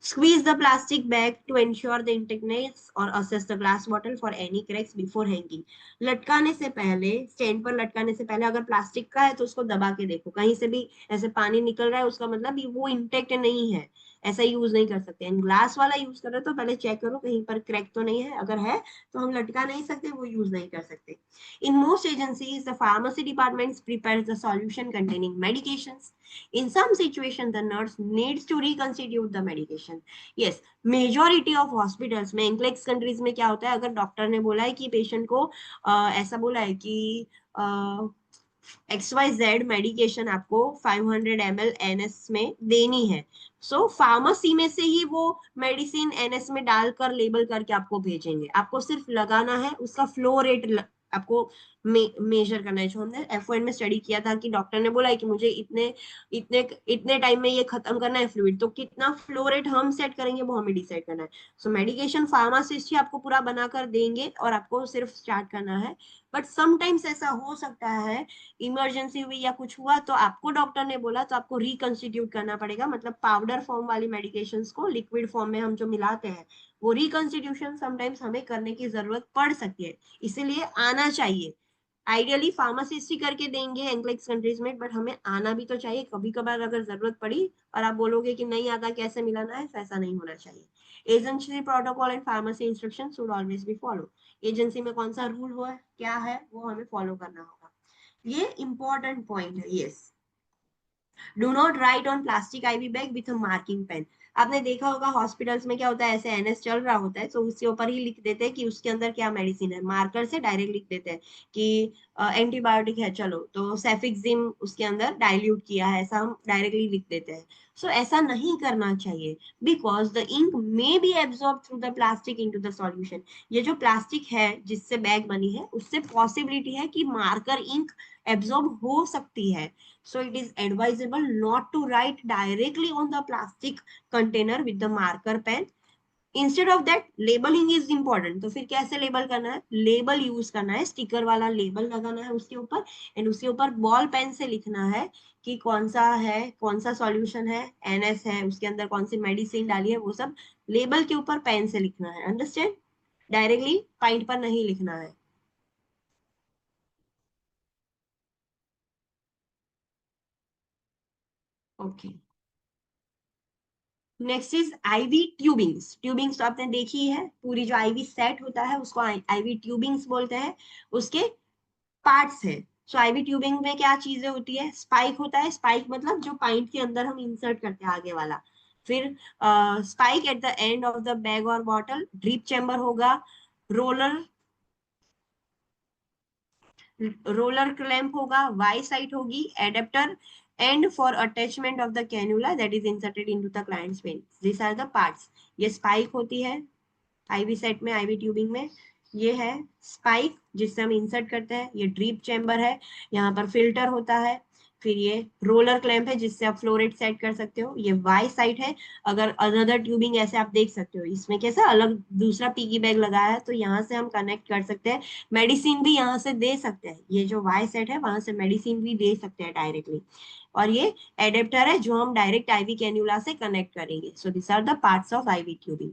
Squeeze the plastic bag to ensure the intact or assess the glass bottle for any cracks before hanging. लटकाने से पहले, स्टैंड पर लटकाने से पहले अगर प्लास्टिक का है तो उसको दबा के देखो, कहीं से भी ऐसे पानी निकल रहा है उसका मतलब वो इंटेक्ट नहीं है. ऐसा यूज नहीं कर सकते। एंड ग्लास वाला यूज कर रहे हो तो पहले चेक करो कहीं पर क्रैक तो नहीं है, अगर है तो हम लटका नहीं सकते, वो यूज नहीं कर सकते। In most agencies the pharmacy departments prepares the solution containing medications. In some situation the nurse needs to reconstitute the medication. Yes, majority of hospitals में, इंक्लेक्स कंट्रीज में क्या होता है, अगर डॉक्टर ने बोला है कि पेशेंट को ऐसा बोला है कि XYZ मेडिकेशन आपको 500 ml NS में देनी है, सो फार्मेसी में से ही वो मेडिसिन NS में डालकर लेबल करके आपको भेजेंगे। आपको सिर्फ लगाना है, उसका फ्लो रेट आपको मेजर करना है। जो हमने F1 में स्टडी किया था कि डॉक्टर ने बोला है कि मुझे इतने इतने इतने टाइम में ये खत्म करना है फ्लूइड, तो कितना फ्लो रेट हम सेट करेंगे वो हमें डिसाइड करना है। सो मेडिकेशन फार्मासिस्ट ही आपको पूरा बनाकर देंगे और आपको सिर्फ स्टार्ट करना है। बट समटाइम्स ऐसा हो सकता है, इमरजेंसी हुई या कुछ हुआ तो आपको डॉक्टर ने बोला तो आपको रिकंस्टिट्यूट करना पड़ेगा, मतलब पाउडर फॉर्म वाली मेडिकेशंस को लिक्विड फॉर्म में हम जो मिलाते हैं वो रिकंस्टिट्यूशन समटाइम्स हमें करने की जरूरत पड़ सकती है, इसीलिए आना चाहिए। आइडियली फार्मासिस्ट ही करके देंगे एंग्लिक्स कंट्रीज में, बट हमें आना भी तो चाहिए। कभी कभार अगर जरूरत पड़ी और आप बोलोगे कि नहीं आता कैसे मिलाना है, तो ऐसा नहीं होना चाहिए। Agency protocol and pharmacy instruction should always be follow. Agency में कौन सा रूल हुआ है, क्या है, वो हमें फॉलो करना होगा। ये इंपॉर्टेंट पॉइंट है। Yes, do not write on plastic IV bag with marking pen. आपने देखा होगा हॉस्पिटल्स में क्या होता है, ऐसे एनएस चल रहा होता है तो उसके ऊपर ही लिख देते हैं कि उसके अंदर क्या मेडिसिन है, मार्कर से डायरेक्ट लिख देते हैं कि एंटीबायोटिक है, चलो तो सेफिक्सिम उसके अंदर डाइल्यूट किया है, ऐसा हम डायरेक्टली लिख देते हैं। सो ऐसा नहीं करना चाहिए, because the ink may be absorb through the plastic into the solution. ये जो प्लास्टिक है जिससे बैग बनी है उससे पॉसिबिलिटी है कि मार्कर इंक एब्सॉर्ब हो सकती है। So it is advisable not to write directly on the plastic container with the marker pen. Instead of that, labeling is important. तो फिर कैसे लेबल करना है, लेबल यूज करना है, स्टिकर वाला लेबल लगाना है उसके ऊपर, एंड उसके ऊपर बॉल पेन से लिखना है कि कौन सा है, कौन सा सॉल्यूशन है, एनएस है, उसके अंदर कौन सी मेडिसिन डाली है, वो सब लेबल के ऊपर पेन से लिखना है। अंडरस्टैंड? डायरेक्टली पॉइंट पर नहीं लिखना है। Okay, next is IV tubings. Tubings तो आपने देखी है, पूरी जो आईवी सेट होता है उसको आईवी ट्यूबिंग्स बोलते हैं, उसके पार्ट्स है। सो आईवी ट्यूबिंग में क्या चीजें होती है, स्पाइक होता है, स्पाइक मतलब जो पाइंट के अंदर हम इंसर्ट करते हैं आगे वाला, फिर spike at the end of the bag और बॉटल, ड्रीप चैम्बर होगा, रोलर रोलर क्लैंप होगा, वाई साइट होगी, adapter, and for attachment of the cannula that is inserted into the client's pen. This are the parts. ये spike होती है IV set में, IV tubing में। ये है स्पाइक जिससे हम इंसर्ट करते हैं, ये ड्रीप चैम्बर है, यहाँ पर फिल्टर होता है, फिर ये रोलर क्लैंप है जिससे आप फ्लो रेट सेट कर सकते हो, ये वाई साइट है। अगर अनदर ट्यूबिंग ऐसे आप देख सकते हो, इसमें कैसा अलग दूसरा पीगी बैग लगाया है तो यहाँ से हम कनेक्ट कर सकते हैं, मेडिसिन भी यहाँ से दे सकते हैं। ये जो वाई सेट है वहां से मेडिसिन भी दे सकते हैं डायरेक्टली। और ये एडेप्टर है जो हम डायरेक्ट आईवी कैन्युला से कनेक्ट करेंगे। So this are the parts of IV tubing.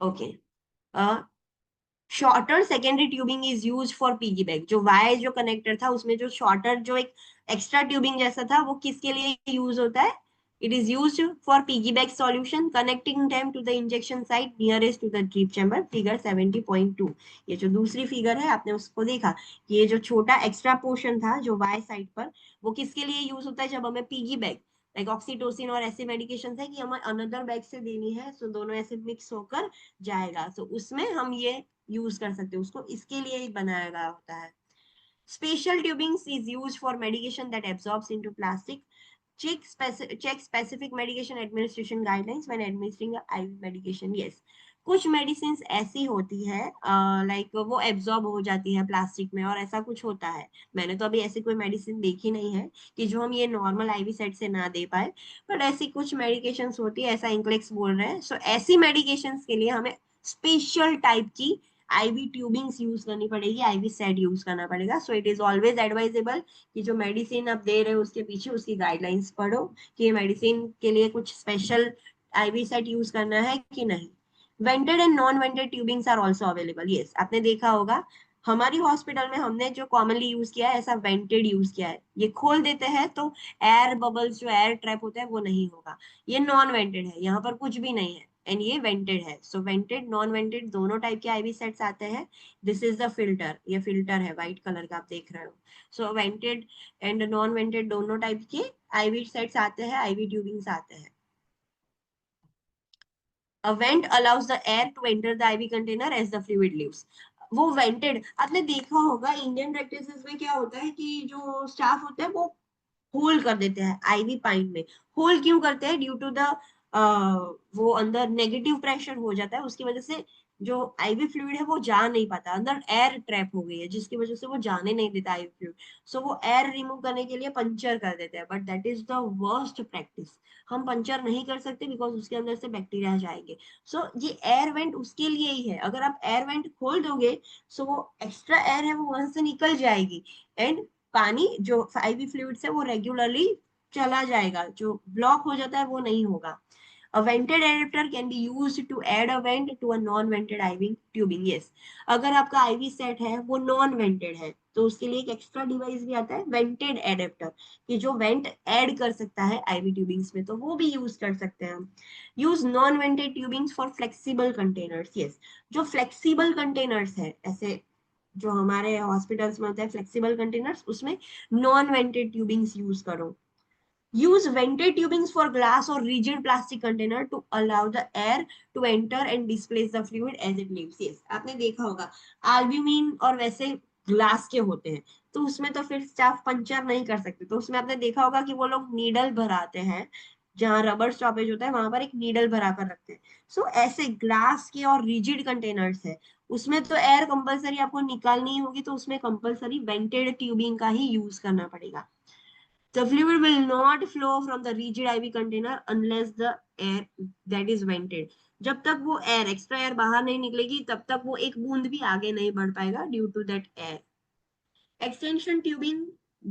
Okay, shorter secondary tubing is use for piggy bag. जो वाई जो कनेक्टर था उसमें जो शॉर्टर जो एक एक्स्ट्रा ट्यूबिंग जैसा था वो किसके लिए यूज होता है, it is use for piggy bag solution connecting them to the injection site nearest to the drip chamber, figure 70.2। ये जो दूसरी फिगर है आपने उसको देखा, ये जो छोटा एक्स्ट्रा पोर्शन था जो वाई साइड पर, वो किसके लिए यूज होता है, जब हमें पीगी बैग लाइक ऑक्सीटोसिन और ऐसे मेडिकेशन है कि हमें अनदर बैग से देनी है, सो दोनों ऐसे मिक्स होकर जाएगा, सो उसमें हम ये यूज कर सकते हो, उसको इसके लिए ही बनाया गया होता है। Special tubings is use for medication that absorbs into plastic. check specific medication administration guidelines when administering IV medication. Yes, कुछ मेडिसिन ऐसी होती है लाइक वो एब्जॉर्ब हो जाती है प्लास्टिक में, और ऐसा कुछ होता है। मैंने तो अभी ऐसी कोई मेडिसिन देखी नहीं है कि जो हम ये नॉर्मल आईवी सेट से ना दे पाए, बट ऐसी कुछ मेडिकेशंस होती है, ऐसा इंक्लेक्स बोल रहे हैं। सो ऐसी मेडिकेशंस के लिए हमें स्पेशल टाइप की आईवी ट्यूबिंग्स यूज करनी पड़ेगी, आईवी सेट यूज करना पड़ेगा। सो इट इज ऑलवेज एडवाइजेबल कि जो मेडिसिन आप दे रहे हो उसके पीछे उसकी गाइडलाइंस पढ़ो कि मेडिसिन के लिए कुछ स्पेशल आईवी सेट यूज करना है कि नहीं। Vented and non vented tubings are also available. Yes, आपने देखा होगा हमारी हॉस्पिटल में हमने जो कॉमनली यूज किया है ऐसा वेंटेड यूज किया है। ये खोल देते हैं तो एयर बबल्स जो एयर ट्रैप होता है वो नहीं होगा। ये नॉन वेंटेड है, यहाँ पर कुछ भी नहीं है, एंड ये वेंटेड है। सो वेंटेड नॉन वेंटेड दोनों टाइप के आईवी सेट्स आते हैं। दिस इज द फिल्टर, ये फिल्टर है व्हाइट कलर का आप देख रहे हो। सो वेंटेड एंड नॉन वेंटेड दोनों टाइप के आईवी सेट्स आते हैं, आईवी ट्यूबिंग्स आते हैं। A vent allows the air to enter the IV container as the fluid leaves. वो वेंटेड आपने देखा होगा इंडियन प्रैक्टिसेस में क्या होता है कि जो स्टाफ होता है वो होल कर देते हैं आईवी पाइप में। होल क्यों करते हैं? ड्यू टू द वो अंदर नेगेटिव प्रेशर हो जाता है, उसकी वजह से जो आईवी फ्लूइड है वो जा नहीं पाता, अंदर एयर ट्रैप हो गई है जिसकी वजह से वो जाने नहीं देता आईवी फ्लूइड। सो वो एयर रिमूव करने के लिए पंचर कर देते हैं, but that is the worst practice. हम पंचर नहीं कर सकते बिकॉज उसके अंदर से बैक्टीरिया जाएंगे। सो ये एयर वेंट उसके लिए ही है। अगर आप एयर वेंट खोल दोगे सो वो एक्स्ट्रा एयर है वो वहां से निकल जाएगी, एंड पानी जो आईवी फ्लूइड्स है वो रेगुलरली चला जाएगा, जो ब्लॉक हो जाता है वो नहीं होगा। A vented adapter can be used to add a vent to a non-vented IV tubing. Yes, अगर आपका आईवी सेट है वो नॉन वेंटेड है तो उसके लिए एक एक्स्ट्रा डिवाइस भी आता है वेंटेड एडेप्टर, कि जो वेंट ऐड कर सकता है आईवी ट्यूबिंग्स में, तो वो भी यूज कर सकते हैं हम। Use non vented tubings for flexible containers. Yes, जो फ्लेक्सिबल कंटेनर्स है, ऐसे जो हमारे हॉस्पिटल्स में होता है फ्लेक्सिबल कंटेनर्स, उसमें नॉन वेंटेड ट्यूबिंग्स यूज करो। Use vented tubings for glass or rigid plastic container to allow the air to enter and displace the fluid as it leaves. Yes, आपने देखा होगा एल्ब्यूमिन और वैसे ग्लास के होते हैं तो उसमें तो फिर स्टाफ पंचर नहीं कर सकते, तो उसमें आपने देखा होगा कि वो लोग नीडल भराते हैं, जहां रबर स्टॉपेज होता है वहां पर एक नीडल भरा कर रखते हैं। सो ऐसे ग्लास के और रिजिड कंटेनर्स है उसमें तो एयर कंपलसरी आपको निकालनी होगी, तो उसमें कंपलसरी वेंटेड ट्यूबिंग का ही यूज करना पड़ेगा। The fluid will not flow from the rigid IV container unless the air that is vented. जब तक वो एयर एक्स्ट्रा एयर बाहर नहीं निकलेगी तब तक वो एक बूंद भी आगे नहीं बढ़ पाएगा due to that air. Extension tubing,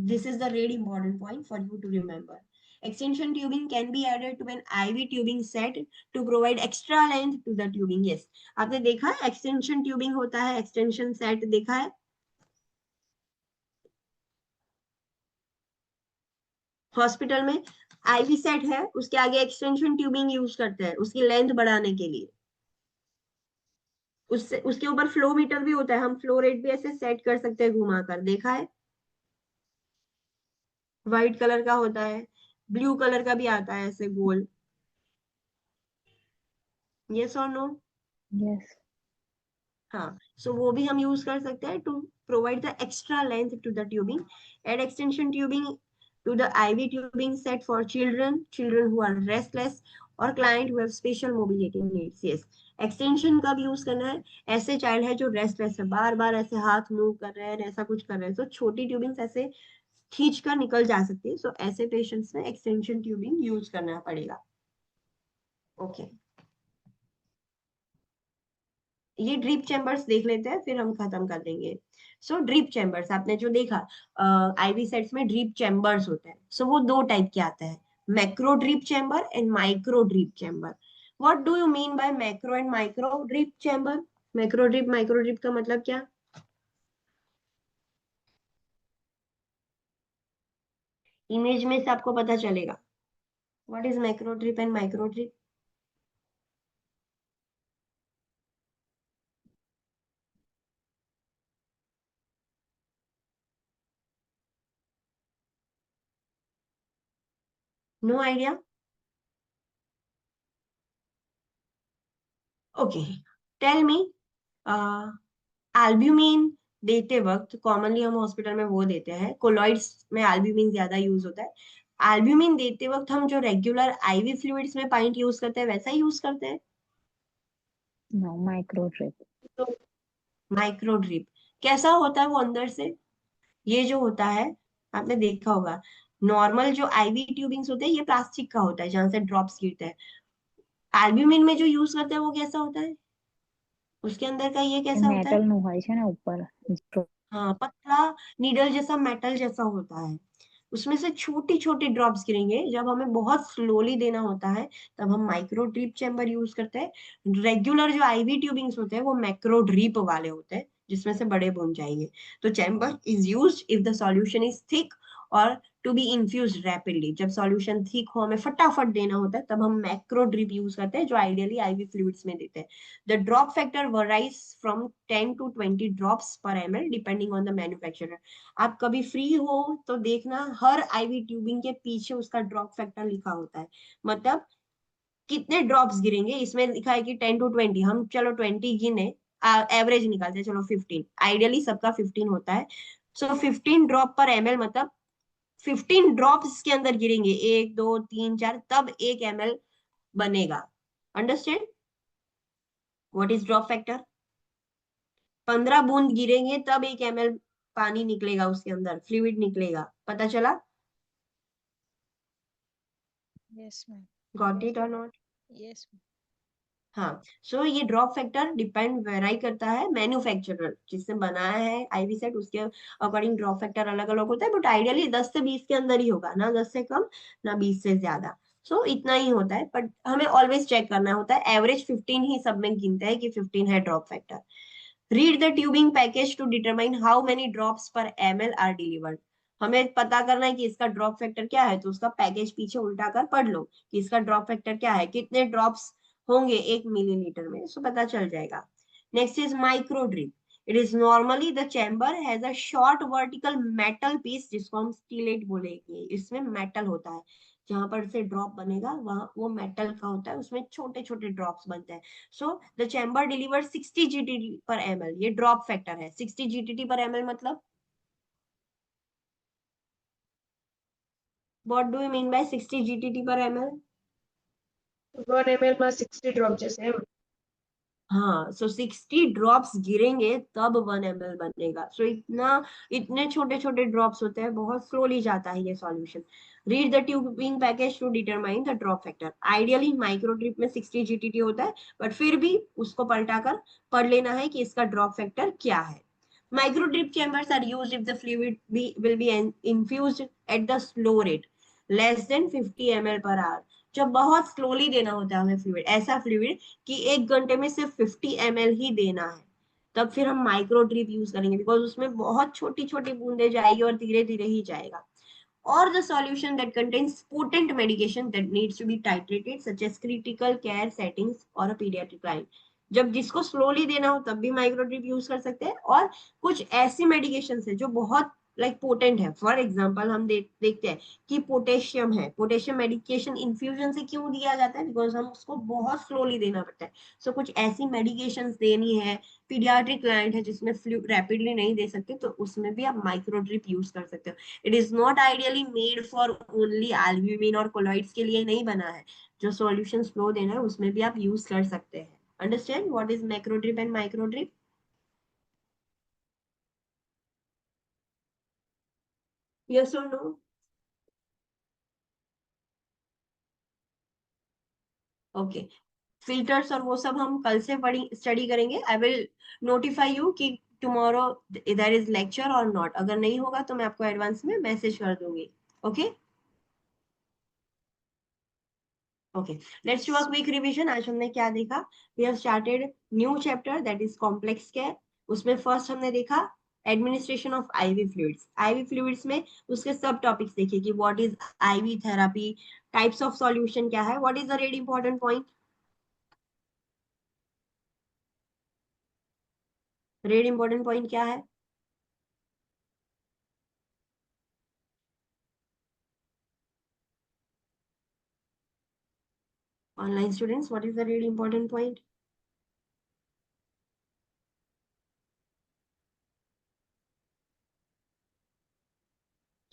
this is the really important point for you to remember. Extension tubing can be added to an IV tubing set to provide extra length to the tubing. Yes, आपने देखा है extension tubing होता है, extension set देखा है hospital में। IV set है उसके आगे एक्सटेंशन ट्यूबिंग यूज करते हैं उसकी लेंथ बढ़ाने के लिए। उससे उसके ऊपर फ्लो मीटर भी होता है, हम फ्लो रेट भी ऐसे सेट कर सकते हैं घुमाकर, देखा है? व्हाइट कलर का होता है, ब्लू कलर का भी आता है ऐसे गोल। यस और नो? यस। हाँ, सो वो भी हम यूज कर सकते हैं to provide the extra length to the tubing. Add extension tubing to the IV tubing set for children who are restless or client who have special mobility needs. Yes, extension कब use करना है? ऐसे child है जो restless है, बार बार ऐसे हाथ move कर रहे हैं, ऐसा कुछ कर रहे हैं, तो छोटी ट्यूबिंग ऐसे खींच कर निकल जा सकती है। सो ऐसे पेशेंट्स में एक्सटेंशन ट्यूबिंग यूज करना पड़ेगा। ओके, ये ड्रिप चैम्बर्स देख लेते हैं फिर हम खत्म कर देंगे। सो ड्रिप चैम्बर्स आपने जो देखा आईवी सेट्स में ड्रिप चैम्बर्स होते हैं। सो वो दो टाइप के आते हैं, macro drip chamber and micro drip chamber. What do you mean by macro and micro drip chamber? Macro drip micro drip का मतलब क्या? इमेज में से आपको पता चलेगा। What is macro drip and micro drip? No idea? Okay, tell me. Albumin देते वक्त कॉमनली हम हॉस्पिटल में वो देते हैं, कोलॉइड्स में एल्ब्यूमिन ज्यादा यूज होता है। एल्ब्यूमिन देते वक्त हम जो रेगुलर आईवी फ्लूइड्स में पाइंट यूज करते हैं वैसा यूज करते हैं? No, micro drip. तो माइक्रो ड्रिप कैसा होता है वो अंदर से? ये जो होता है आपने देखा होगा, नॉर्मल जो आईवी ट्यूबिंग्स होते हैं ये प्लास्टिक का होता है जहां से ड्रॉप्स गिरते हैं। एल्ब्यूमिन में जो यूज करते हैं वो कैसा होता है? उसके अंदर का ये कैसा होता है? मेटल નું હોય છે ને ઉપર। हाँ, पतला नीडल जैसा, मेटल जैसा होता है। उसमें से छोटी छोटी ड्रॉप्स गिरेंगे, जब हमें बहुत स्लोली देना होता है तब हम माइक्रो ड्रिप चैम्बर यूज करते हैं। रेगुलर जो आईवी ट्यूबिंग्स होते हैं वो मैक्रो ड्रिप वाले होते हैं जिसमें से बड़े बूंद जाएंगे। तो chamber is used if the solution is thick और टू बी इन्फ्यूज्ड रैपिडली। जब सॉल्यूशन थिक हो, हमें फटाफट देना होता है, तब हम मैक्रो ड्रिप यूज करते हैं, जो आइडियली आईवी फ्लूइड्स में देते हैं। The drop factor varies from 10 to 20 drops per ml depending on the manufacturer. आप कभी फ्री हो तो देखना, हर आईवी ट्यूबिंग के पीछे उसका ड्रॉप फैक्टर लिखा होता है, मतलब कितने ड्रॉप्स गिरेंगे। इसमें लिखा है कि 10 to 20, हम चलो 20 गिने, एवरेज निकालते हैं, चलो 15, आइडियली सबका 15 होता है। सो 15 ड्रॉप पर ml, मतलब 15 ड्रॉप्स के अंदर गिरेंगे, 1 2 3 4, तब 1 ml बनेगा। Understand what is drop factor? 15 बूंद गिरेंगे तब 1 ml पानी निकलेगा, उसके अंदर फ्लूइड निकलेगा। पता चला? Yes ma'am. गॉट इट और नॉट? यस। हाँ, सो ये ड्रॉप फैक्टर डिपेंड वेराई करता है मैन्युफैक्चरर जिसने बनाया है आईवी सेट, उसके अकॉर्डिंग ड्रॉप फैक्टर अलग अलग होता है, बट आइडियली 10 से 20 के अंदर ही होगा, ना 10 से कम ना 20 से ज्यादा। सो इतना ही होता है, बट हमें ऑलवेज चेक करना होता है। एवरेज 15 ही सब में गिनते हैं कि 15 है drop factor. Read the tubing package to determine how many drops per ml are delivered. हमें पता करना है कि इसका ड्रॉप फैक्टर क्या है, तो उसका पैकेज पीछे उल्टा कर पढ़ लो कि इसका ड्रॉप फैक्टर क्या है, कितने ड्रॉप्स होंगे 1 मिलीलीटर में, सो पता चल जाएगा। Next is micro drip. It is normally the chamber has a short vertical metal piece, जिसको हम स्टीलेट बोलेंगे। इसमें मेटल होता है, जहां पर से ड्रॉप बनेगा वहां वो मेटल का होता है, उसमें छोटे छोटे ड्रॉप्स बनते हैं। So the chamber deliver 60 GTT पर ml, ये ड्रॉप फैक्टर है। 60 GTT पर ml मतलब what do you mean bye 60 GTT पर ml? 1 ml માં 60 ડ્રોપ જશે એમ? हाँ, सो 60 ड्रॉप्स गिरेंगे तब 1 ml बनेगा। सो इतने छोटे छोटे ड्रॉप्स होते हैं, बहुत स्लोली जाता है ये सॉल्यूशन। Read the tubing package to determine the drop factor. Ideally micro drip में 60 GTT होता है, बट फिर भी उसको पलटाकर पढ़ लेना है कि इसका ड्रॉप फैक्टर क्या है। Micro drip chambers are used if the fluid will be infused at the slow rate less than 50 ml per hour. जब बहुत स्लोली देना होता है हमें फ्लूइड, ऐसा फ्लूइड कि 1 घंटे में सिर्फ 50 ml ही देना है, तब फिर हम माइक्रो ड्रिप यूज करेंगे, बिकॉज उसमें बहुत छोटी छोटी बूंदे जाएगी और धीरे धीरे ही जाएगा। Or the solution that contains potent medication that needs to be titrated, such as critical care settings or a pediatric line. जब जिसको स्लोली देना हो तब भी माइक्रो ड्रिप यूज कर सकते हैं, और कुछ ऐसी मेडिकेशन है जो बहुत पोटेंट है। फॉर एग्जांपल हम देखते हैं कि पोटेशियम है, पोटेशियम मेडिकेशन इन्फ्यूजन से क्यों दिया जाता है, बिकॉज हम उसको बहुत स्लोली देना पड़ता है। सो कुछ ऐसी मेडिकेशन देनी है, पीडियाट्रिक क्लाइंट है जिसमें फ्लू रैपिडली नहीं दे सकते, तो उसमें भी आप माइक्रो ड्रिप यूज कर सकते हो। It is not ideally made for only albumin और कोलॉइड्स के लिए नहीं बना है, जो सॉल्यूशन फ्लो देना है उसमें भी आप यूज कर सकते हैं। Understand what is macro drip and micro drip? Yes और नो? ओके, फिल्टर्स और वो सब हम कल से पढ़ी स्टडी करेंगे। आई विल नोटिफाई यू कि टुमारो देयर इज लेक्चर और नॉट। अगर नहीं होगा तो मैं आपको एडवांस में मैसेज कर दूंगी। Okay okay, let's do a quick revision. आज हमने क्या देखा? We have started new chapter that is complex care. उसमें फर्स्ट हमने देखा administration of IV fluids. IV fluids में उसके सब टॉपिक्स देखे कि what is IV therapy, types of solution क्या है, what is the red important point? Red important point क्या है? Online students, what is the really important point?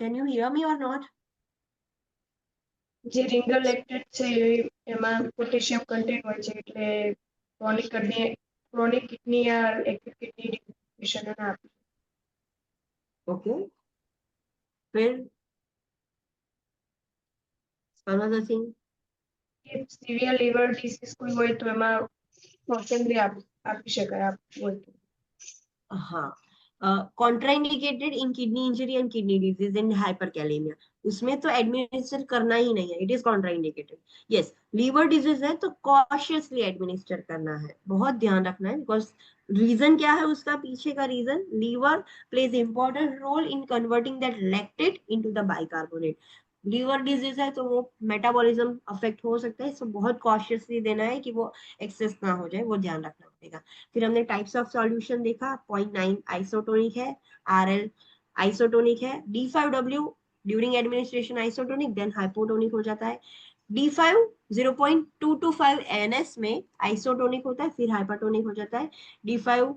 Can you hear me or not? જે રિંગલ lactate છે એમાં potassium content હોય છે, એટલે ક્રોનિક કિડની या एक्यूट किडनी डिफिशिएंसी ना આપી। Okay. फिर another thing. if severe liver disease कोई હોય તો એમાં ફોર્સેનરી આપી શકાય આપ હોય તો। हाँ, contraindicated in kidney injury and kidney disease and hyperkalemia, उसमें तो एडमिनिस्टर करना ही नहीं है, it is contraindicated. Yes, liver disease है तो कॉशियसली एडमिनिस्टर करना है, बहुत ध्यान रखना है, बिकॉज रीजन क्या है उसका पीछे का reason, liver plays important role in converting that lactate into the bicarbonate. Liver disease है तो वो मेटाबॉलिज्म अफेक्ट हो सकता है, इसको बहुत कॉशियसली देना है कि वो एक्सेस ना हो जाए, वो ध्यान रखना पड़ेगा। फिर हमने टाइप्स ऑफ सॉल्यूशन देखा, 0.9 आइसोटोनिक है, RL आइसोटोनिक है, D5W during administration isotonic, then hypotonic हो जाता है। D5 0.225 NS में आइसोटोनिक होता है, फिर हाइपरटोनिक हो जाता है। D5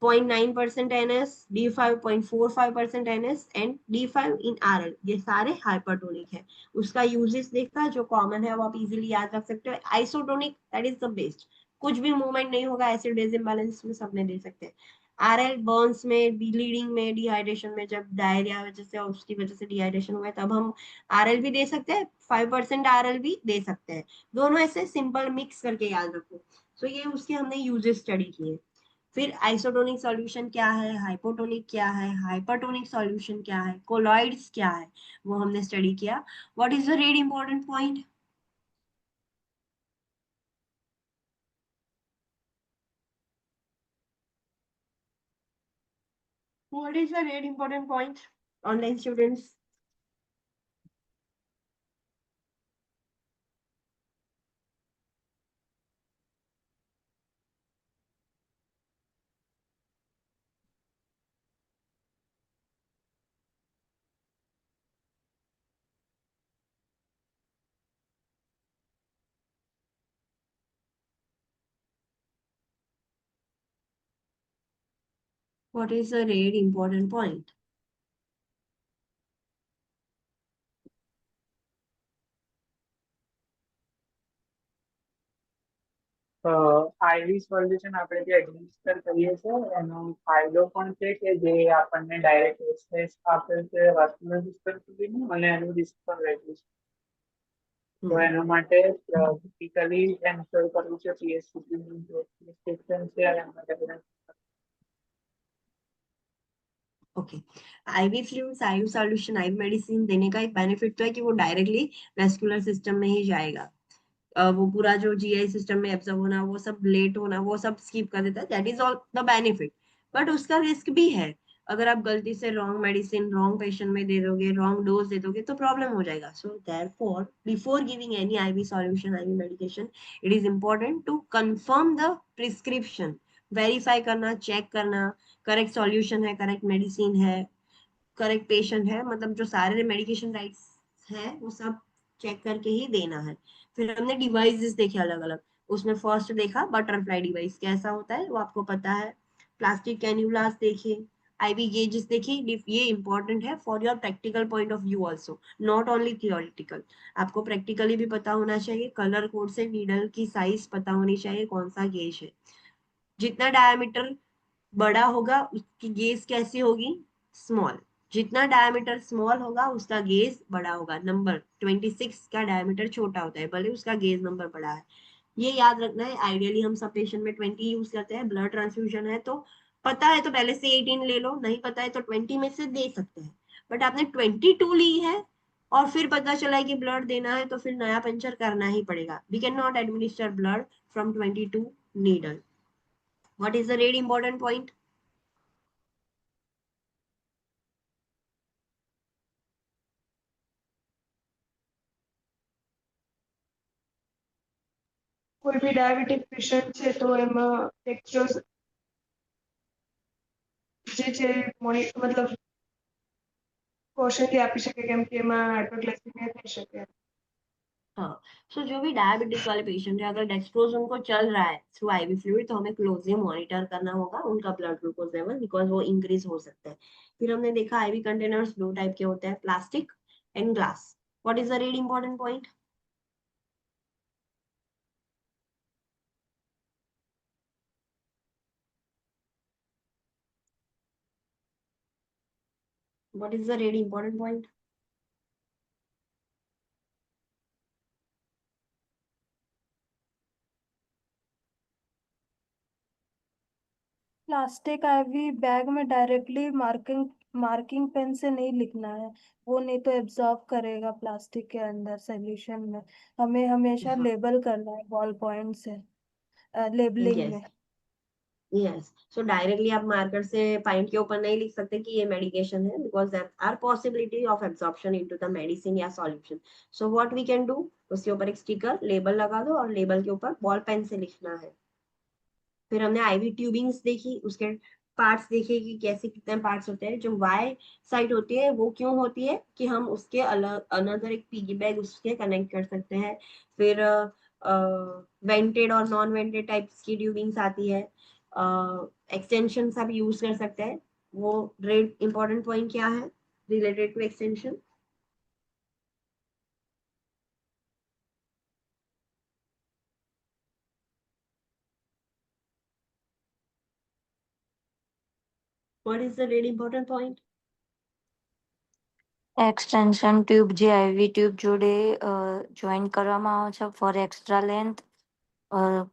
0.9% NS, D5 0.45% NS and D5 in RL, ये सारे हाइपरटोनिक है। उसका यूजेस देखा जो कॉमन है वो आप इजीली याद रख सकते हो। Isotonic that is the best, कुछ भी मूवमेंट नहीं होगा, एसिड बेस इंबैलेंस में सब में दे सकते हैं। RL बर्न्स में, ब्लीडिंग में, डिहाइड्रेशन में, जब डायरिया वजह से और उसकी वजह से डिहाइड्रेशन हुआ है तब हम RL भी दे सकते हैं, 5% RL भी दे सकते हैं। दोनों ऐसे सिंपल मिक्स करके याद रखो। सो ये उसके हमने यूजेस स्टडी किए। फिर आइसोटोनिक सॉल्यूशन क्या है, हाइपोटोनिक क्या है, हाइपरटोनिक सॉल्यूशन क्या है, कोलॉइड्स क्या है, वो हमने स्टडी किया। What is the red important point? What is the red important point online students? What is the red important point? Ivy solution આપણે જે એડમિનિસ્ટર કરીએ છીએ એનો ફાયદો પણ છે કે જે આપણને ડાયરેક્ટ એક્સેસ આપે છે વાસ્ક્યુલર સિસ્ટમ સુધીનું અને એનું રિસ્ક પણ રહેતું છે. તો એના માટે ટિપિકલી એન્સર કરવું છે PSCPનું જે પ્રિસ્ક્રિપ્શન છે એના માટે બધા okay, IV fluids, IV solution, IV medicine देने का एक बेनिफिट तो है कि वो डायरेक्टली वेस्कुलर सिस्टम में ही जाएगा। वो पूरा जो जीआई सिस्टम में एब्जॉर्ब होना, वो सब लेट होना, वो सब स्किप कर देता है, that is all the benefit. But उसका रिस्क भी है, अगर आप गलती से रॉन्ग मेडिसिन रॉन्ग पेशेंट में दे दोगे, रॉन्ग डोज दे दोगे तो प्रॉब्लम हो जाएगा। So therefore before giving any IV solution, IV medication, it is important to confirm the prescription, verify करना, चेक करना, करेक्ट सॉल्यूशन है, करेक्ट मेडिसिन है, करेक्ट पेशेंट है, मतलब जो सारे मेडिकेशन राइट्स है वो सब चेक करके ही देना है। फिर हमने डिवाइसेस देखे अलग अलग, उसमें फर्स्ट देखा बटरफ्लाई डिवाइस कैसा होता है वो आपको पता है, प्लास्टिक कैन्यूलास देखे, आईवी गेजेस देखे, ये इंपॉर्टेंट है for your practical point of view also, not only theoretical. आपको प्रैक्टिकली भी पता होना चाहिए, कलर कोड से नीडल की साइज पता होनी चाहिए, कौन सा गेज है। जितना डायमीटर बड़ा होगा उसकी गेज कैसी होगी, स्मॉल। जितना डायमीटर स्मॉल होगा उसका गेज बड़ा होगा। नंबर 26 का डायमीटर छोटा होता है, भले उसका गेज नंबर बड़ा है, ये याद रखना है। आइडियली हम सब पेशेंट में 20 यूज करते हैं, ब्लड ट्रांसफ्यूजन है तो पता है तो पहले से 18 ले लो, नहीं पता है तो 20 में से दे सकते हैं। बट आपने 22 ली है और फिर पता चला है कि ब्लड देना है तो फिर नया पंचर करना ही पड़ेगा। We can not administer blood from 22 needle. What is the red important point? કોઈ બી ડાયાબિટીક પેશન્ટ છે તો એમાં ડેક્સ્ટ્રોઝ જે છે મતલબ કોશનથી આપી શકે કેમ કે એમાં હાઇપરગ્લાઇસેમિયા થઈ શકે. हाँ, सो जो भी डायबिटीज वाले पेशेंट है, अगर डेक्सट्रोज उनको चल रहा है थ्रू आईवी फ्लूइड तो हमें क्लोजली मॉनिटर करना होगा उनका ब्लड ग्लूकोज लेवल, बिकॉज वो इंक्रीज हो सकता है। फिर हमने देखा आईवी कंटेनर्स दो टाइप के होते हैं, plastic and glass. What is the red important point? What is the red important point? Plastic IV bag में डायरेक्टली मार्किंग पेन से नहीं लिखना है, वो नहीं तो एब्जॉर्ब करेगा प्लास्टिक के अंदर सॉल्यूशन में। हमें हमेशा हाँ लेबल करना है बॉल पॉइंट से, लेबलिंग यस में। यस, सो डायरेक्टली आप मार्कर से पॉइंट के ऊपर नहीं लिख सकते कि ये मेडिकेशन है, because that are possibility of absorption into the medicine या solution. So what we can do, उसके ऊपर एक स्टिकर लेबल लगा दो और लेबल के ऊपर बॉल पेन से लिखना है। फिर हमने आईवी ट्यूबिंग्स देखी, उसके पार्ट्स देखे कि कैसे कितने पार्ट्स होते हैं। जो वाई साइड होती है वो क्यों होती है कि हम उसके अलग अनदर एक पिगी बैग उसके कनेक्ट कर सकते हैं। फिर वेंटेड और नॉन वेंटेड टाइप्स की ट्यूबिंग्स आती है, एक्सटेंशन आप यूज कर सकते हैं। वो रेड इंपॉर्टेंट पॉइंट क्या है related to extension? What is the really important point? Extension tube જે આઈવી ટ્યુબ જોડે જોઈન કરવામાં આવે છે for extra length,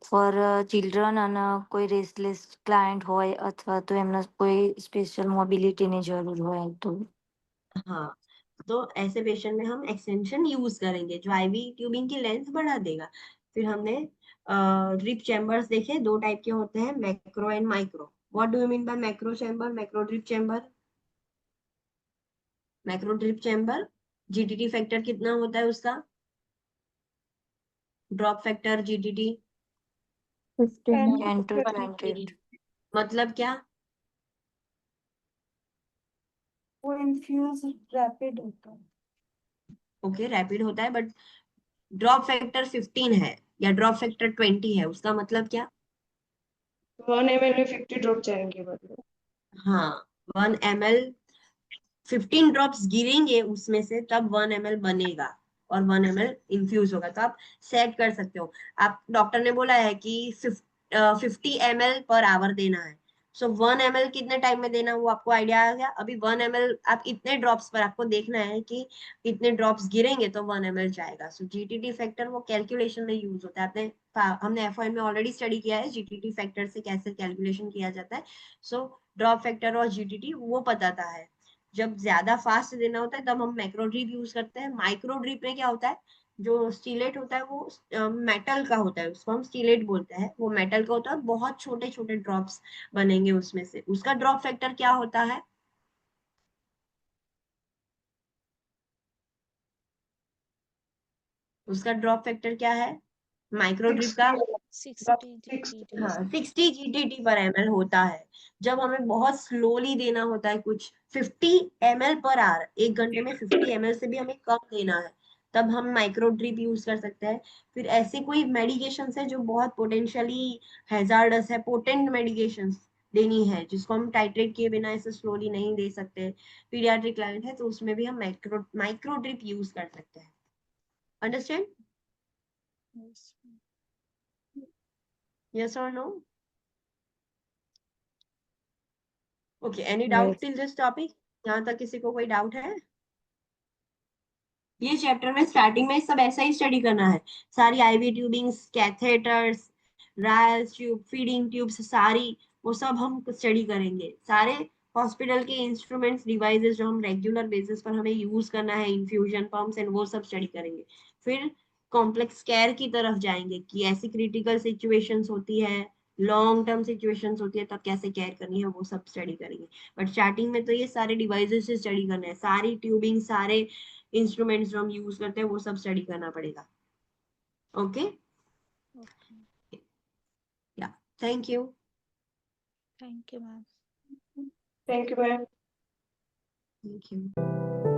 for children અને કોઈ રેસલેસ ક્લાયન્ટ હોય અથવા તો એમને કોઈ સ્પેશિયલ મોબિલિટીની જરૂર હોય તો। हाँ, तो ऐसे पेशेंट में हम एक्सटेंशन यूज करेंगे जो आईवी ट्यूबिंग की लेंथ बढ़ा देगा। फिर हमने ड्रिप चैम्बर्स देखे, दो टाइप के होते हैं, macro and micro. What do you mean by macro chamber, macro drip chamber? Macro drip chamber GTT factor कितना होता है उसका, ड्रॉप फैक्टर जीटीटी? 10 to 20। मतलब क्या? वो इन्फ्यूज रैपिड होता है। ओके रैपिड होता है, बट ड्रॉप फैक्टर 15 है या ड्रॉप फैक्टर 20 है, उसका मतलब क्या? 1 ml में 50 ड्रॉप जाएंगे मतलब। हाँ, 1 ml 15 ड्रॉप्स गिरेंगे उसमें से, तब 1 ml बनेगा और 1 ml इन्फ्यूज होगा। तो आप सेट कर सकते हो। आप डॉक्टर ने बोला है कि 50 ml पर आवर देना है, सो 1 ml कितने टाइम में देना, वो आपको आइडिया आ गया। अभी 1 ml आप इतने ड्रॉप्स पर आपको देखना है कि इतने ड्रॉप्स गिरेंगे तो 1 ml जाएगा। सो जीटीटी फैक्टर वो कैलकुलेशन में यूज होता है। हमने एफओ में ऑलरेडी स्टडी किया है जीटीटी फैक्टर से कैसे कैलकुलेशन किया जाता है। सो ड्रॉप फैक्टर और जीटीटी वो बताता है। जब ज्यादा फास्ट देना होता है तब हम मैक्रो ड्रिप यूज करते हैं। माइक्रो ड्रिप में क्या होता है, जो स्टीलेट होता है वो मेटल का होता है, उसको हम स्टीलेट बोलते हैं। वो मेटल का होता है, बहुत छोटे छोटे ड्रॉप्स बनेंगे उसमें से। उसका ड्रॉप फैक्टर क्या होता है? उसका ड्रॉप फैक्टर क्या है माइक्रो ड्रिप का? 60 हाँ 60 जीटीटी पर एमएल होता है। जब हमें बहुत स्लोली देना होता है कुछ 50 ml पर आवर, एक घंटे में 50 ml से भी हमें कम देना है, तब हम माइक्रो ड्रिप यूज कर सकते हैं। फिर ऐसे कोई मेडिकेशन है जो बहुत पोटेंशियली हैजार्डस है, पोटेंट मेडिकेशन देनी है जिसको हम टाइट्रेट किए बिना ऐसे स्लोली नहीं दे सकते, पीडियाट्रिक क्लाइंट है, तो उसमें भी हम माइक्रो ड्रिप यूज कर सकते हैं। अंडरस्टैंड? यस और नो? Okay, any doubt till this topic? यहाँ तक किसी को कोई डाउट है? ये चैप्टर में स्टार्टिंग में सब ऐसा ही स्टडी करना है। सारी IV tubings, catheters, Ryle's tube, feeding tubes, सारी वो सब हम स्टडी करेंगे। सारे हॉस्पिटल के इंस्ट्रूमेंट्स, डिवाइसेस जो हम रेगुलर बेसिस पर हमें यूज करना है, इन्फ्यूजन पंप्स एंड वो सब स्टडी करेंगे। फिर कॉम्प्लेक्स केयर की तरफ जाएंगे कि ऐसी क्रिटिकल सिचुएशंस होती है, लॉन्ग टर्म सिचुएशंस होती है, तब कैसे केयर करनी है वो सब स्टडी करेंगे। बट स्टार्टिंग में तो ये सारे डिवाइसेस से स्टडी करना है, सारी ट्यूबिंग, सारे इंस्ट्रूमेंट्स जो हम यूज करते हैं वो सब स्टडी करना पड़ेगा। ओके या, thank you. Thank you ma'am. Thank you ma'am. Thank you.